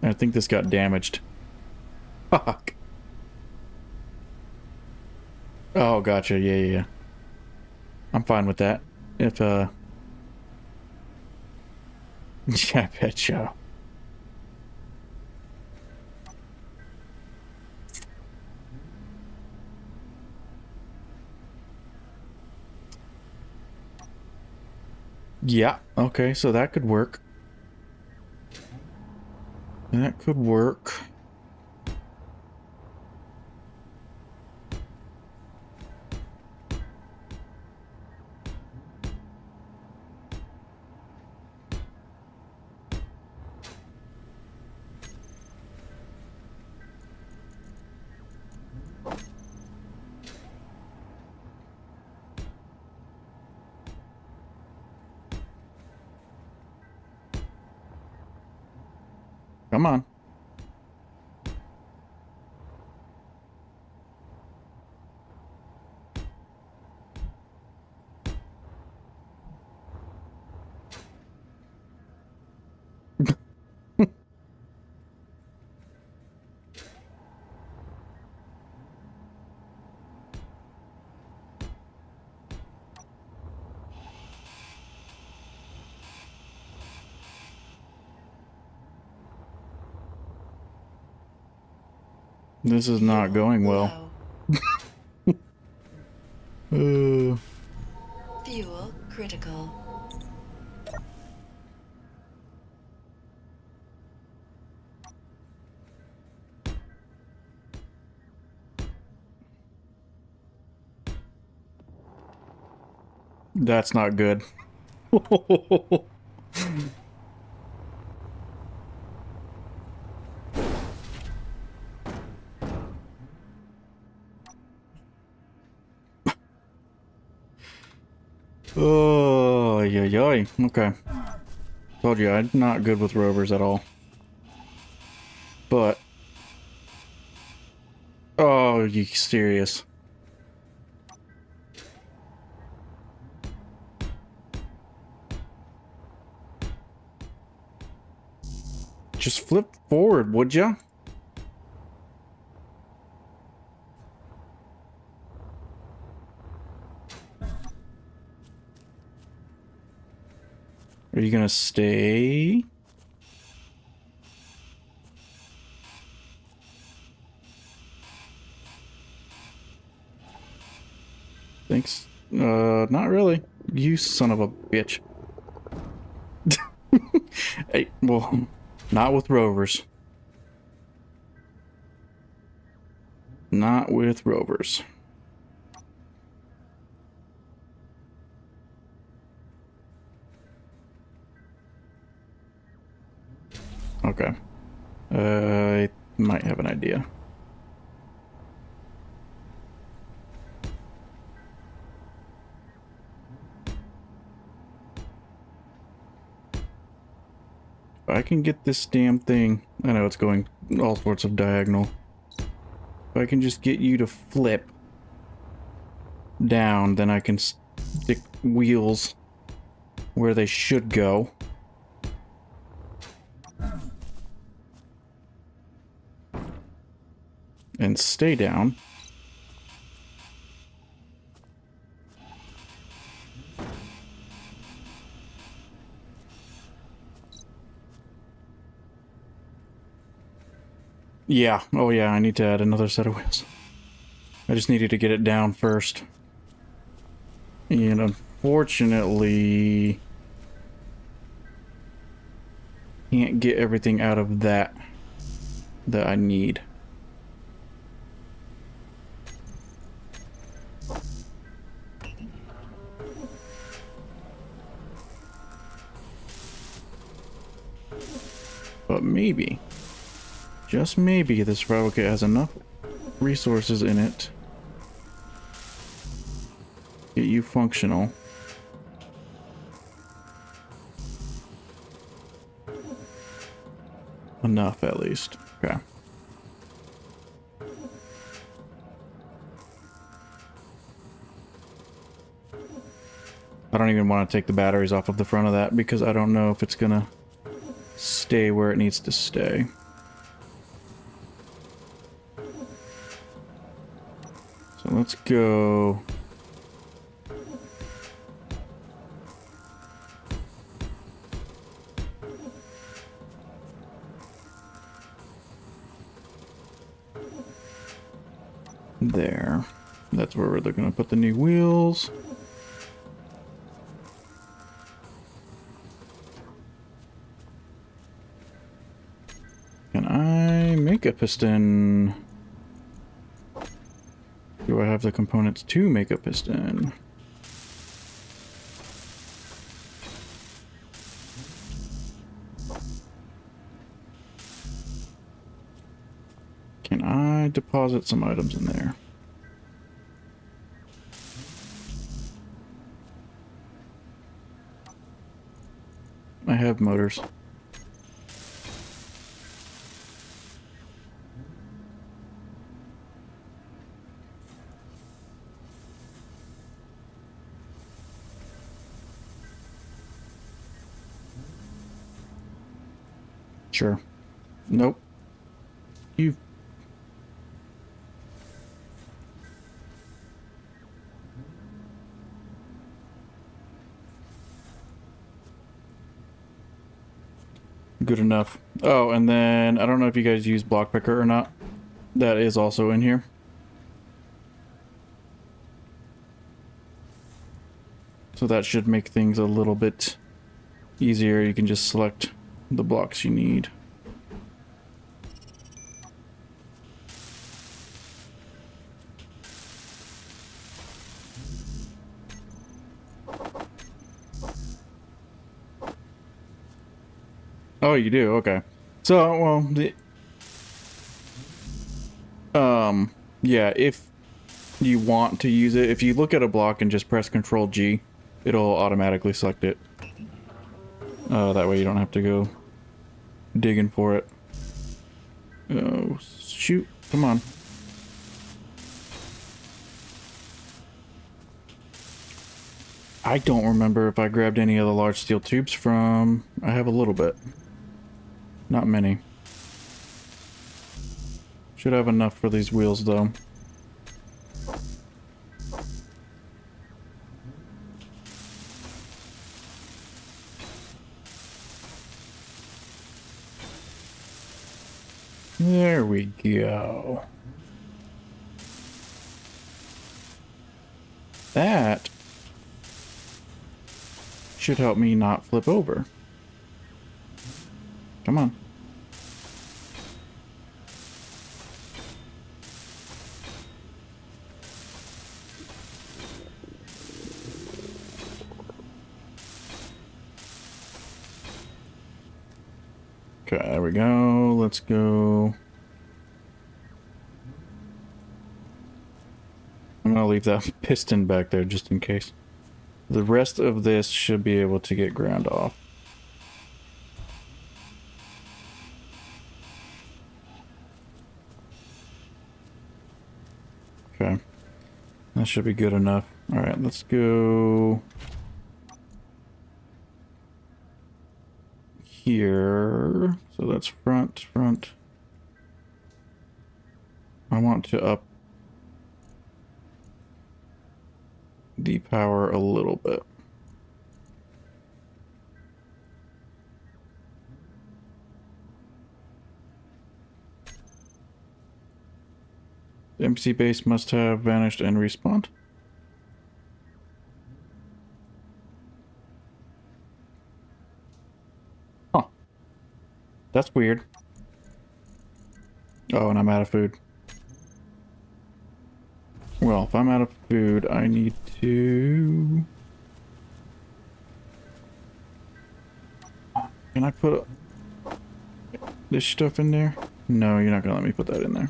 I think this got damaged. Fuck. Oh, gotcha. Yeah, yeah, yeah. I'm fine with that. If, yeah, I bet so. Yeah, okay, so that could work. That could work. Come on. This is not Fuel going well. low. Fuel critical. That's not good. Oh, yeah, yeah. Okay. Told you, I'm not good with rovers at all. But... Oh, you serious? Just flip forward, would ya? Are you gonna stay? Thanks. Not really. You son of a bitch. Hey, well, not with rovers. Not with rovers. Okay. I might have an idea. If I can get this damn thing... I know it's going all sorts of diagonal. If I can just get you to flip down, then I can stick wheels where they should go. And stay down. Yeah, oh yeah, I need to add another set of wheels. I just needed to get it down first. And unfortunately... can't get everything out of that I need. But maybe, just maybe, this survival kit has enough resources in it to get you functional. Enough, at least. Okay. I don't even want to take the batteries off of the front of that because I don't know if it's gonna stay where it needs to stay. So let's go. There. That's where they're gonna put the new wheels. Can I make a piston? Do I have the components to make a piston? Can I deposit some items in there? I have motors. Sure. Nope. You. Good enough. Oh, and then I don't know if you guys use block picker or not. That is also in here. So that should make things a little bit easier. You can just select the blocks you need. Oh, you do? Okay. So, well, yeah, if you want to use it, if you look at a block and just press Control G, it'll automatically select it. That way you don't have to go digging for it. Oh, shoot. Come on. I don't remember if I grabbed any of the large steel tubes from... I have a little bit. Not many. Should have enough for these wheels, though. There we go. That should help me not flip over. Come on. Okay, there we go. Let's go. I'm gonna leave that piston back there just in case. The rest of this should be able to get ground off. Okay. That should be good enough. Alright, let's go here. So that's front. I want to up the power a little bit. The NPC base must have vanished and respawned. Huh. That's weird. Oh, and I'm out of food. Well, if I'm out of food, I need to... Can I put this stuff in there? No, you're not gonna let me put that in there.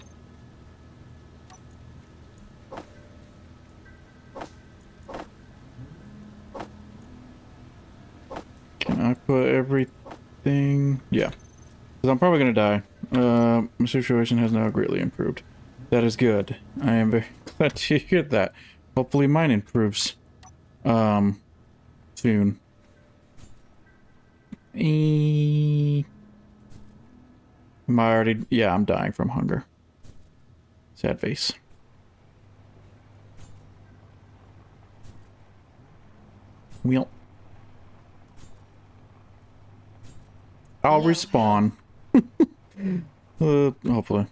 Can I put everything? Yeah. Because I'm probably gonna die. My situation has now greatly improved. That is good. I am very glad to hear that. Hopefully mine improves. Soon. Am I already... Yeah, I'm dying from hunger. Sad face. Well. I'll respawn. Hopefully.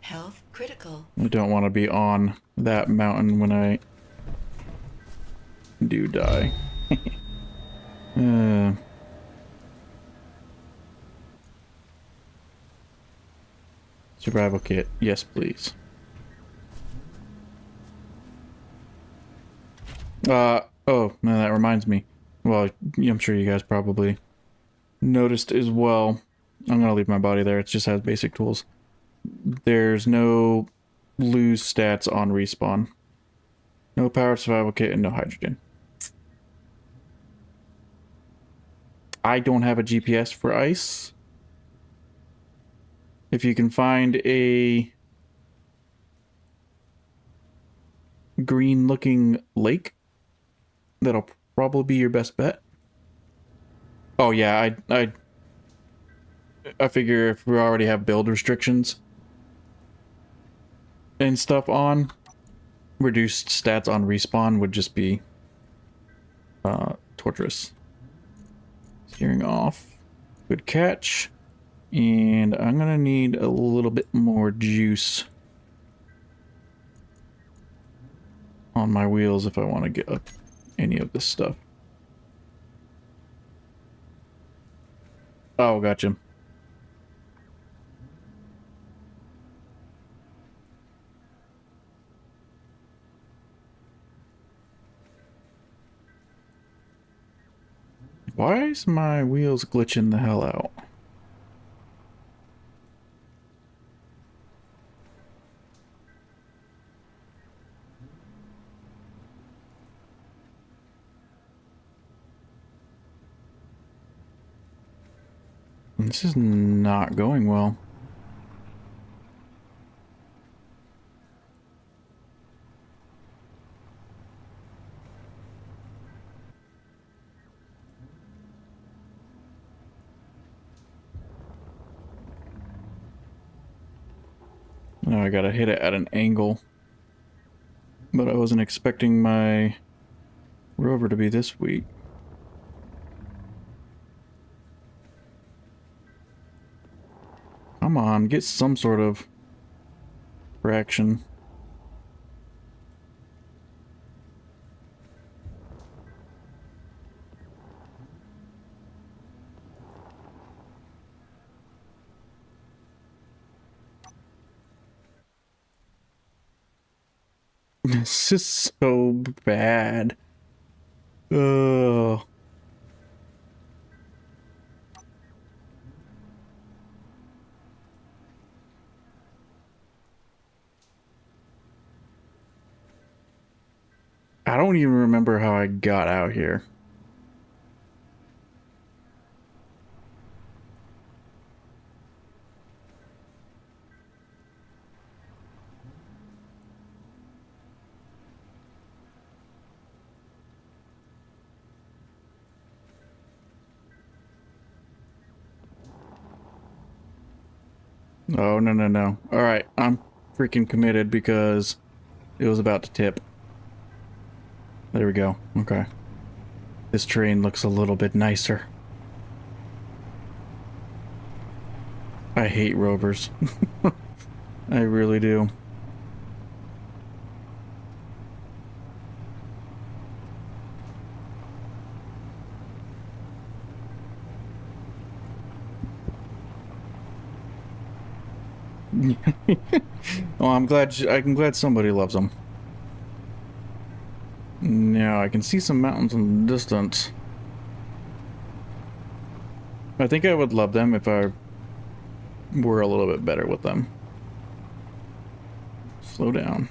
Health critical. I don't want to be on that mountain when I do die. Survival kit. Yes, please. Oh, no, that reminds me. Well, I'm sure you guys probably noticed as well. I'm gonna leave my body there. It just has basic tools. There's no lose stats on respawn. No power survival kit and no hydrogen. I don't have a GPS for ice. If you can find a green looking lake, that'll probably be your best bet. Oh yeah, I figure if we already have build restrictions and stuff on, reduced stats on respawn would just be torturous. Steering off. Good catch. And I'm gonna need a little bit more juice on my wheels if I want to get up any of this stuff. Oh, gotcha. Why is my wheels glitching the hell out? This is not going well. Now I gotta hit it at an angle. But I wasn't expecting my rover to be this weak. Come on, get some sort of traction. This is so bad. Ugh. I don't even remember how I got out here. Oh, no, no, no. Alright, I'm freaking committed because it was about to tip. There we go. Okay. This train looks a little bit nicer. I hate rovers. I really do. Oh, I'm glad somebody loves them. Now I can see some mountains in the distance. I think I would love them if I were a little bit better with them. Slow down.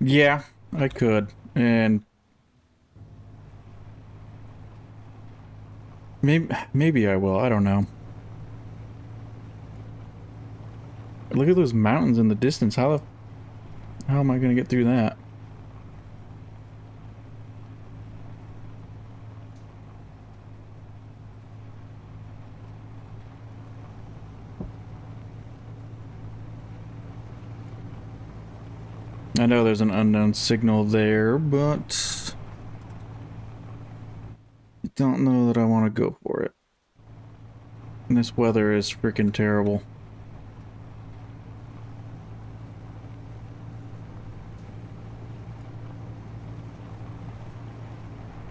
Yeah, I could. And maybe I will. I don't know. Look at those mountains in the distance. How am I going to get through that? I know there's an unknown signal there, but I don't know that I want to go for it. And this weather is freaking terrible.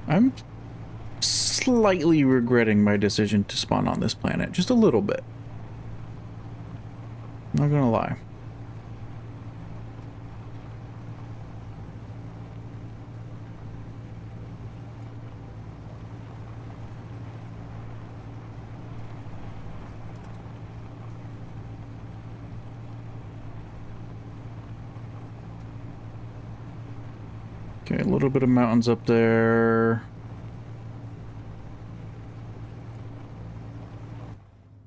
I'm slightly regretting my decision to spawn on this planet. Just a little bit. Not gonna lie. Okay, a little bit of mountains up there.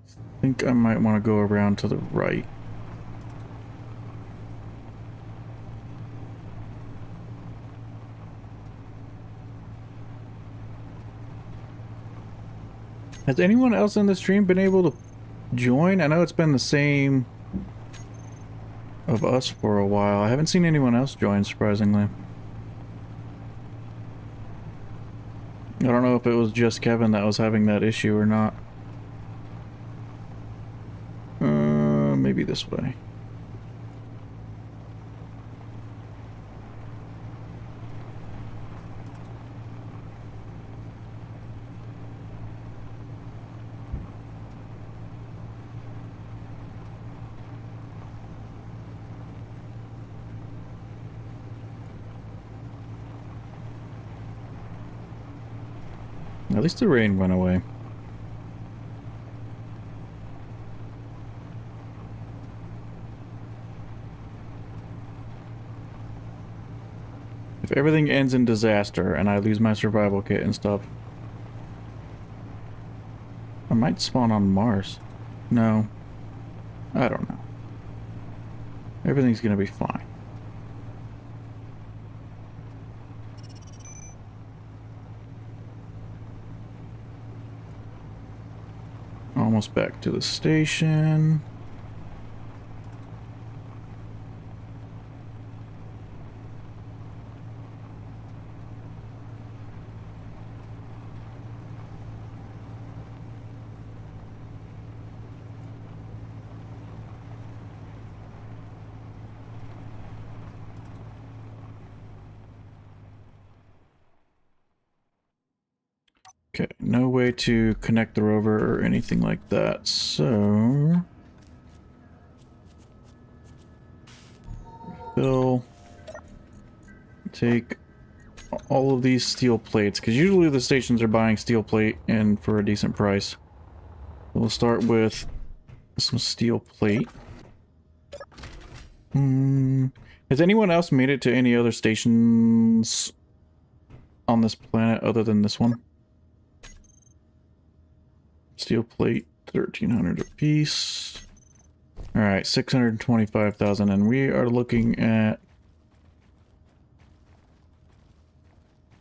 I think I might want to go around to the right. Has anyone else in the stream been able to join? I know it's been the same of us for a while. I haven't seen anyone else join, surprisingly. I don't know if it was just Kevin that was having that issue or not. Maybe this way. At least the rain went away. If everything ends in disaster and I lose my survival kit and stuff, I might spawn on Mars. No. I don't know. Everything's gonna be fine. Almost back to the station. Okay, no way to connect the rover or anything like that, so... Fill... Take all of these steel plates, because usually the stations are buying steel plate and for a decent price. We'll start with some steel plate. Has anyone else made it to any other stations on this planet other than this one? Steel plate, 1,300 apiece. Alright, 625,000, and we are looking at...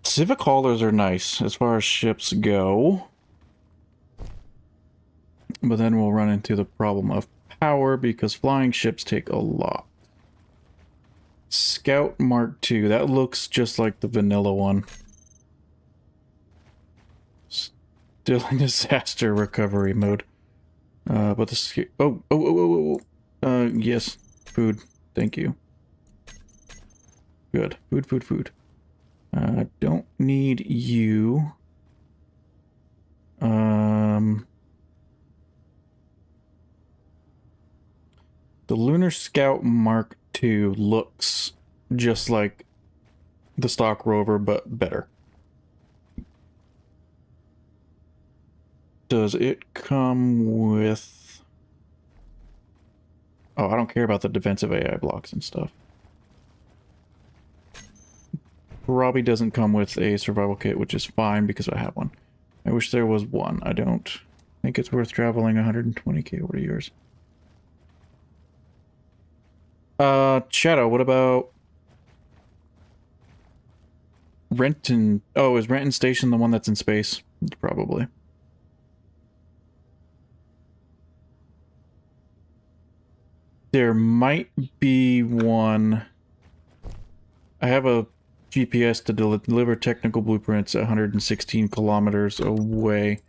Civic haulers are nice as far as ships go. But then we'll run into the problem of power because flying ships take a lot. Scout Mark II, that looks just like the vanilla one. Still in disaster recovery mode. But this... yes. Food. Thank you. Good. Food. Don't need you. The Lunar Scout Mark II looks just like the stock rover, but better. Does it come with... Oh, I don't care about the defensive AI blocks and stuff. Probably doesn't come with a survival kit, which is fine because I have one. I wish there was one. I don't think it's worth traveling 120k. What are yours? Shadow, what about... Renton... Oh, is Renton Station the one that's in space? Probably. There might be one... I have a GPS to deliver technical blueprints 116 kilometers away.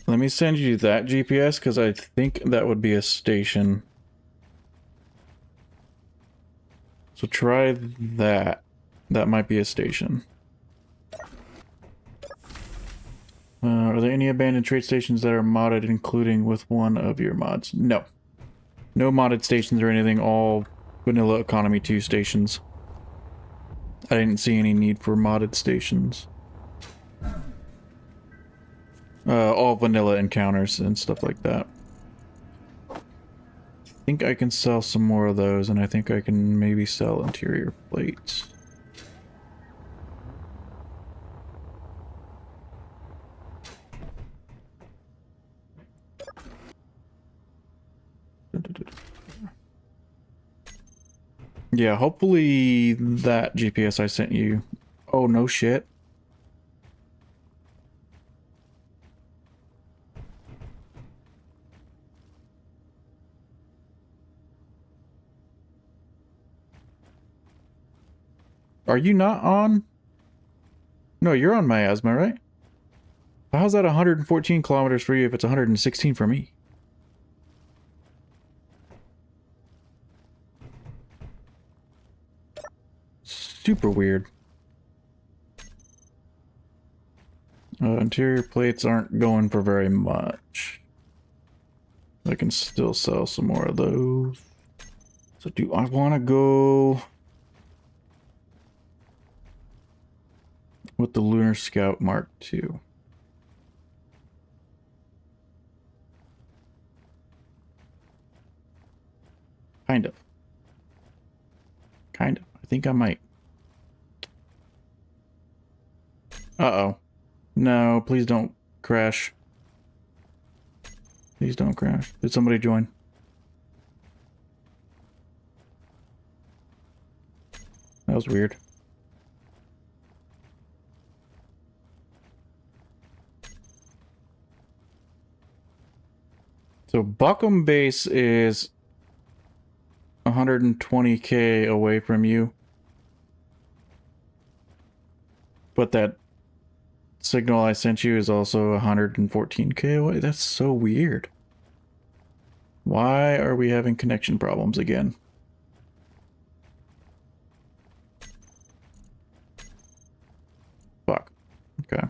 Let me send you that GPS, because I think that would be a station. So try that. That might be a station. Are there any abandoned trade stations that are modded, including with one of your mods? No. No modded stations or anything, all vanilla economy 2 stations. I didn't see any need for modded stations. All vanilla encounters and stuff like that. I think I can sell some more of those, and I think I can maybe sell interior plates. Yeah, hopefully that GPS I sent you... Oh, no shit. Are you not on? No, you're on Miasma, right? How's that 114 kilometers for you if it's 116 for me? Super weird. Interior plates aren't going for very much. I can still sell some more of those. So do I want to go with the Lunar Scout Mark II? Kind of. Kind of. I think I might. Uh-oh. No, please don't crash. Please don't crash. Did somebody join? That was weird. So Buckham Base is 120k away from you. But that signal I sent you is also 114k away. That's so weird. Why are we having connection problems again? Fuck. Okay.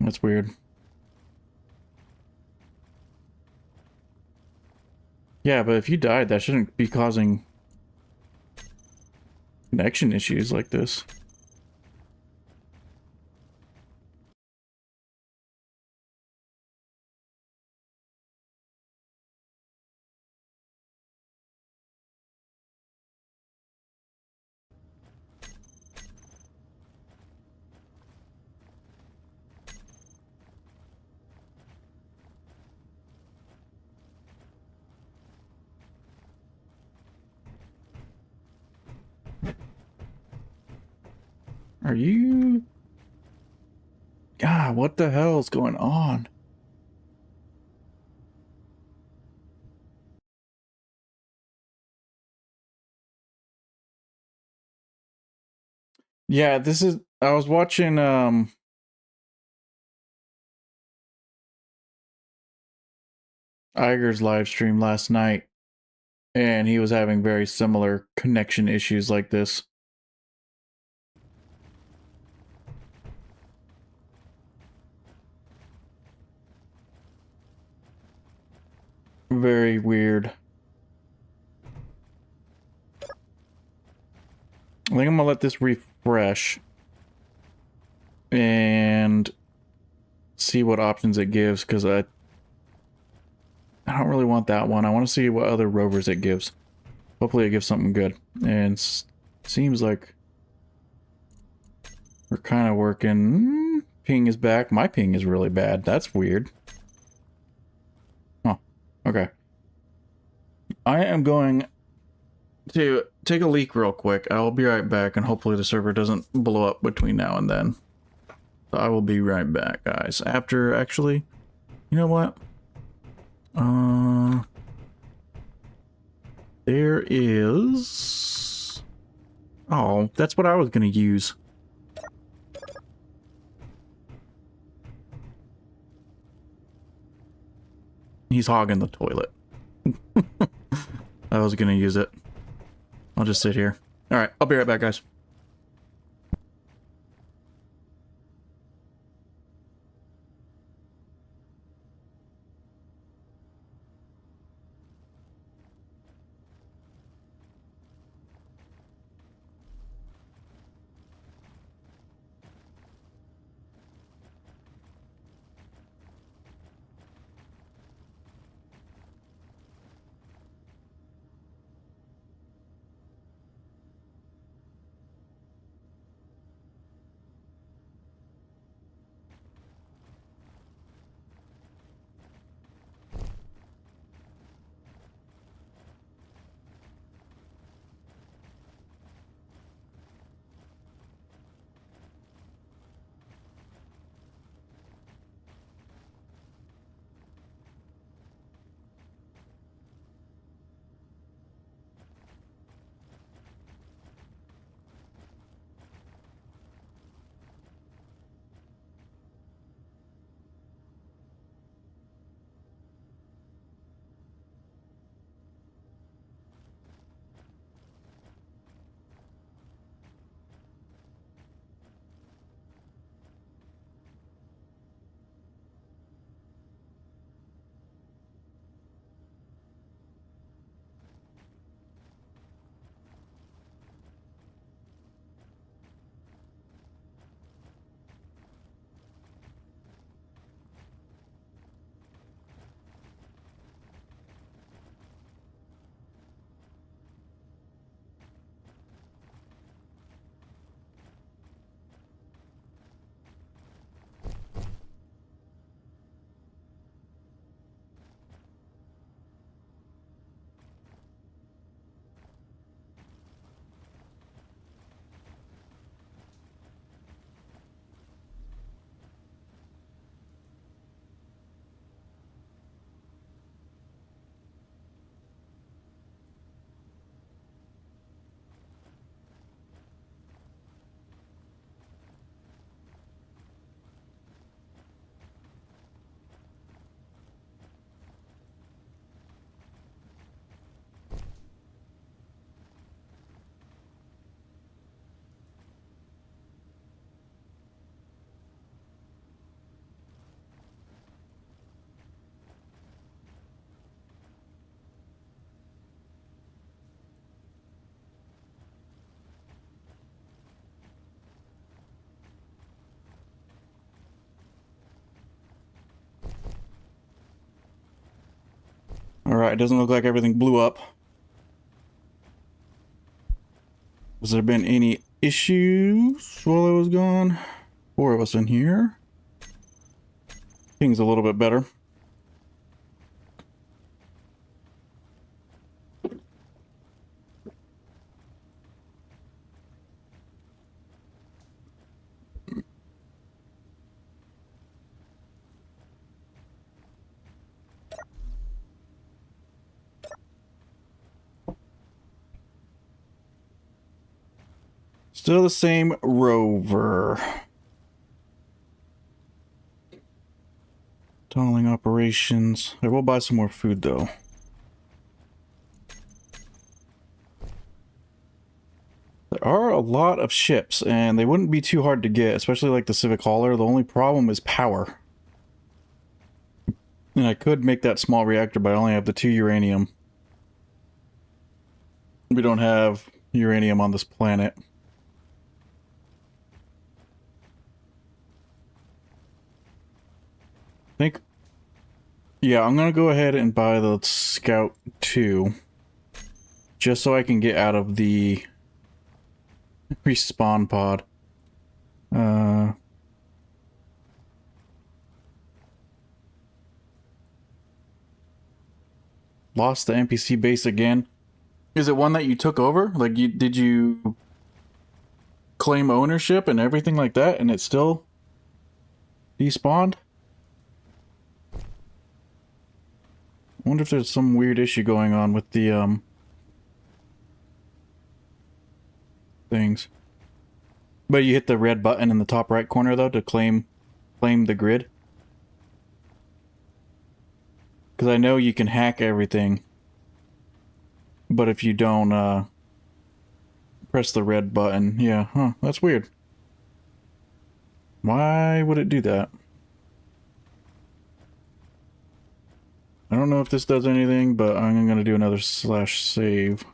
That's weird. Yeah, but if you died, that shouldn't be causing connection issues like this. Are you... God, what the hell is going on? Yeah, this is... I was watching, Iger's live stream last night, and he was having very similar connection issues like this. Very weird. I think I'm gonna let this refresh and see what options it gives, because I don't really want that one. I want to see what other rovers it gives. Hopefully it gives something good. And seems like we're kind of working. Ping is back. My ping is really bad. That's weird. Huh. Okay. I am going to take a leak real quick. I'll be right back, and hopefully the server doesn't blow up between now and then. So I will be right back, guys. After, actually, you know what? There is... Oh, that's what I was gonna use. He's hogging the toilet. I was gonna use it. I'll just sit here. Alright, I'll be right back, guys. Alright, it doesn't look like everything blew up. Has there been any issues while I was gone? 4 of us in here. Things a little bit better. Still the same rover. Tunneling operations. I will buy some more food though. There are a lot of ships and they wouldn't be too hard to get, especially like the Civic Hauler. The only problem is power. And I could make that small reactor, but I only have the 2 uranium. We don't have uranium on this planet. I think, yeah, I'm gonna go ahead and buy the Scout 2 just so I can get out of the respawn pod. Lost the NPC base again. Is it one that you took over? Like, did you claim ownership and everything like that and it still despawned? I wonder if there's some weird issue going on with the, things. But you hit the red button in the top right corner, though, to claim the grid. Because I know you can hack everything. But if you don't, press the red button, yeah, huh, that's weird. Why would it do that? I don't know if this does anything, but I'm going to do another /save.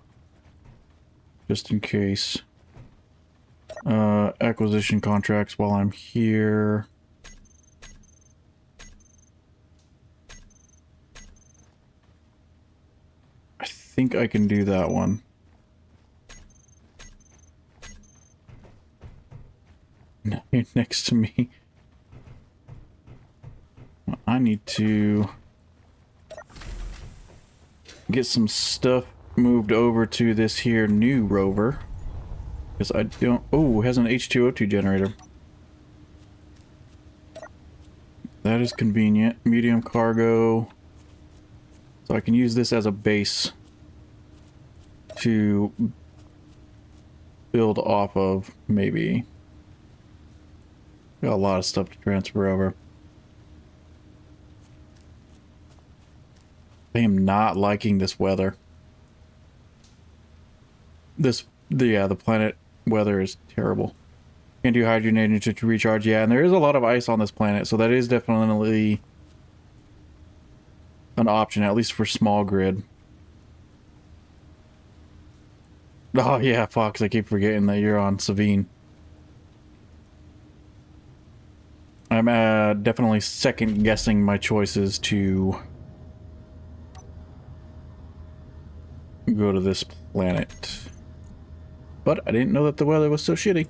Just in case. Acquisition contracts while I'm here. I think I can do that one. Next to me. I need to get some stuff moved over to this here new rover. Because I don't... Oh, it has an H2O2 generator. That is convenient. Medium cargo. So I can use this as a base to build off of, maybe. Got a lot of stuff to transfer over. I am not liking this weather. The planet weather is terrible. Can't do hydrogenated to recharge. Yeah, and there is a lot of ice on this planet, so that is definitely an option, at least for small grid. Oh yeah, Fox, I keep forgetting that you're on Saveen. I'm definitely second guessing my choices to go to this planet. But I didn't know that the weather was so shitty.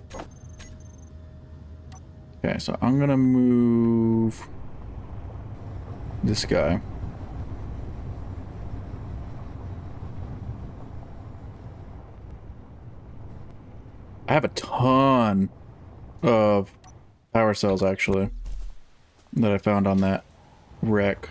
Okay, so I'm gonna move this guy. I have a ton of power cells, actually, that I found on that wreck.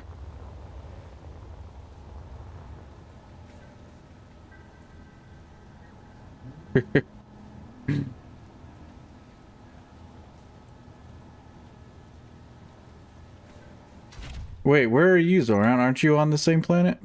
Wait, where are you, Zoran? Aren't you on the same planet?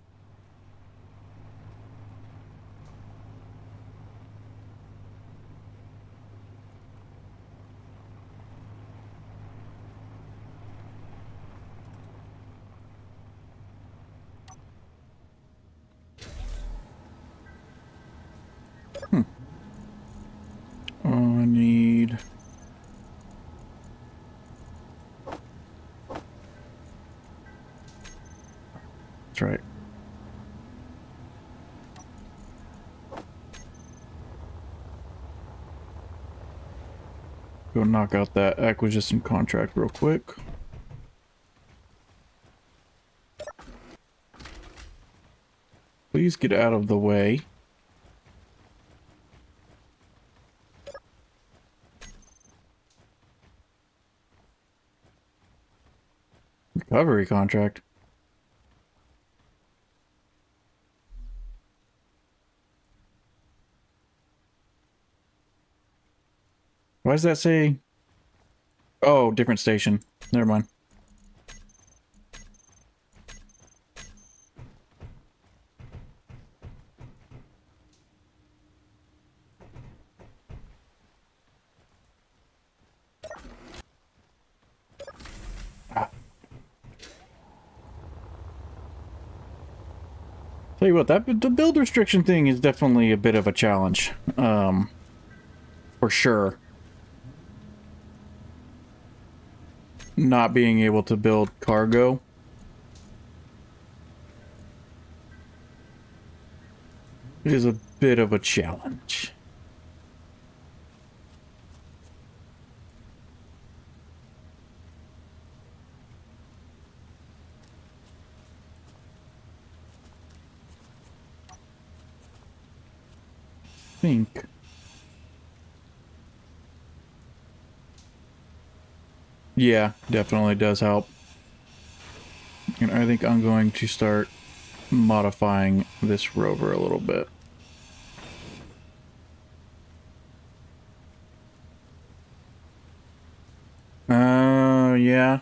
Oh, I need... That's right. go knock out that acquisition contract real quick. Please get out of the way. Recovery contract. Why does that say? Oh, different station. Never mind. Tell you what, the build restriction thing is definitely a bit of a challenge. For sure. Not being able to build cargo. Is a bit of a challenge. Think. Yeah, definitely does help. And I think I'm going to start modifying this rover a little bit. Yeah.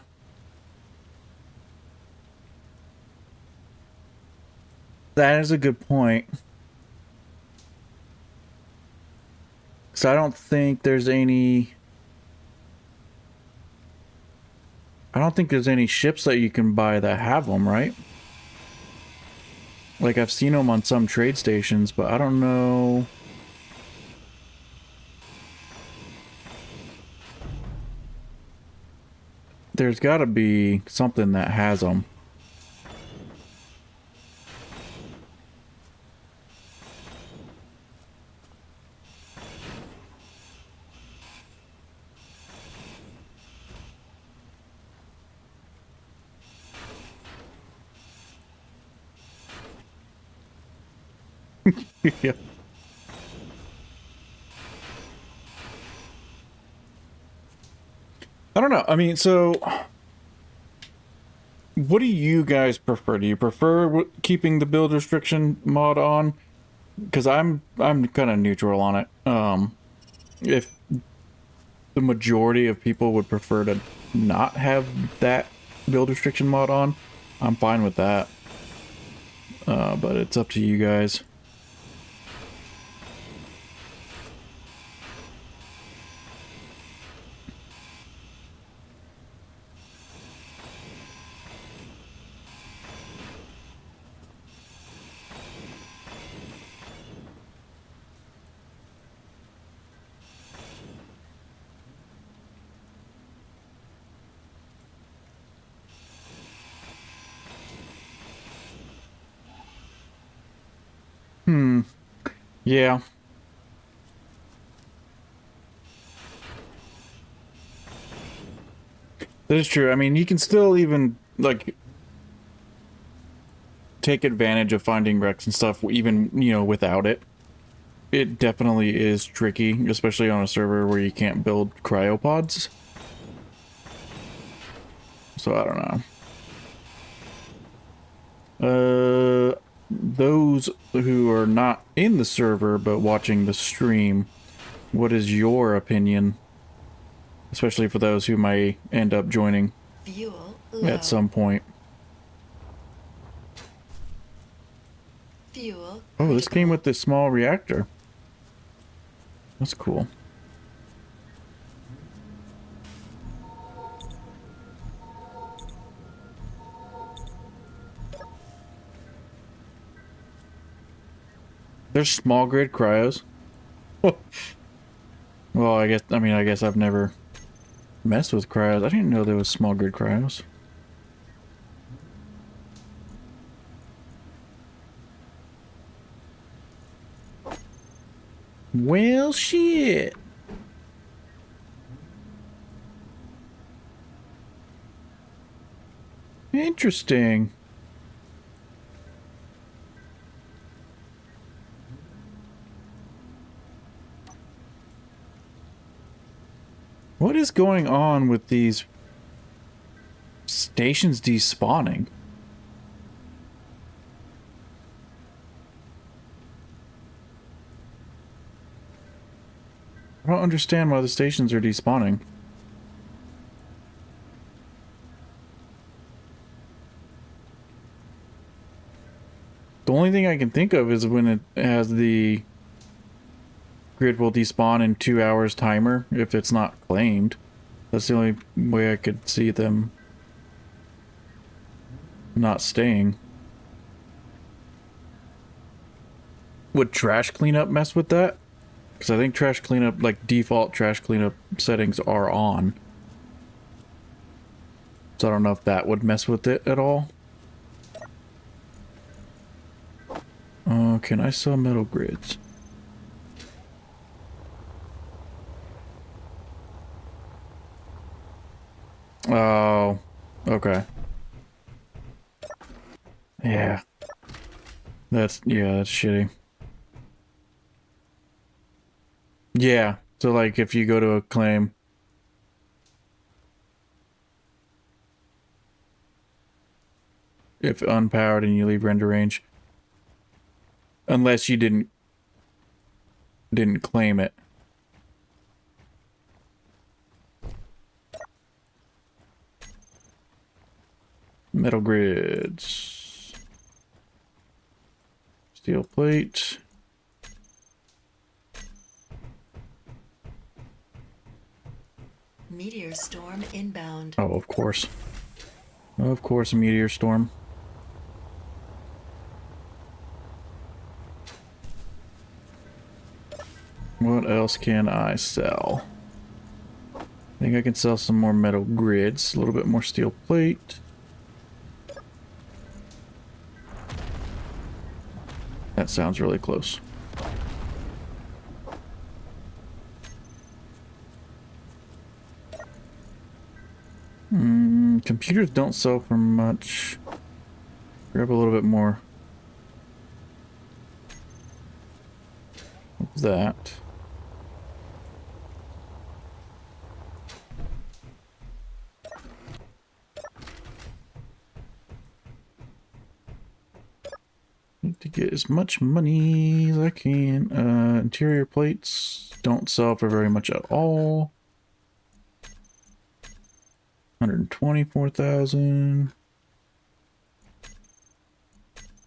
That is a good point. So I don't think there's any... I don't think there's any ships that you can buy that have them, right? Like, I've seen them on some trade stations, but I don't know... There's gotta be something that has them. Yeah. I don't know. I mean, so what do you guys prefer? Do you prefer keeping the build restriction mod on? Because I'm kind of neutral on it. If the majority of people would prefer to not have that build restriction mod on, I'm fine with that. But it's up to you guys. Yeah. That is true. I mean, you can still even, like, take advantage of finding wrecks and stuff, even, you know, without it. It definitely is tricky, especially on a server where you can't build cryopods. So, I don't know. Those who are not in the server but watching the stream, what is your opinion? Especially for those who may end up joining Fuel at some point. Fuel Oh, this came with this small reactor. That's cool. There's small grid cryos. Well, I guess I've never messed with cryos. I didn't know there was small grid cryos. Well, shit. Interesting. What is going on with these stations despawning? I don't understand why the stations are despawning. The only thing I can think of is when it has the grid will despawn in 2 hours timer if it's not claimed. That's the only way I could see them not staying. Would trash cleanup mess with that? Because I think trash cleanup, like default trash cleanup settings are on. So I don't know if that would mess with it at all. Can I sell metal grids? Oh, okay. Yeah. That's shitty. Yeah, so like if you go to a claim, if unpowered and you leave render range, unless you didn't claim it. Metal grids. Steel plate. Meteor storm inbound. Oh, of course. Of course, a meteor storm. What else can I sell? I think I can sell some more metal grids, a little bit more steel plate. That sounds really close. Computers don't sell for much. Grab a little bit more of that. Need to get as much money as I can. Interior plates don't sell for very much at all. 124,000.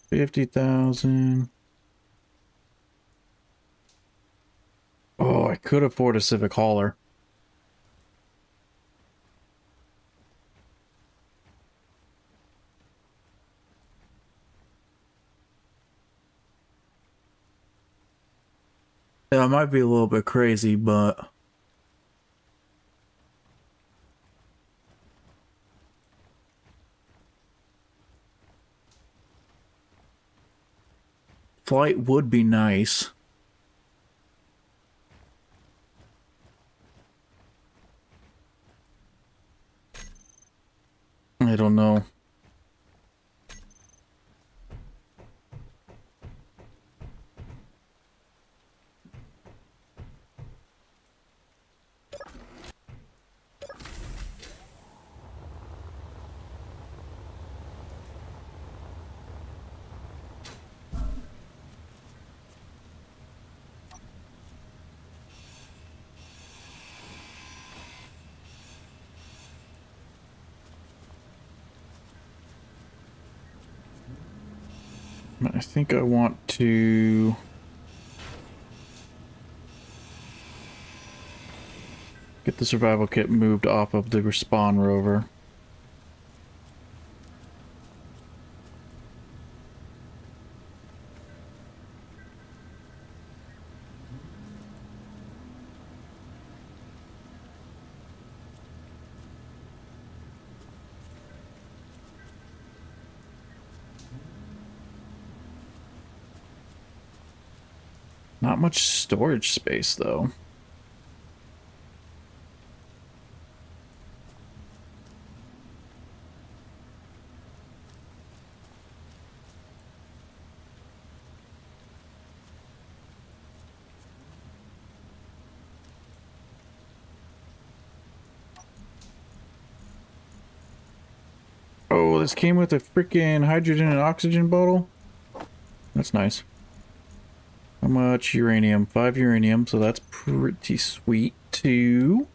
50,000. Oh, I could afford a Civic hauler. Yeah, it might be a little bit crazy, but flight would be nice. I don't know. I think I want to get the survival kit moved off of the respawn rover. Not much storage space, though. Oh, this came with a freaking hydrogen and oxygen bottle. That's nice. How much uranium? 5 uranium, so that's pretty sweet too.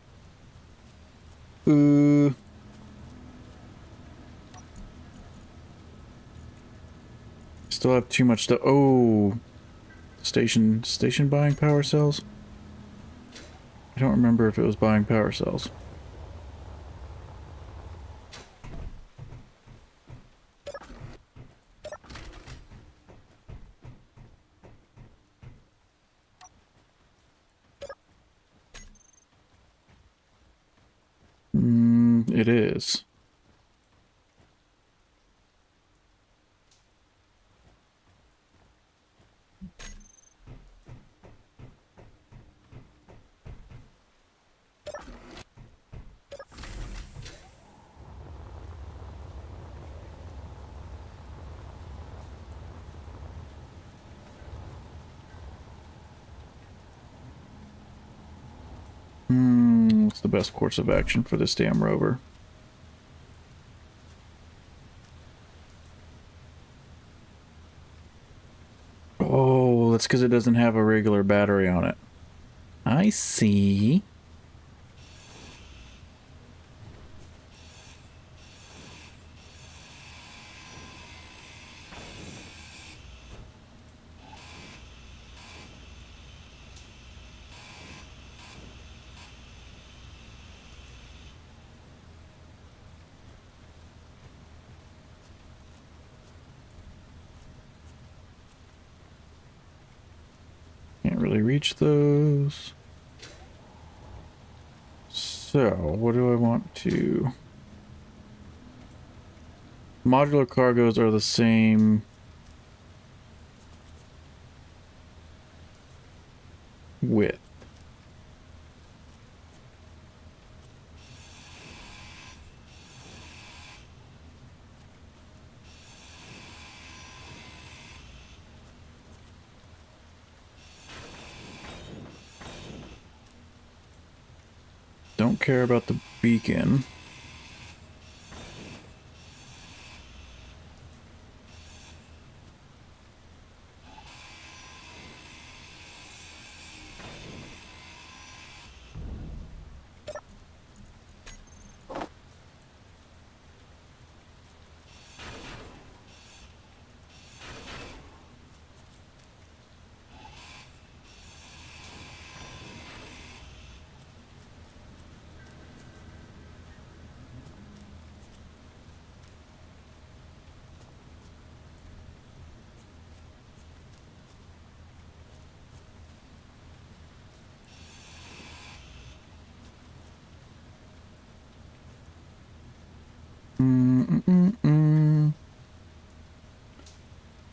Still have too much stuff. Oh, station buying power cells. I don't remember if it was buying power cells. It is. What's the best course of action for this damn rover? Oh, that's because it doesn't have a regular battery on it. I see. Can't really reach those. So, what do I want to... Modular cargoes are the same width. Don't care about the beacon.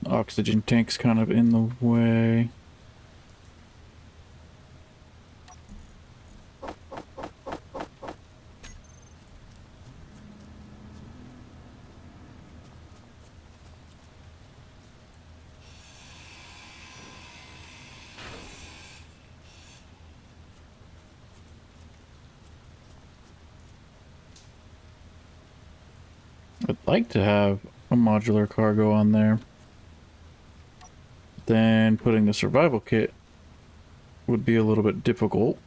Oxygen tank's kind of in the way. I'd like to have a modular cargo on there. Then putting the survival kit would be a little bit difficult.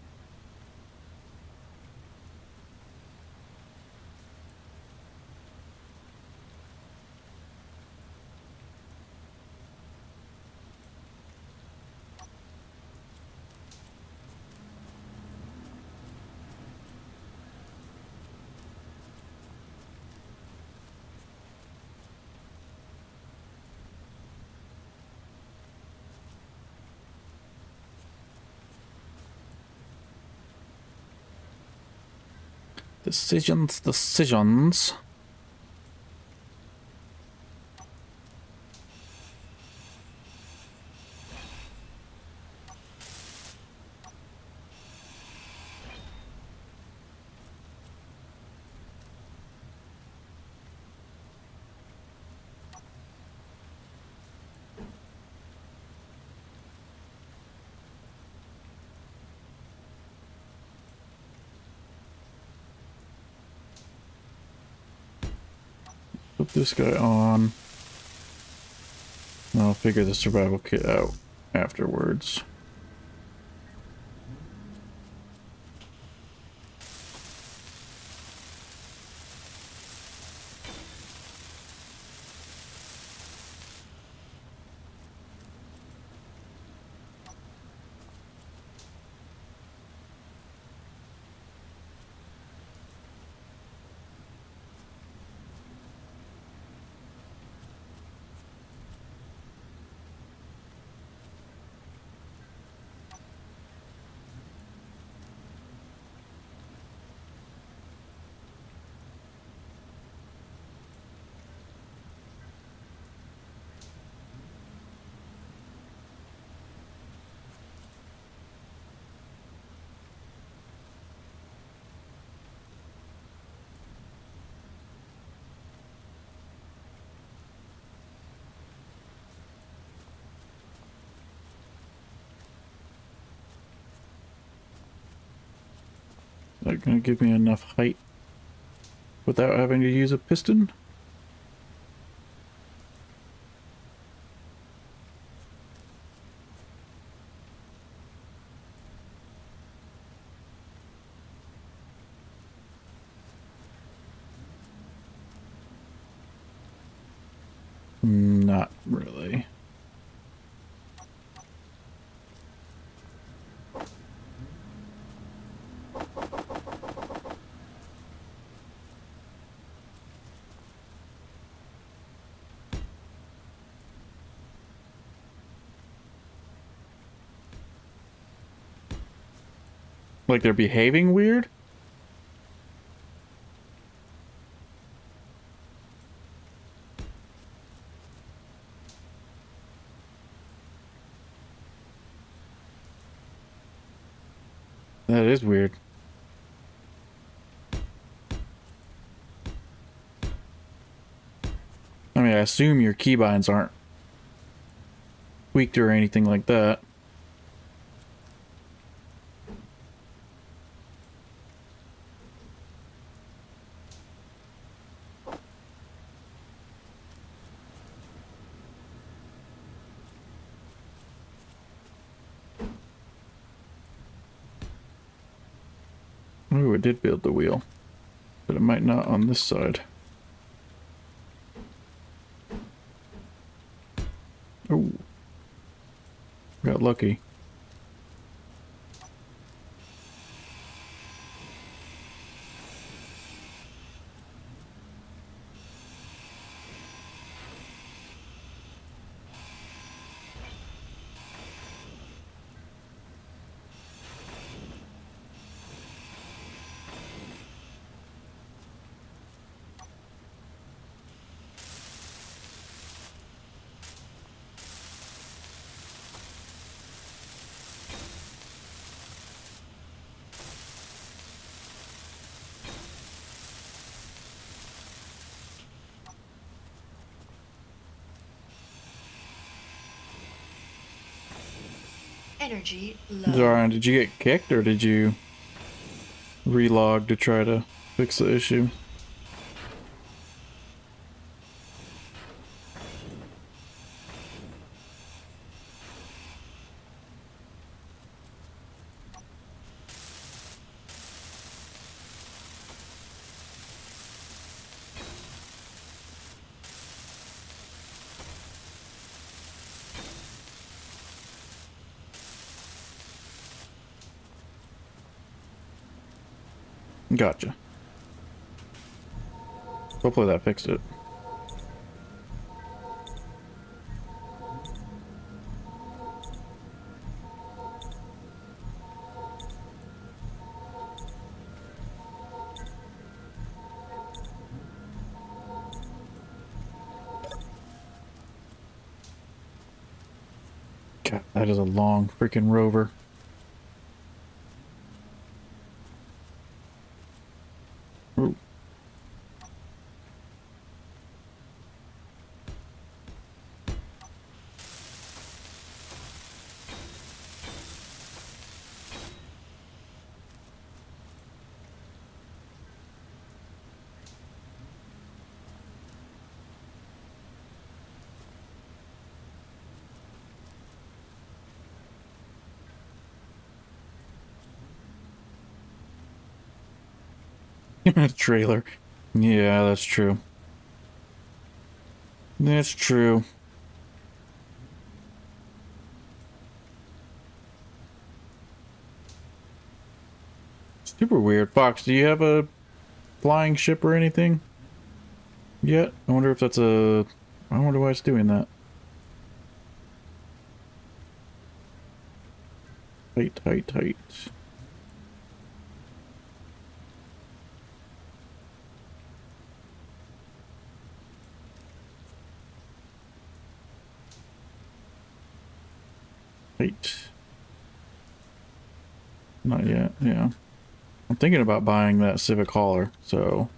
Decisions. put this guy on. And I'll figure the survival kit out afterwards. Is that going to give me enough height without having to use a piston? Not really. Like they're behaving weird? That is weird. I mean, I assume your keybinds aren't tweaked or anything like that. Ooh, it did build the wheel, but it might not on this side. Oh, got lucky. Energy low. Zoran, did you get kicked or did you relog to try to fix the issue? Gotcha. Hopefully that fixed it. God, that is a long freaking rover. Ooh. Trailer. Yeah, that's true. That's true. Super weird. Fox, do you have a flying ship or anything yet? I wonder if that's a... I wonder why it's doing that. Tight, tight, tight. Tight. Not yet, yeah. I'm thinking about buying that Civic hauler, so...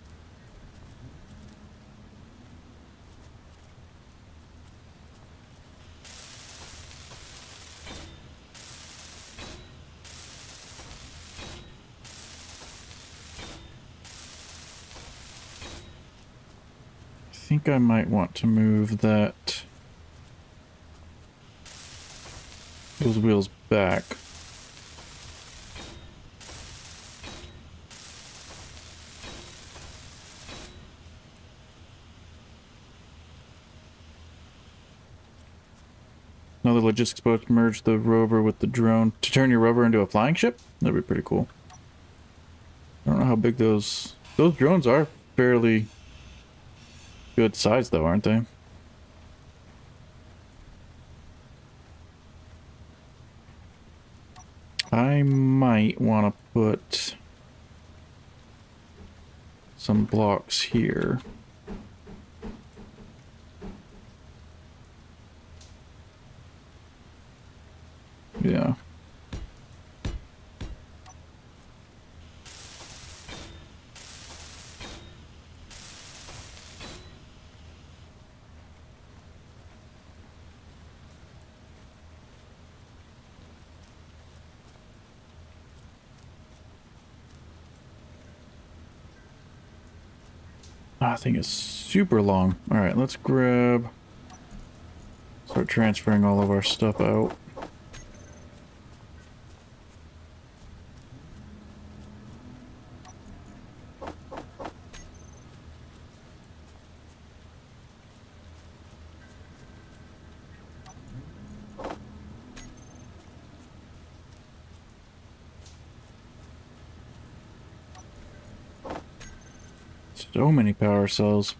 I think I might want to move that... those wheels back. Another logistics boat to merge the rover with the drone to turn your rover into a flying ship? That'd be pretty cool. I don't know how big those drones are. Fairly good size though, aren't they? I might want to put some blocks here. Yeah. I think it's super long. All right, let's start transferring all of our stuff out. So many power cells.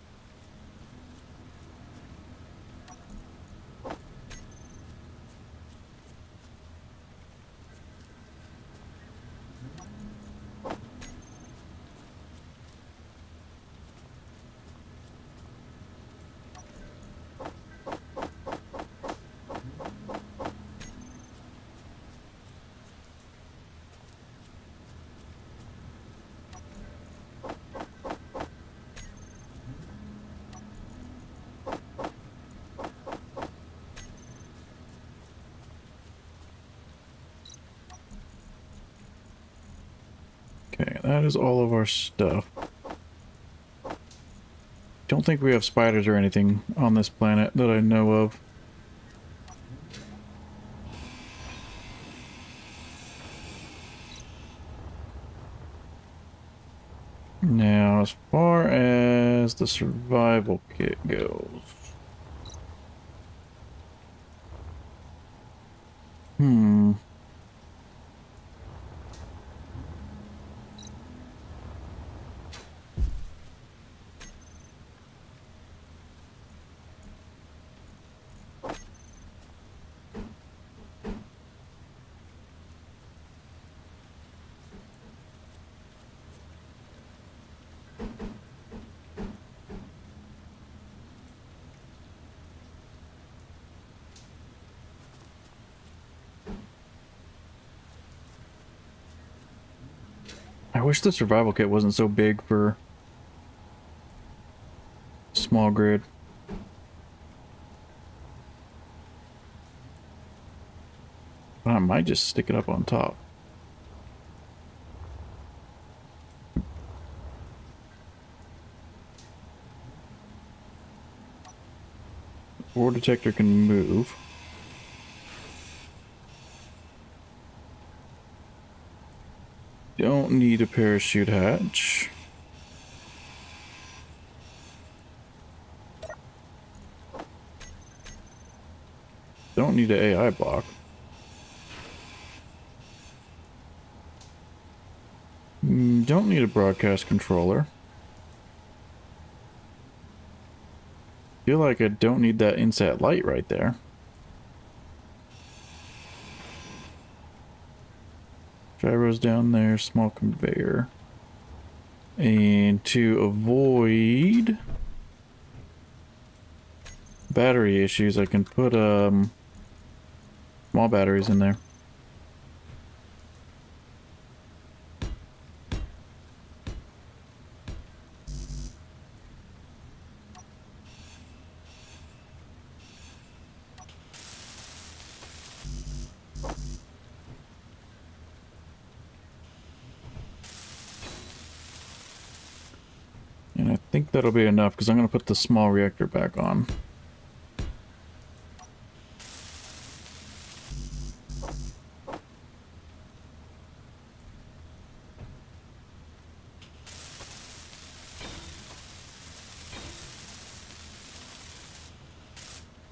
Okay, that is all of our stuff. Don't think we have spiders or anything on this planet that I know of. Now, as far as the survival kit goes... I wish the survival kit wasn't so big for small grid. But I might just stick it up on top. Ore detector can move. Don't need a parachute hatch. don't need an AI block. Don't need a broadcast controller. Feel like I don't need that inset light right there. Gyros down there, small conveyor. And to avoid battery issues, I can put small batteries in there. And I think that'll be enough because I'm going to put the small reactor back on.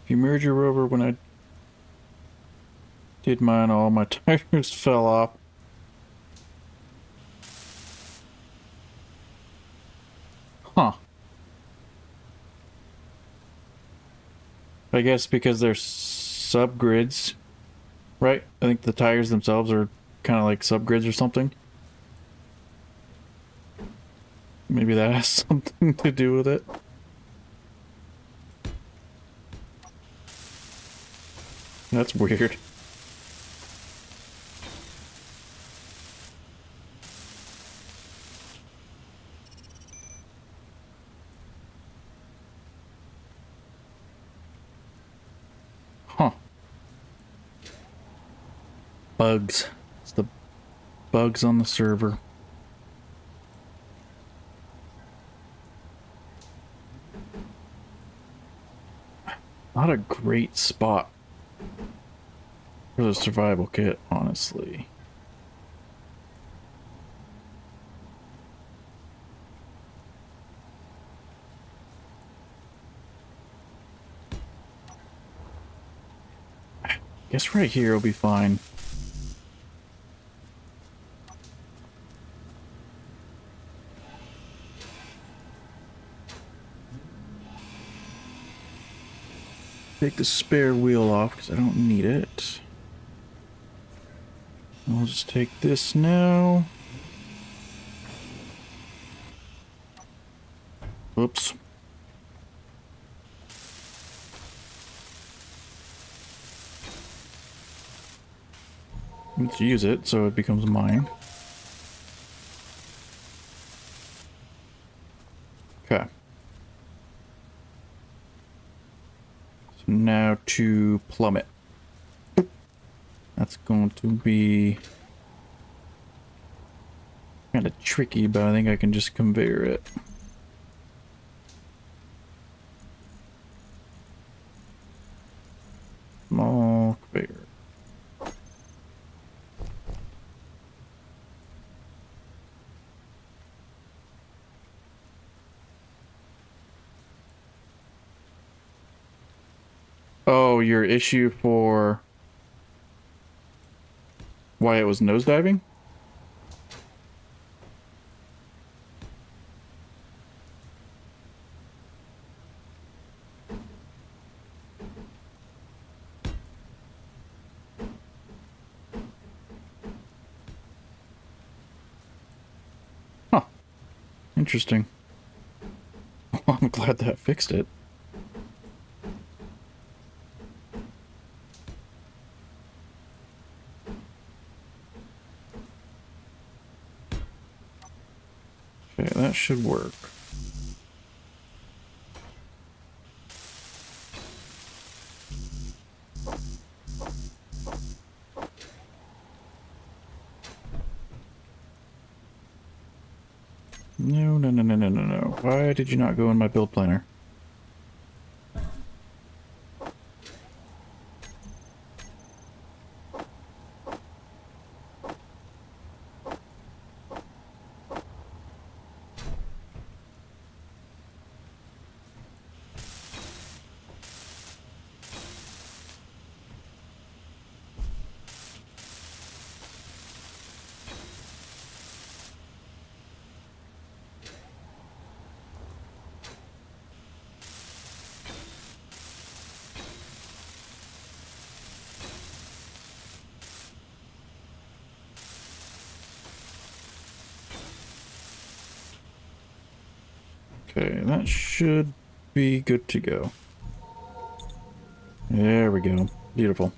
If you merge your rover, when I did mine, all my tires fell off. Huh. I guess because they're subgrids, right? I think the tires themselves are kind of like subgrids or something. Maybe that has something to do with it. That's weird. Huh. Bugs. It's the bugs on the server. Not a great spot for the survival kit, honestly. Guess right here will be fine. Take the spare wheel off because I don't need it. I'll just take this now. Oops. Let's use it so it becomes mine. Okay. So now to plummet. That's going to be kind of tricky, but I think I can just conveyor it. Small conveyor. Oh, your issue for why it was nosediving? Huh. Interesting. Well, I'm glad that fixed it. Okay, that should work. No, no, no, no, no, no, no. Why did you not go in my build planner? Okay, that should be good to go. There we go. Beautiful.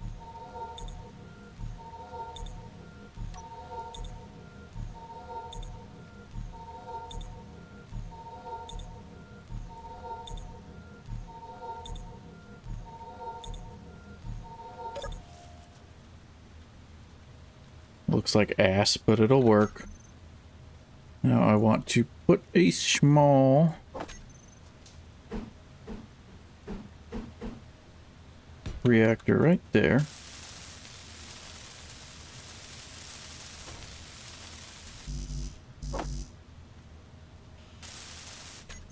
Looks like ass, but it'll work. Now I want to put a small reactor right there.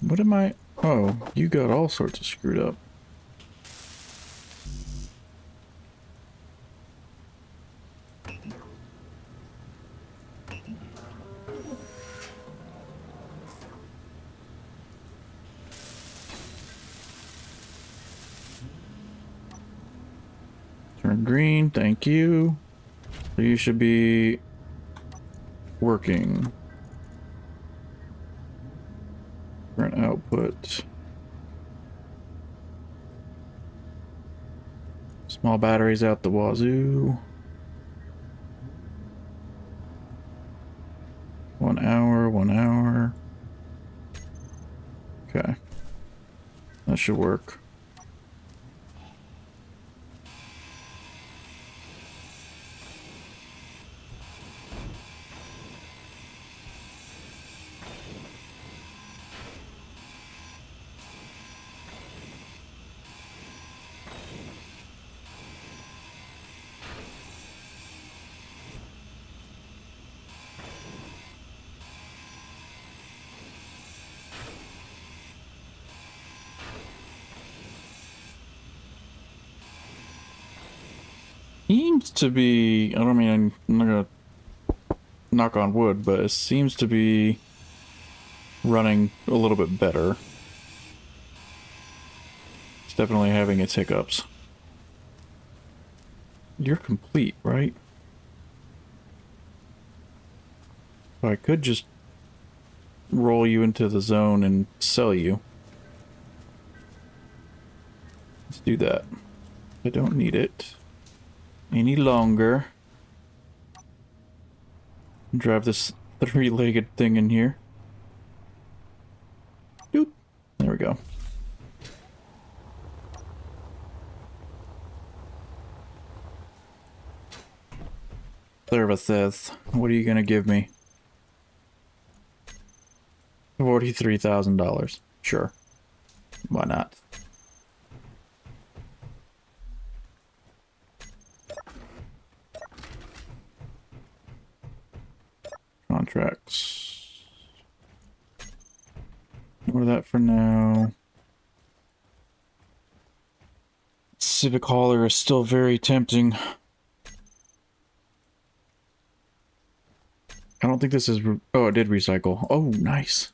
What am I? Oh, you got all sorts of screwed up. Turn green, thank you. So you should be working. Current output. Small batteries out the wazoo. 1 hour, 1 hour. Okay. That should work. Seems to be, I don't mean, I'm not gonna knock on wood, but it seems to be running a little bit better. It's definitely having its hiccups. You're complete, right? I could just roll you into the zone and sell you. Let's do that. I don't need it any longer. Drive this three-legged thing in here. Doop. There we go. Services. What are you gonna give me? $43,000. Sure. Why not? Contracts. Ignore that for now. Civic hauler is still very tempting. I don't think this is... Oh, it did recycle. Oh, nice.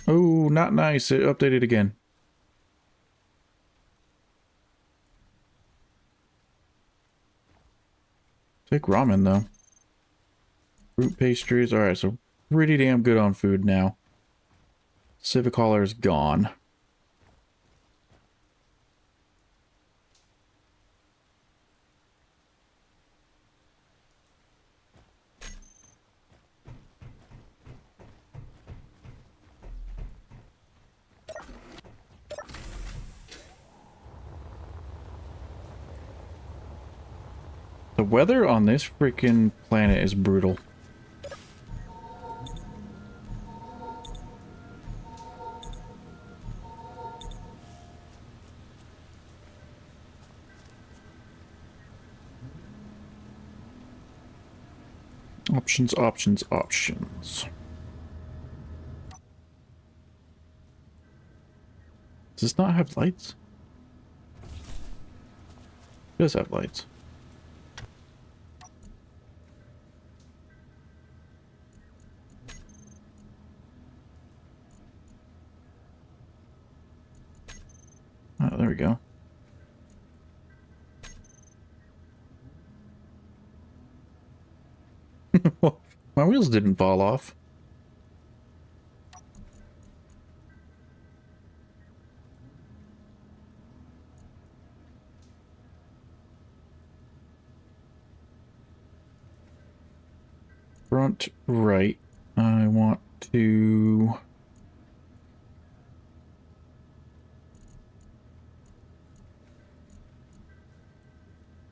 Oh, not nice. It updated again. Take ramen, though. Fruit pastries. Alright, so pretty damn good on food now. Civic hauler is gone. The weather on this freaking planet is brutal. Options, options, options. Does this not have lights? It does have lights. Oh, there we go. My wheels didn't fall off. front right. I want to...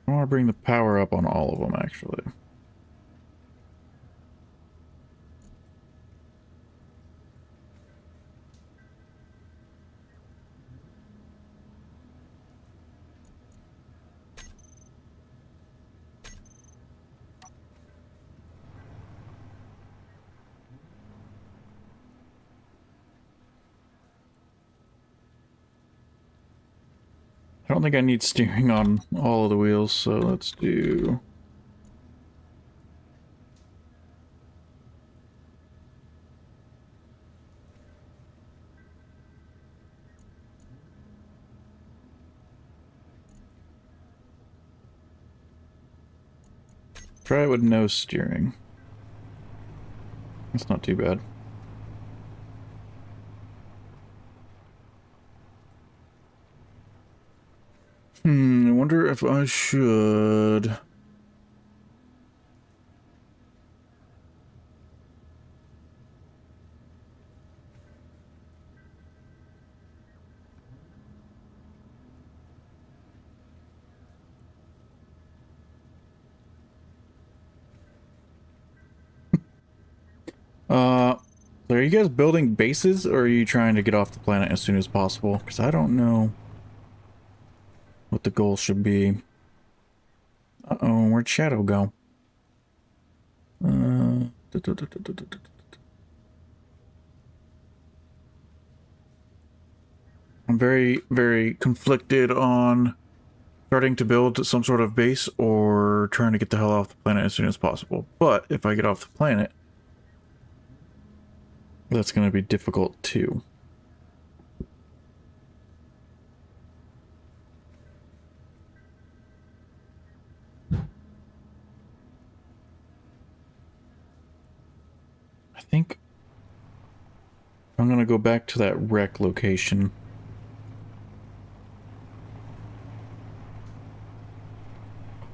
I want to bring the power up on all of them, actually. I don't think I need steering on all of the wheels, so let's do... Try it with no steering. That's not too bad. I wonder if I should... So are you guys building bases, or are you trying to get off the planet as soon as possible? Because I don't know what the goal should be. Uh-oh, where'd Shadow go? I'm very, very conflicted on starting to build some sort of base or trying to get the hell off the planet as soon as possible. But if I get off the planet, that's going to be difficult too. I think I'm going to go back to that wreck location.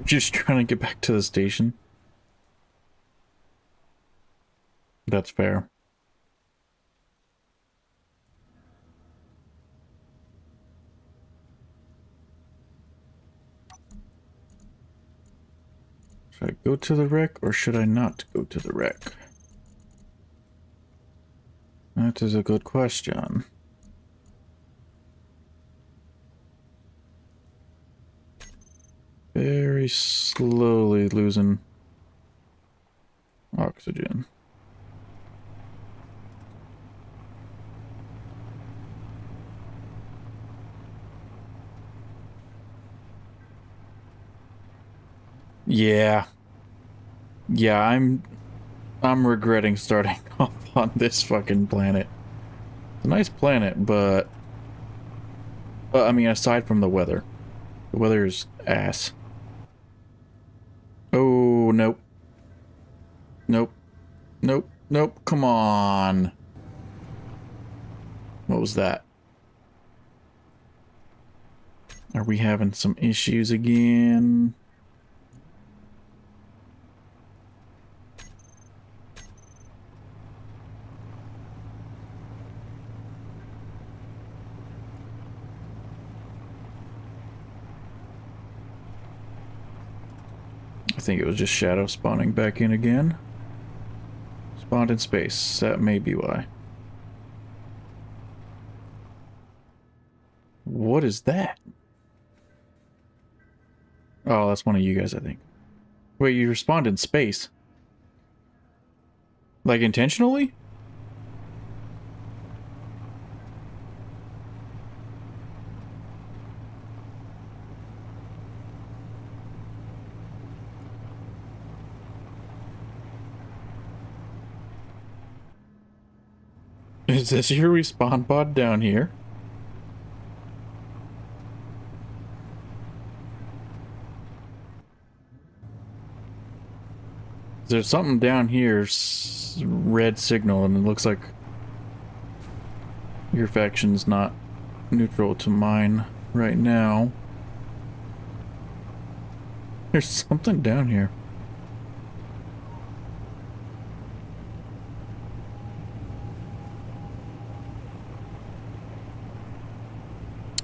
Just trying to get back to the station. That's fair. Should I go to the wreck or should I not go to the wreck? That is a good question. Very slowly losing oxygen. Yeah. Yeah, I'm regretting starting off on this fucking planet. It's a nice planet, but I mean, aside from the weather. The weather is ass. Oh, nope. Nope. Nope. Nope. Come on. What was that? Are we having some issues again? I think it was just Shadow spawning back in again. Spawned in space. That may be why. What is that? Oh, that's one of you guys, I think. Wait, you respawned in space? Like intentionally? Is this your respawn pod down here? There's something down here, red signal, and it looks like your faction's not neutral to mine right now. There's something down here.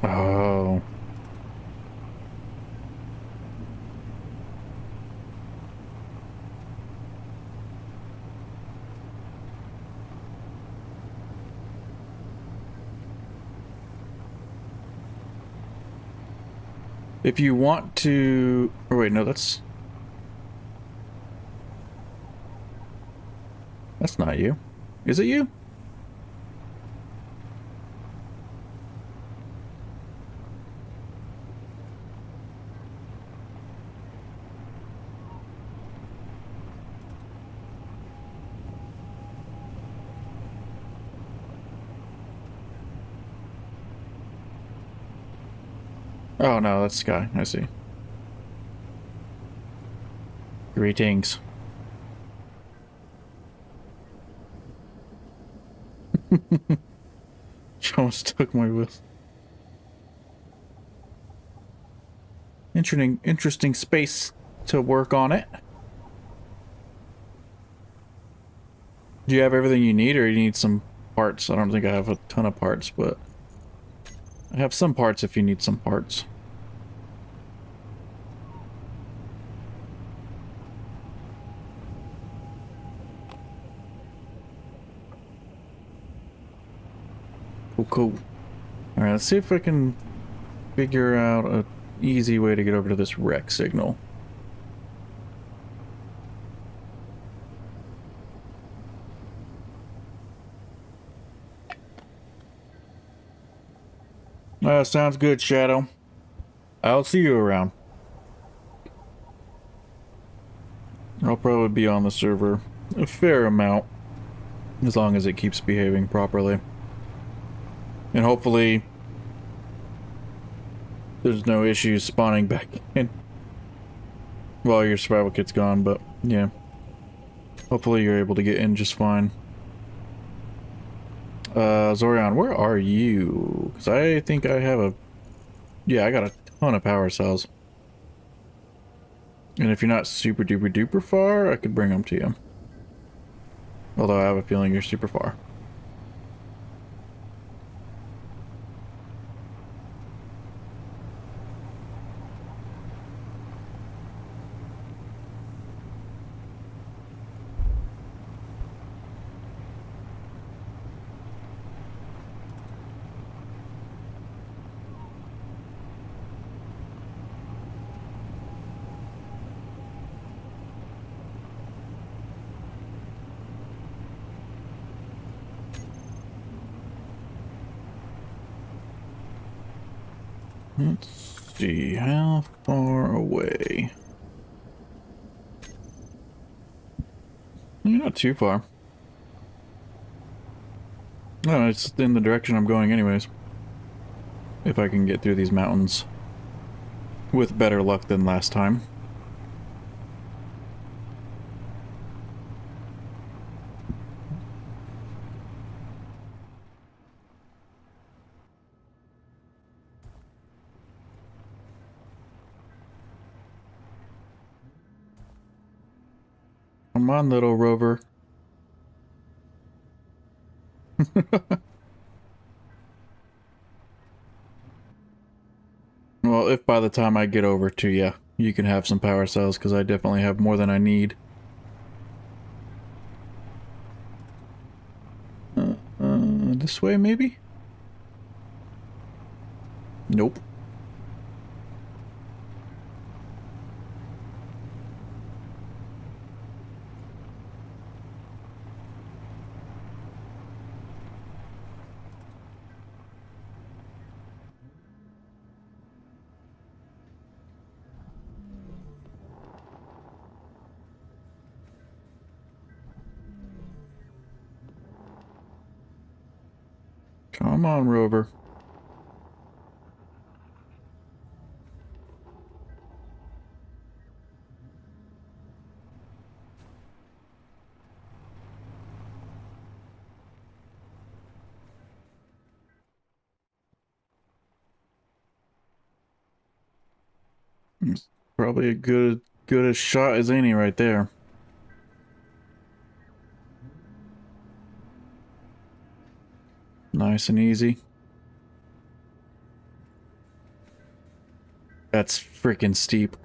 Oh. If you want to... Oh, wait, no, that's... That's not you. Is it you? Oh, no, that's Sky. I see. Greetings. She almost took my wheel. Interesting space to work on it. Do you have everything you need, or you need some parts? I don't think I have a ton of parts, but I have some parts if you need some parts. Cool. All right, let's see if I can figure out a easy way to get over to this wreck signal. Sounds good, Shadow. I'll see you around. I'll probably be on the server a fair amount, as long as it keeps behaving properly. And hopefully there's no issues spawning back in while your survival kit's gone, but yeah. Hopefully you're able to get in just fine. Zorion, where are you? Because I think I have a... Yeah, I got a ton of power cells. And if you're not super duper duper far, I could bring them to you. Although I have a feeling you're super far. Let's see, how far away? You're not too far. No, it's in the direction I'm going anyways. If I can get through these mountains with better luck than last time. Come on, little rover. Well, if by the time I get over to you, you can have some power cells, because I definitely have more than I need. This way, maybe? Nope. Come on, rover. It's probably a good as shot as any right there. Nice and easy. That's freaking steep.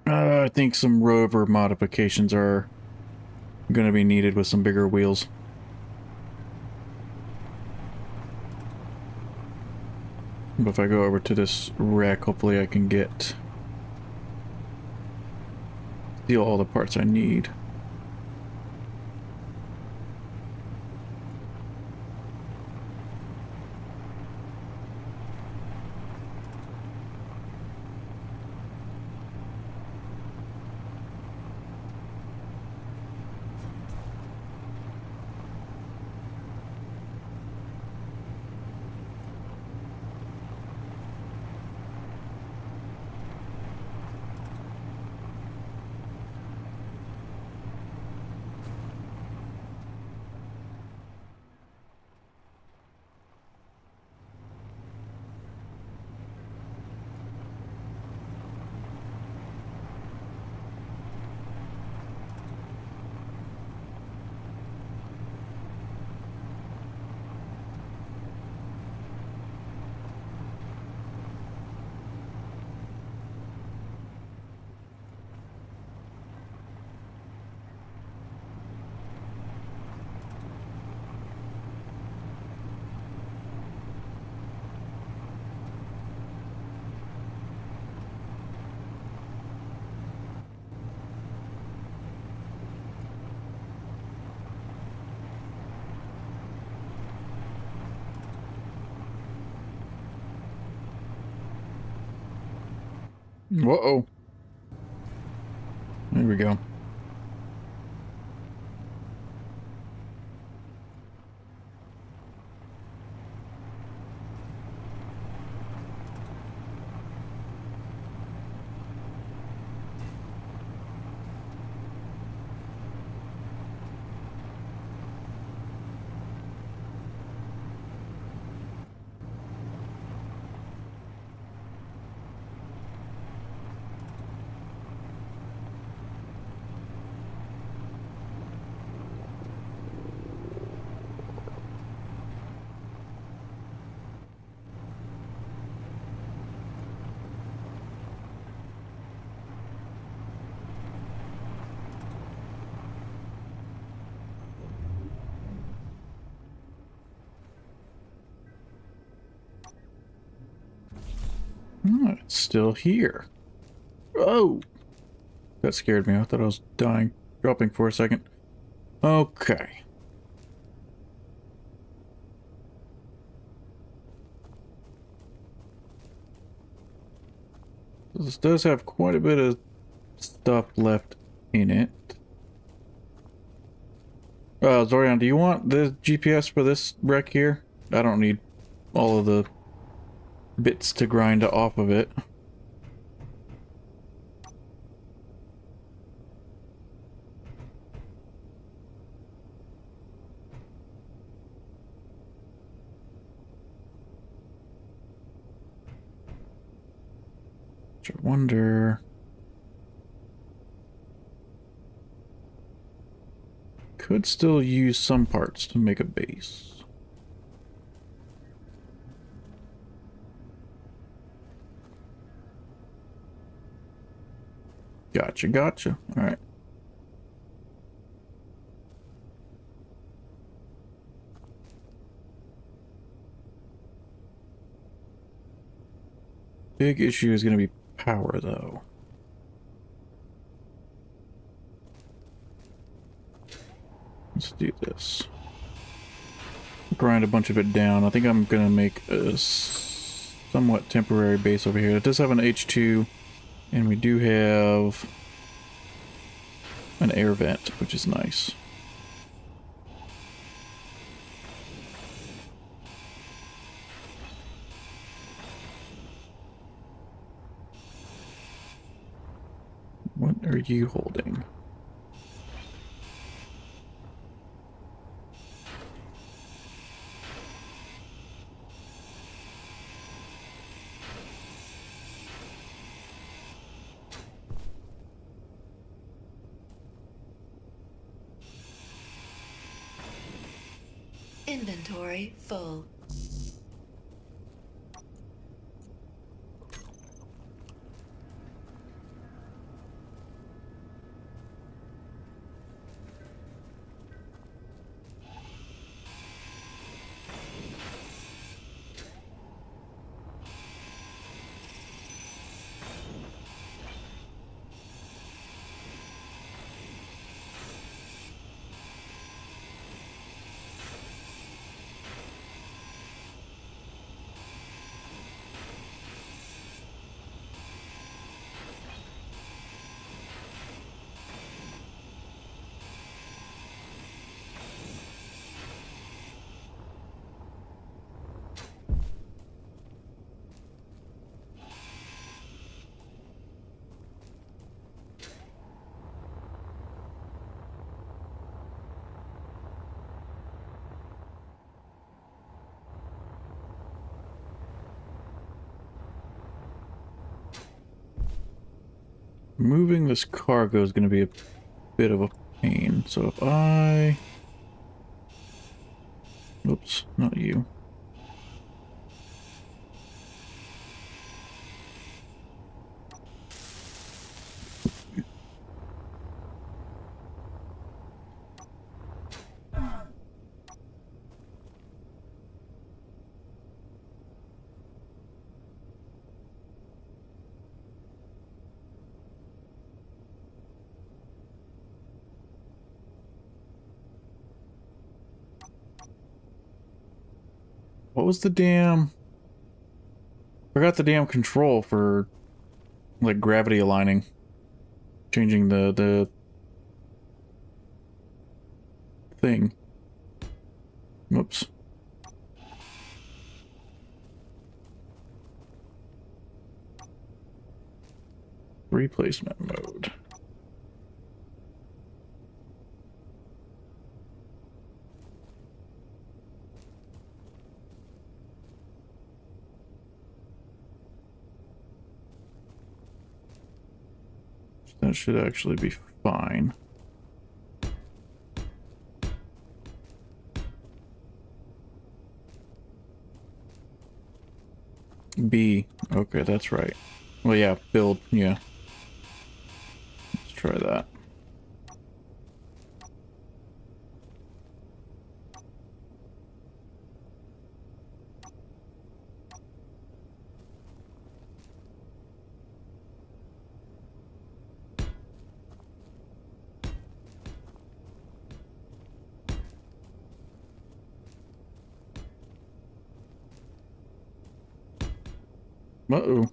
I think some rover modifications are going to be needed with some bigger wheels. But if I go over to this rack, hopefully I can steal all the parts I need. Whoa. There we go. Oh, it's still here. Oh! That scared me. I thought I was dying. Dropping for a second. Okay. This does have quite a bit of stuff left in it. Zorion, do you want the GPS for this wreck here? I don't need all of the bits to grind off of it. Which I wonder... Could still use some parts to make a base. Gotcha, gotcha. Alright. Big issue is going to be power, though. Let's do this. Grind a bunch of it down. I think I'm going to make a somewhat temporary base over here. It does have an H2, and we do have an air vent, which is nice. What are you holding? Inventory full. Moving this cargo is going to be a bit of a pain. So if I... Oops, not you. What was the damn... Forgot the damn control for, like, gravity aligning. Changing the thing. Whoops. Replacement mode. That should actually be fine. B. Okay, that's right. Well, yeah, build. Yeah. Let's try that. Uh-oh.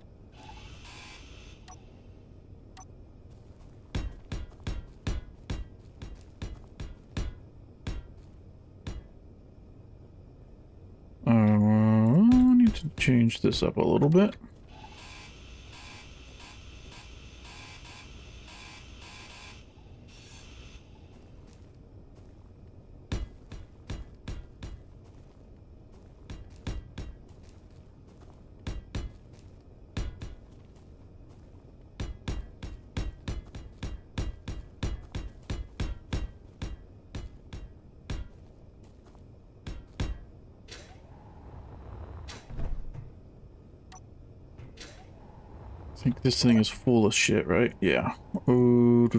I need to change this up a little bit. I think this thing is full of shit, right? Yeah. Ooh,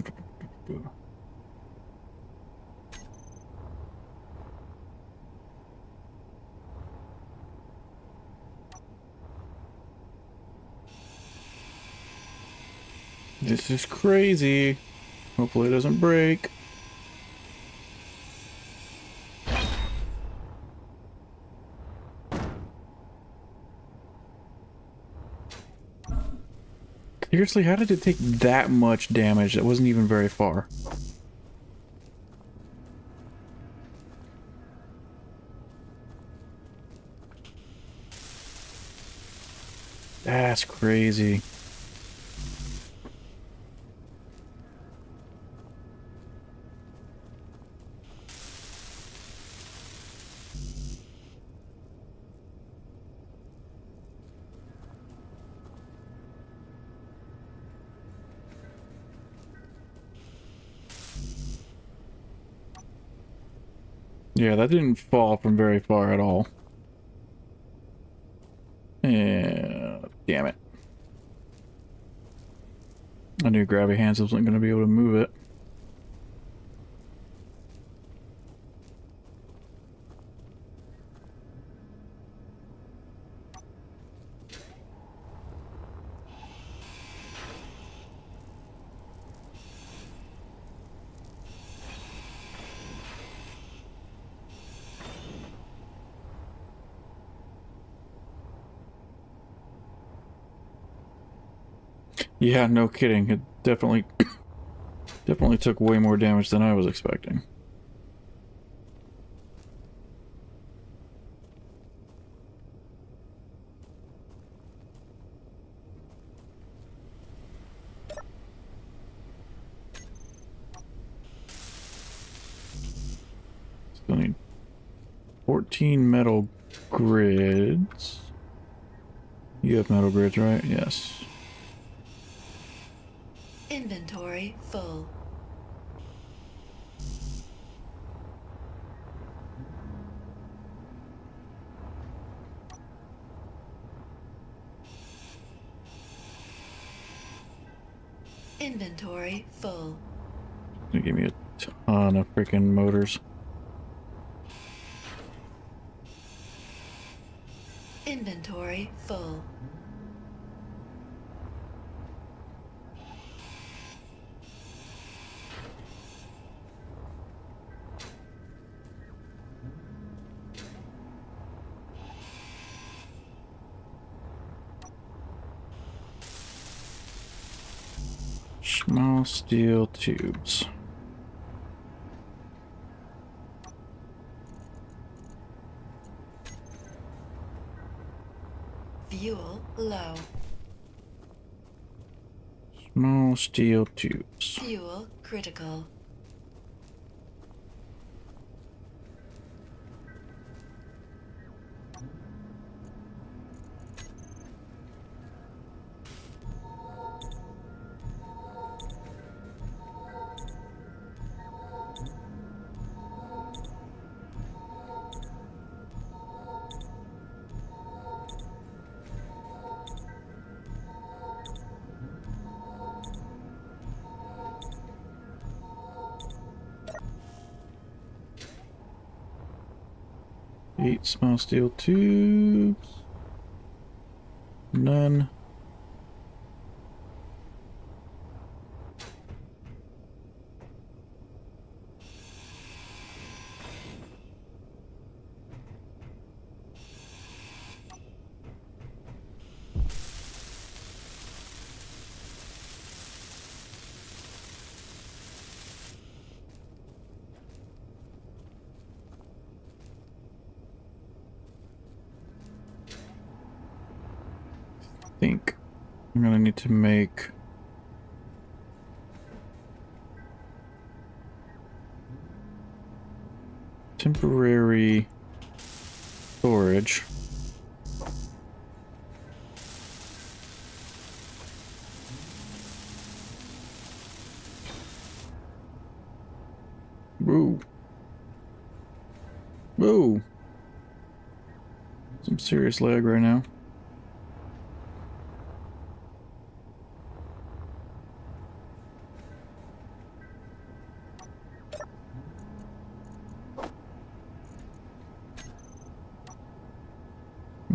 this is crazy. Hopefully it doesn't break. Seriously, how did it take that much damage? That wasn't even very far. That's crazy. Yeah, that didn't fall from very far at all. Yeah, damn it. I knew Grabby Hands wasn't going to be able to move it. Yeah, no kidding. It definitely took way more damage than I was expecting. Still need 14 metal grids. You have metal grids, right? Yes. Inventory full. Inventory full. Gonna give me a ton of freaking motors. Inventory full. Small steel tubes. Fuel low. Small steel tubes. Fuel critical. Eight small steel tubes. None. Think I'm gonna need to make temporary storage. Woo. Woo. Some serious lag right now.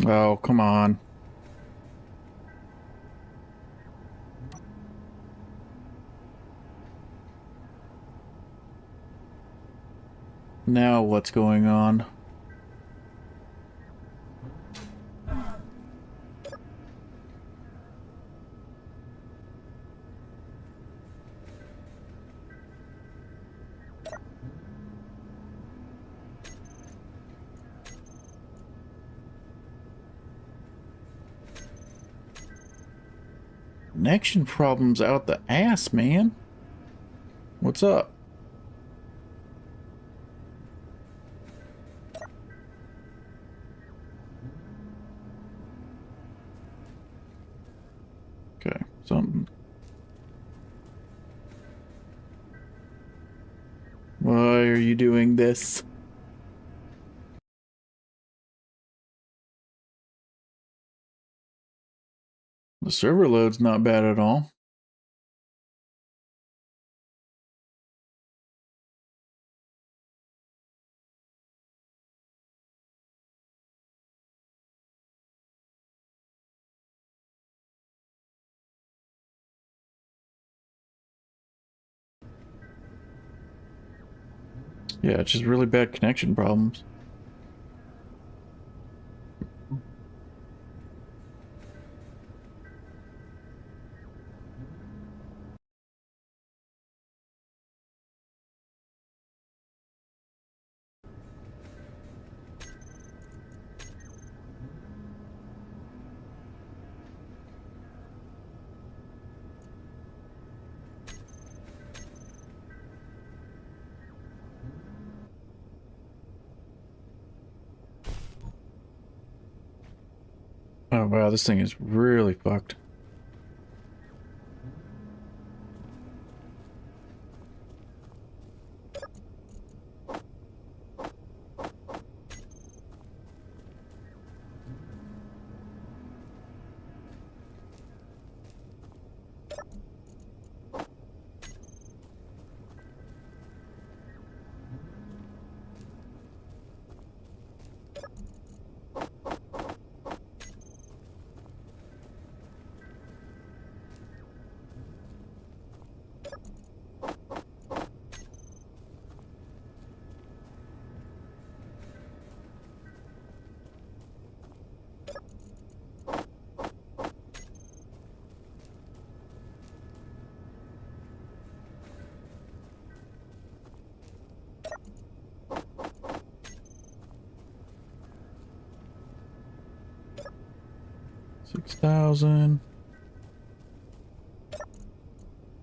Oh, come on. Now what's going on? Connection problems out the ass, man. What's up? Okay, something. Why are you doing this? The server load's not bad at all. Yeah, it's just really bad connection problems. Oh wow, this thing is really fucked. $6,000.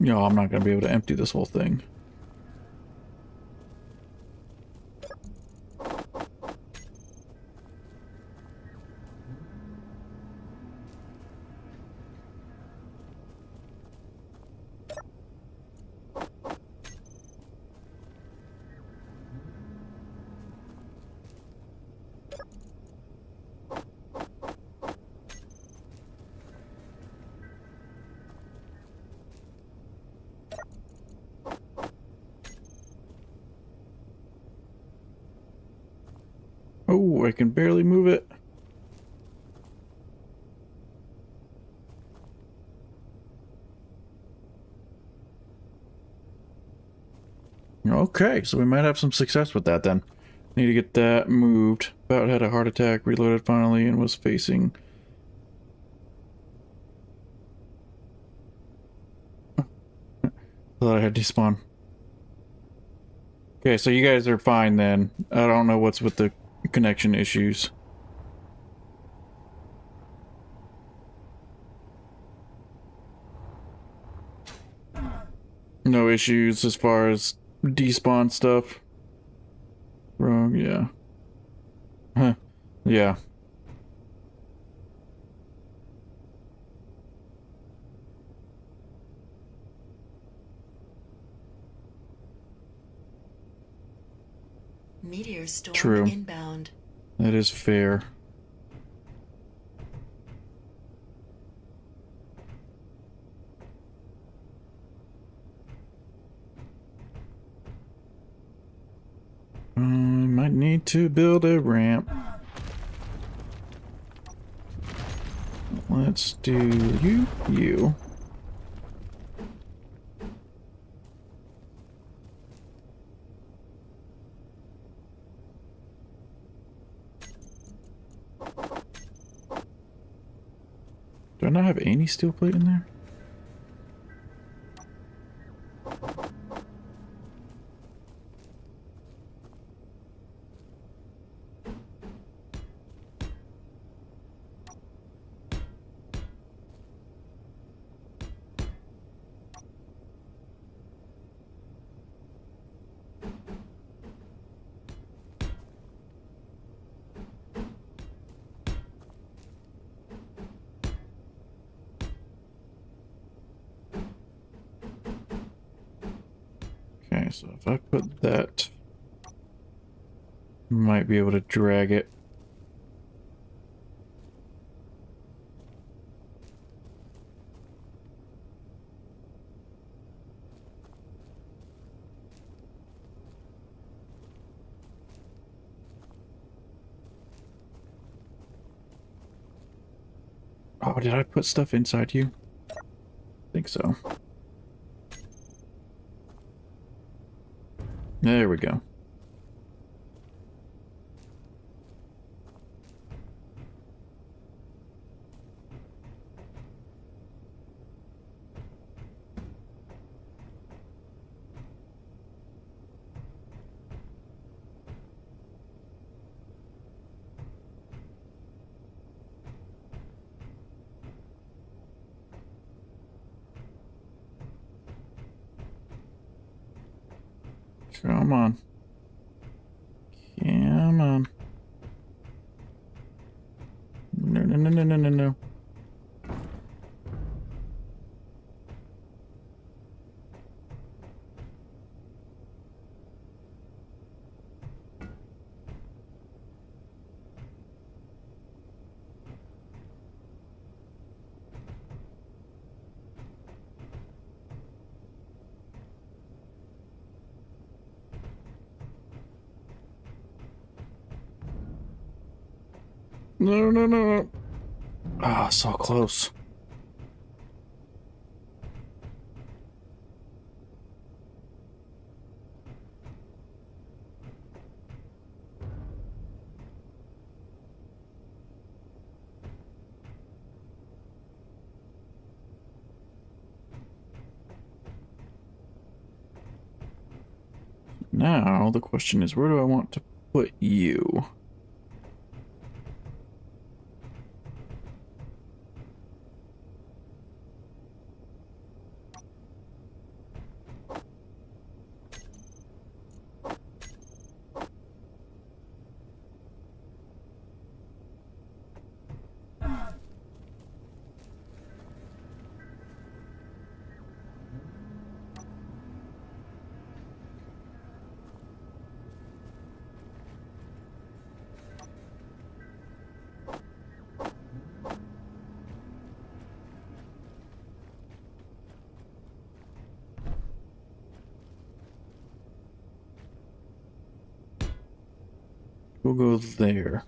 Yo, I'm not gonna be able to empty this whole thing. Oh, I can barely move it. Okay, so we might have some success with that then. Need to get that moved. About had a heart attack, reloaded finally, and was facing... Thought I had despawn. Okay, so you guys are fine then. I don't know what's with the connection issues. No issues as far as despawn stuff. Wrong, yeah. Huh. Yeah. Meteor storm True. inbound. That is fair. Might need to build a ramp. Let's do you. Do I not have any steel plate in there? Okay, so if I put that, might be able to drag it. Oh, did I put stuff inside you? I think so. There we go. Come on. Come on. No, no, no, no, no, no, no. No, no, no, no. Ah, so close. Now, the question is, where do I want to put you? We'll go there.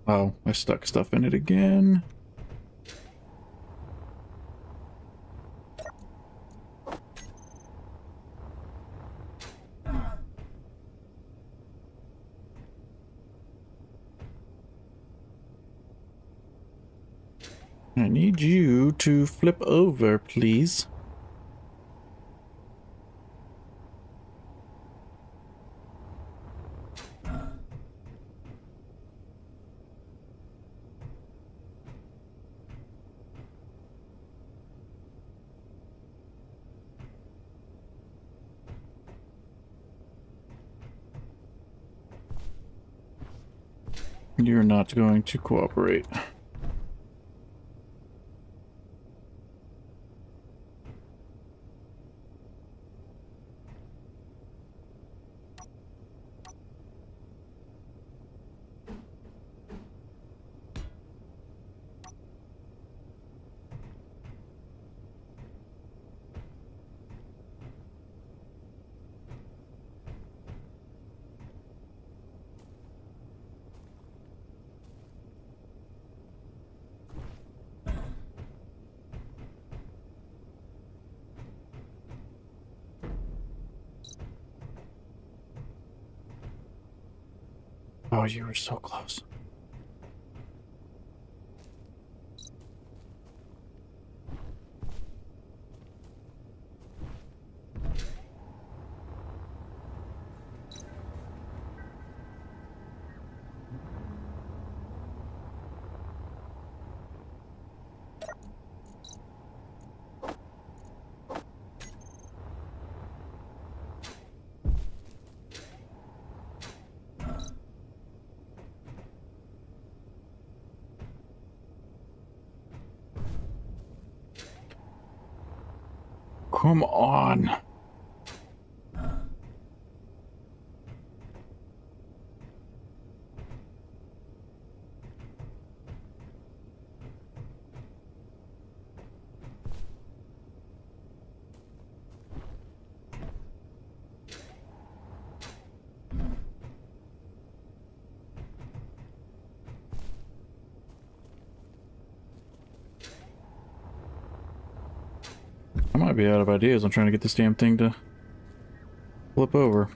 Oh, I stuck stuff in it again. I need you to flip over, please. You're not going to cooperate. Oh, you were so close. Come on. I might be out of ideas. I'm trying to get this damn thing to flip over.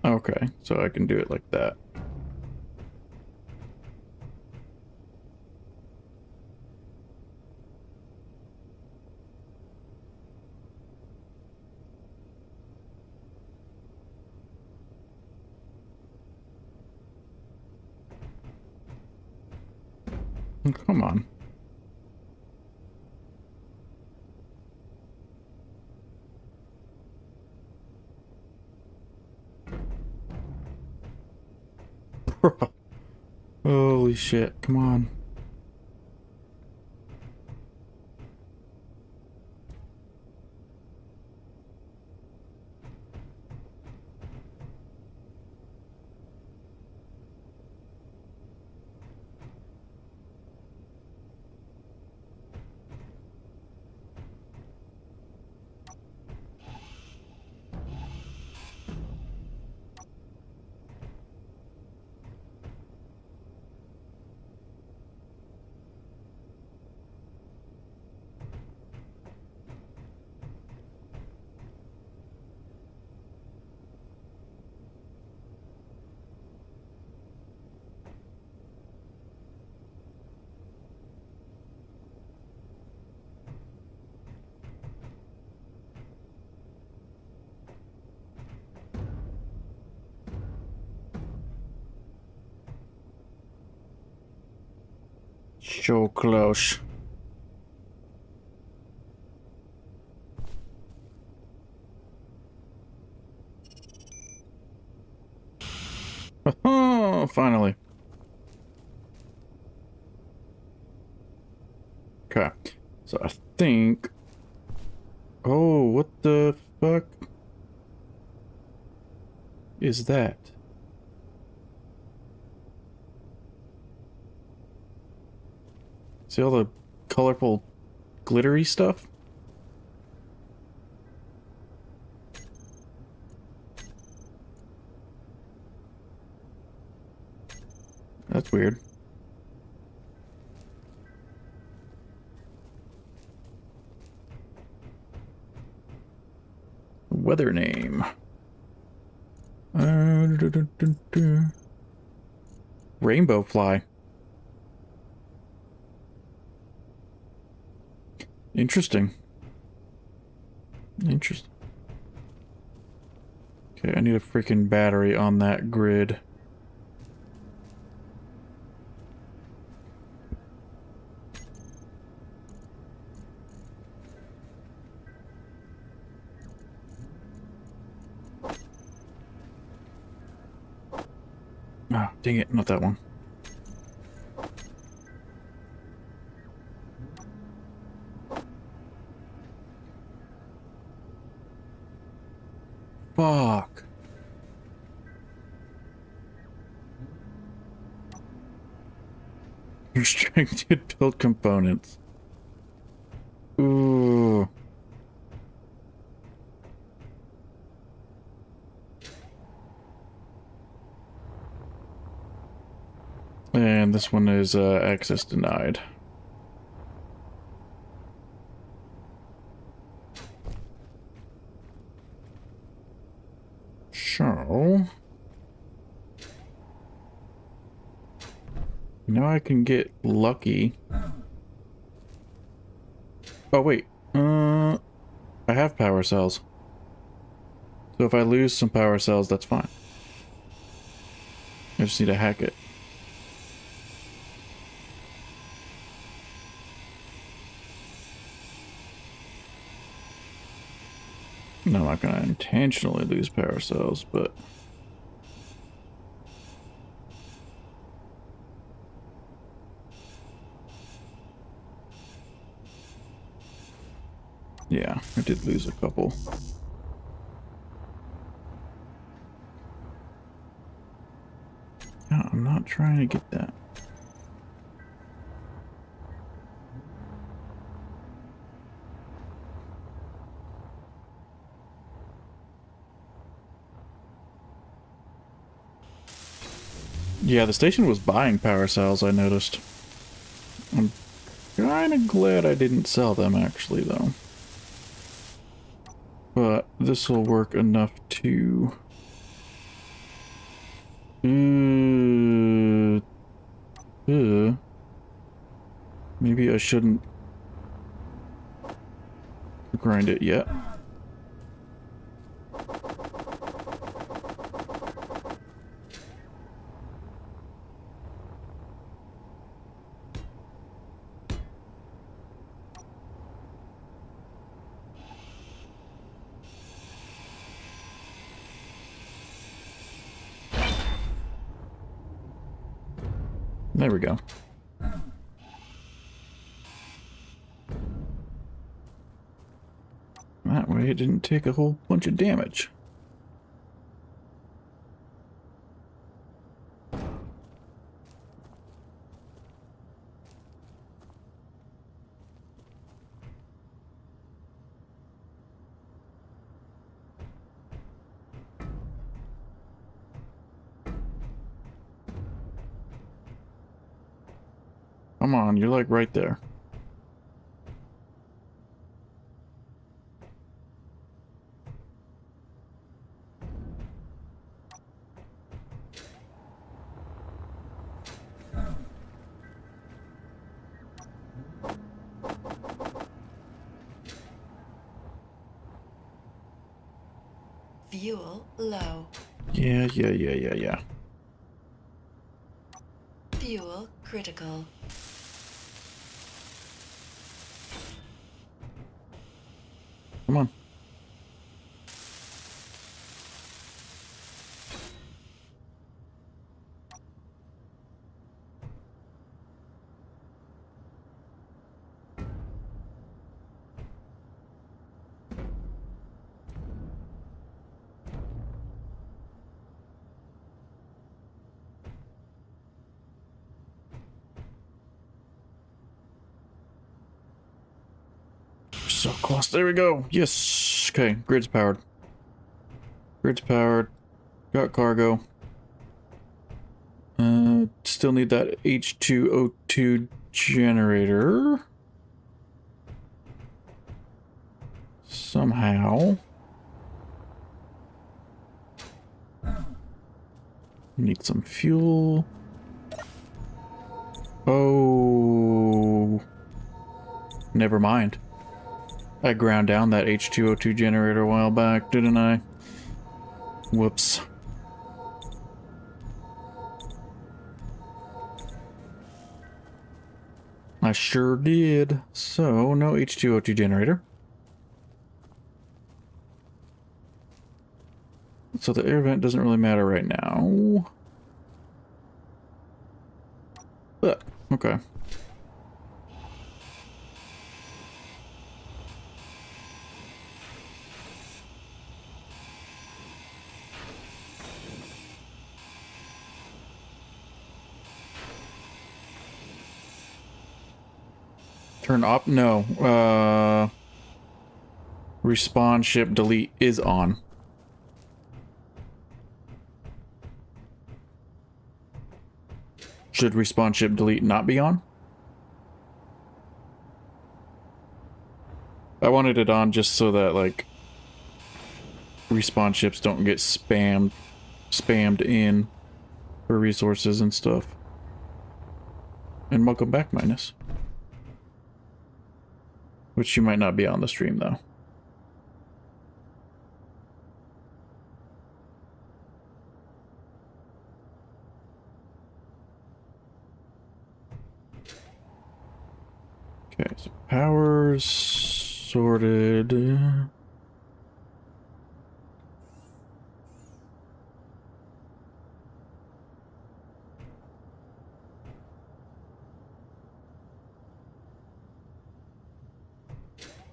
Okay, so I can do it like that. Come on. Holy shit, come on. So close. Oh, finally. Okay, so I think... Oh, what the fuck is that? See all the colorful, glittery stuff? That's weird. Weather name. Rainbow fly. Interesting. Interesting. Okay, I need a freaking battery on that grid. Ah, dang it, not that one. Fuck. Restricted build components. Ooh. And this one is access denied. So now I can get lucky. Oh wait, I have power cells. So if I lose some power cells, that's fine. I just need to hack it. No, I'm not gonna intentionally lose power cells, but yeah, I did lose a couple. Oh I'm not trying to get that. Yeah, the station was buying power cells, I noticed. I'm kind of glad I didn't sell them, actually, though. But this will work enough to... maybe I shouldn't grind it yet. There we go. That way it didn't take a whole bunch of damage. Come on, you're like right there. Fuel low. Yeah. Fuel critical. Come on. So close. There we go. Yes. Okay. Grid's powered. Grid's powered. Got cargo. Still need that H2O2 generator. Somehow. Need some fuel. Oh. Never mind. I ground down that H2O2 generator a while back, didn't I? Whoops. I sure did. So, no H2O2 generator. So the air vent doesn't really matter right now. But, okay. Turn off? No. Respawn ship delete is on. Should respawn ship delete not be on? I wanted it on just so that, like, respawn ships don't get spammed in for resources and stuff. And welcome back, Minus. Which you might not be on the stream, though. Okay, so power's sorted.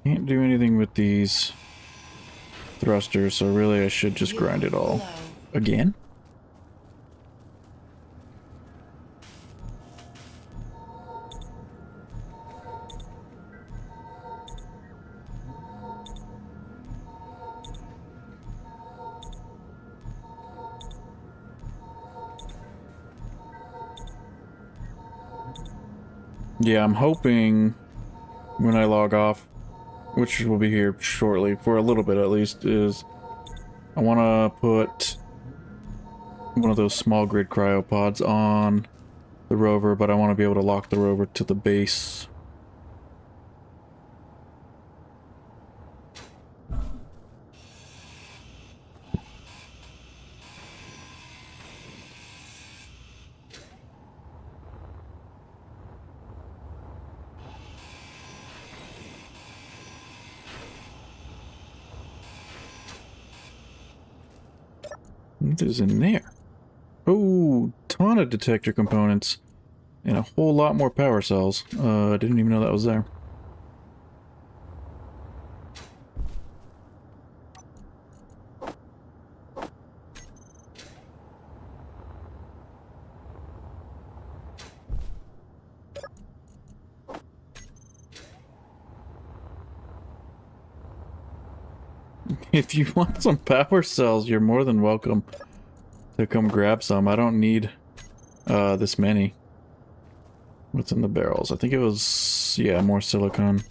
Can't do anything with these thrusters, so really I should just grind it all. Again? Yeah, I'm hoping when I log off, which will be here shortly, for a little bit at least, is I want to put one of those small grid cryopods on the rover, but I want to be able to lock the rover to the base. What is in there? Oh, ton of detector components and a whole lot more power cells. I didn't even know that was there. If you want some power cells, you're more than welcome to come grab some. I don't need this many. What's in the barrels? I think it was, yeah, more silicone.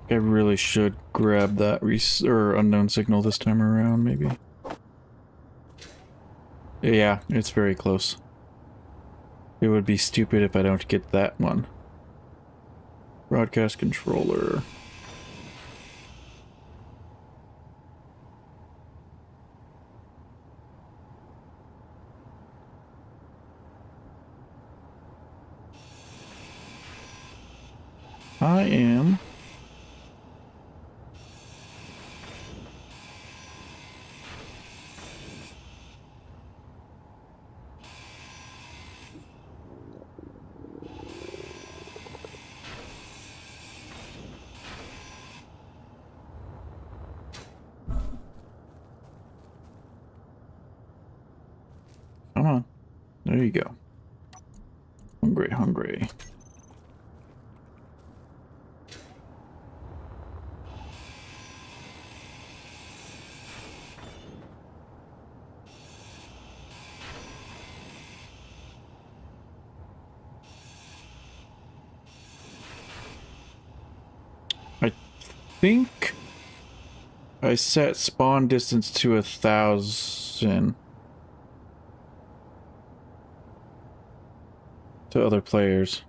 I really should grab that unknown signal this time around, maybe. Yeah, it's very close. It would be stupid if I don't get that one. Broadcast controller. I am... Come on. There you go. Hungry, hungry. I think I set spawn distance to 1,000 to other players.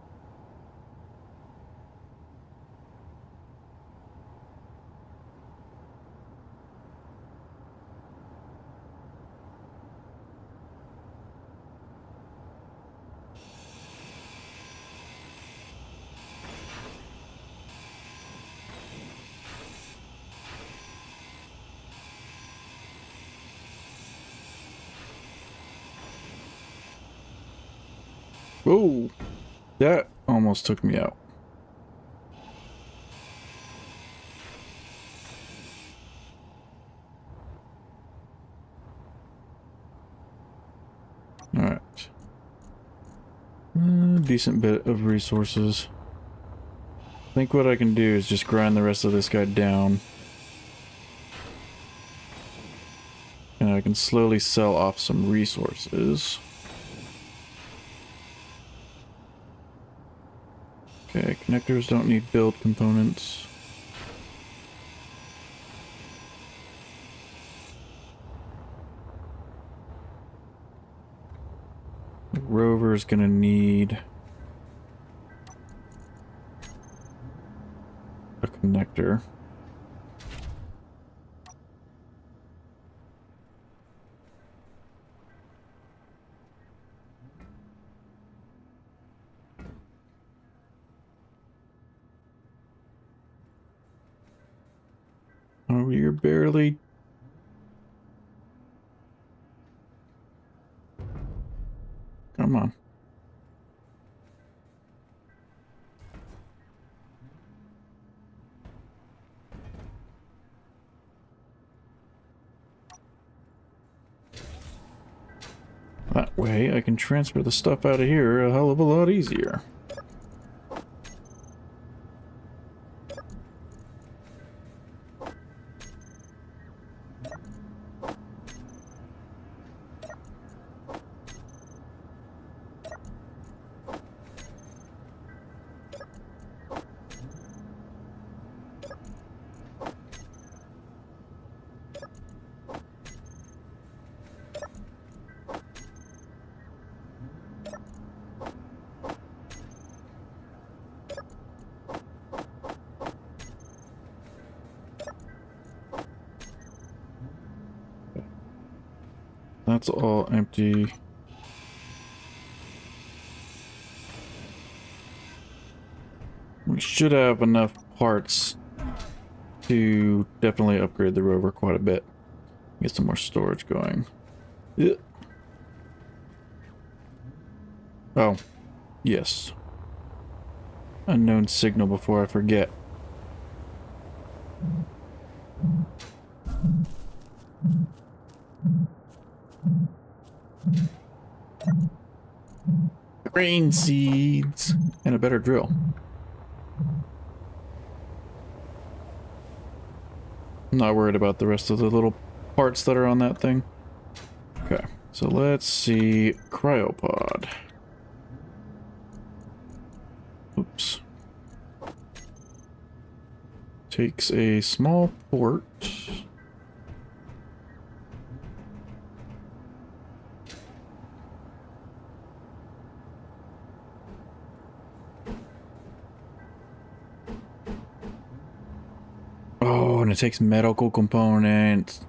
Whoa! That almost took me out. Alright. Decent bit of resources. I think what I can do is just grind the rest of this guy down. And I can slowly sell off some resources. Okay, connectors don't need build components. The rover's gonna need a connector. Oh, you're barely... Come on. That way, I can transfer the stuff out of here a hell of a lot easier. That's all empty. We should have enough parts to definitely upgrade the rover quite a bit. Get some more storage going. Ugh. Oh, yes. Unknown signal before I forget. Grain seeds and a better drill. I'm not worried about the rest of the little parts that are on that thing. Okay, so let's see. Cryopod. Oops. Takes a small port. Oh, and it takes medical components.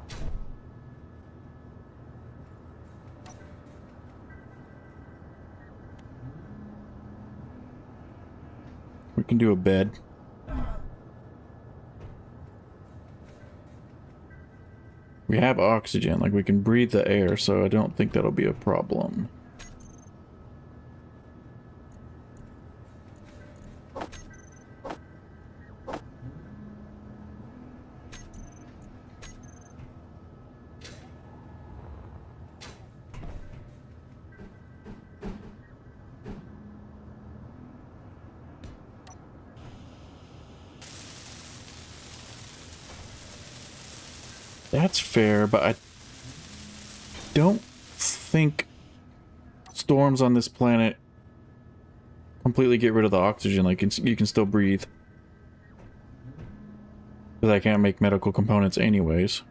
We can do a bed. We have oxygen, like we can breathe the air, so I don't think that'll be a problem. That's fair, but I don't think storms on this planet completely get rid of the oxygen. Like, you can still breathe. Because I can't make medical components anyways.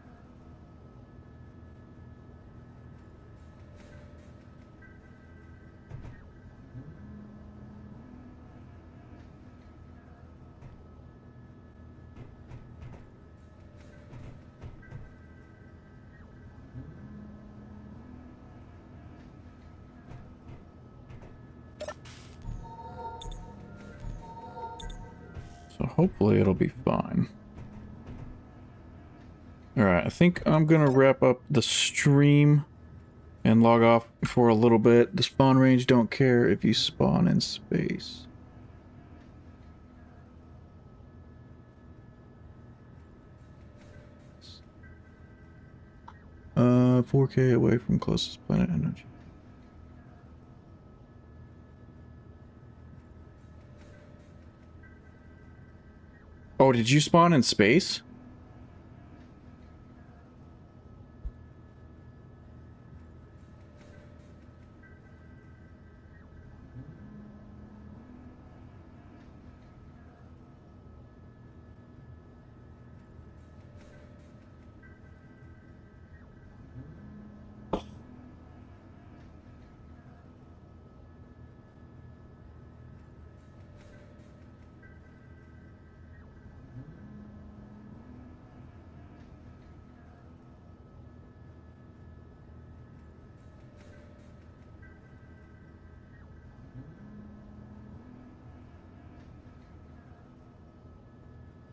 So hopefully it'll be fine. Alright, I think I'm gonna wrap up the stream and log off for a little bit. The spawn range don't care if you spawn in space. 4K away from closest planet energy. Oh, did you spawn in space?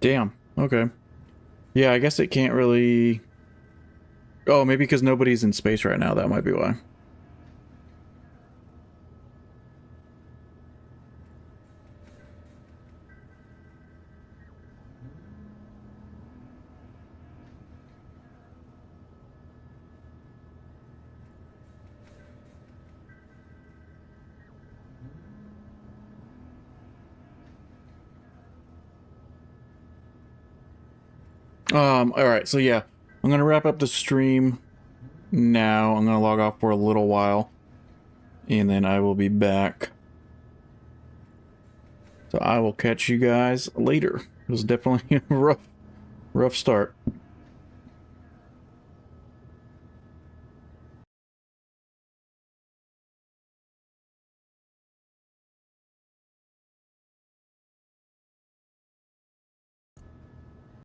Damn. Okay. Yeah, I guess it can't really... Oh, maybe because nobody's in space right now. That might be why. All right, so yeah, I'm gonna wrap up the stream now. I'm gonna log off for a little while, and then I will be back. So I will catch you guys later. It was definitely a rough start.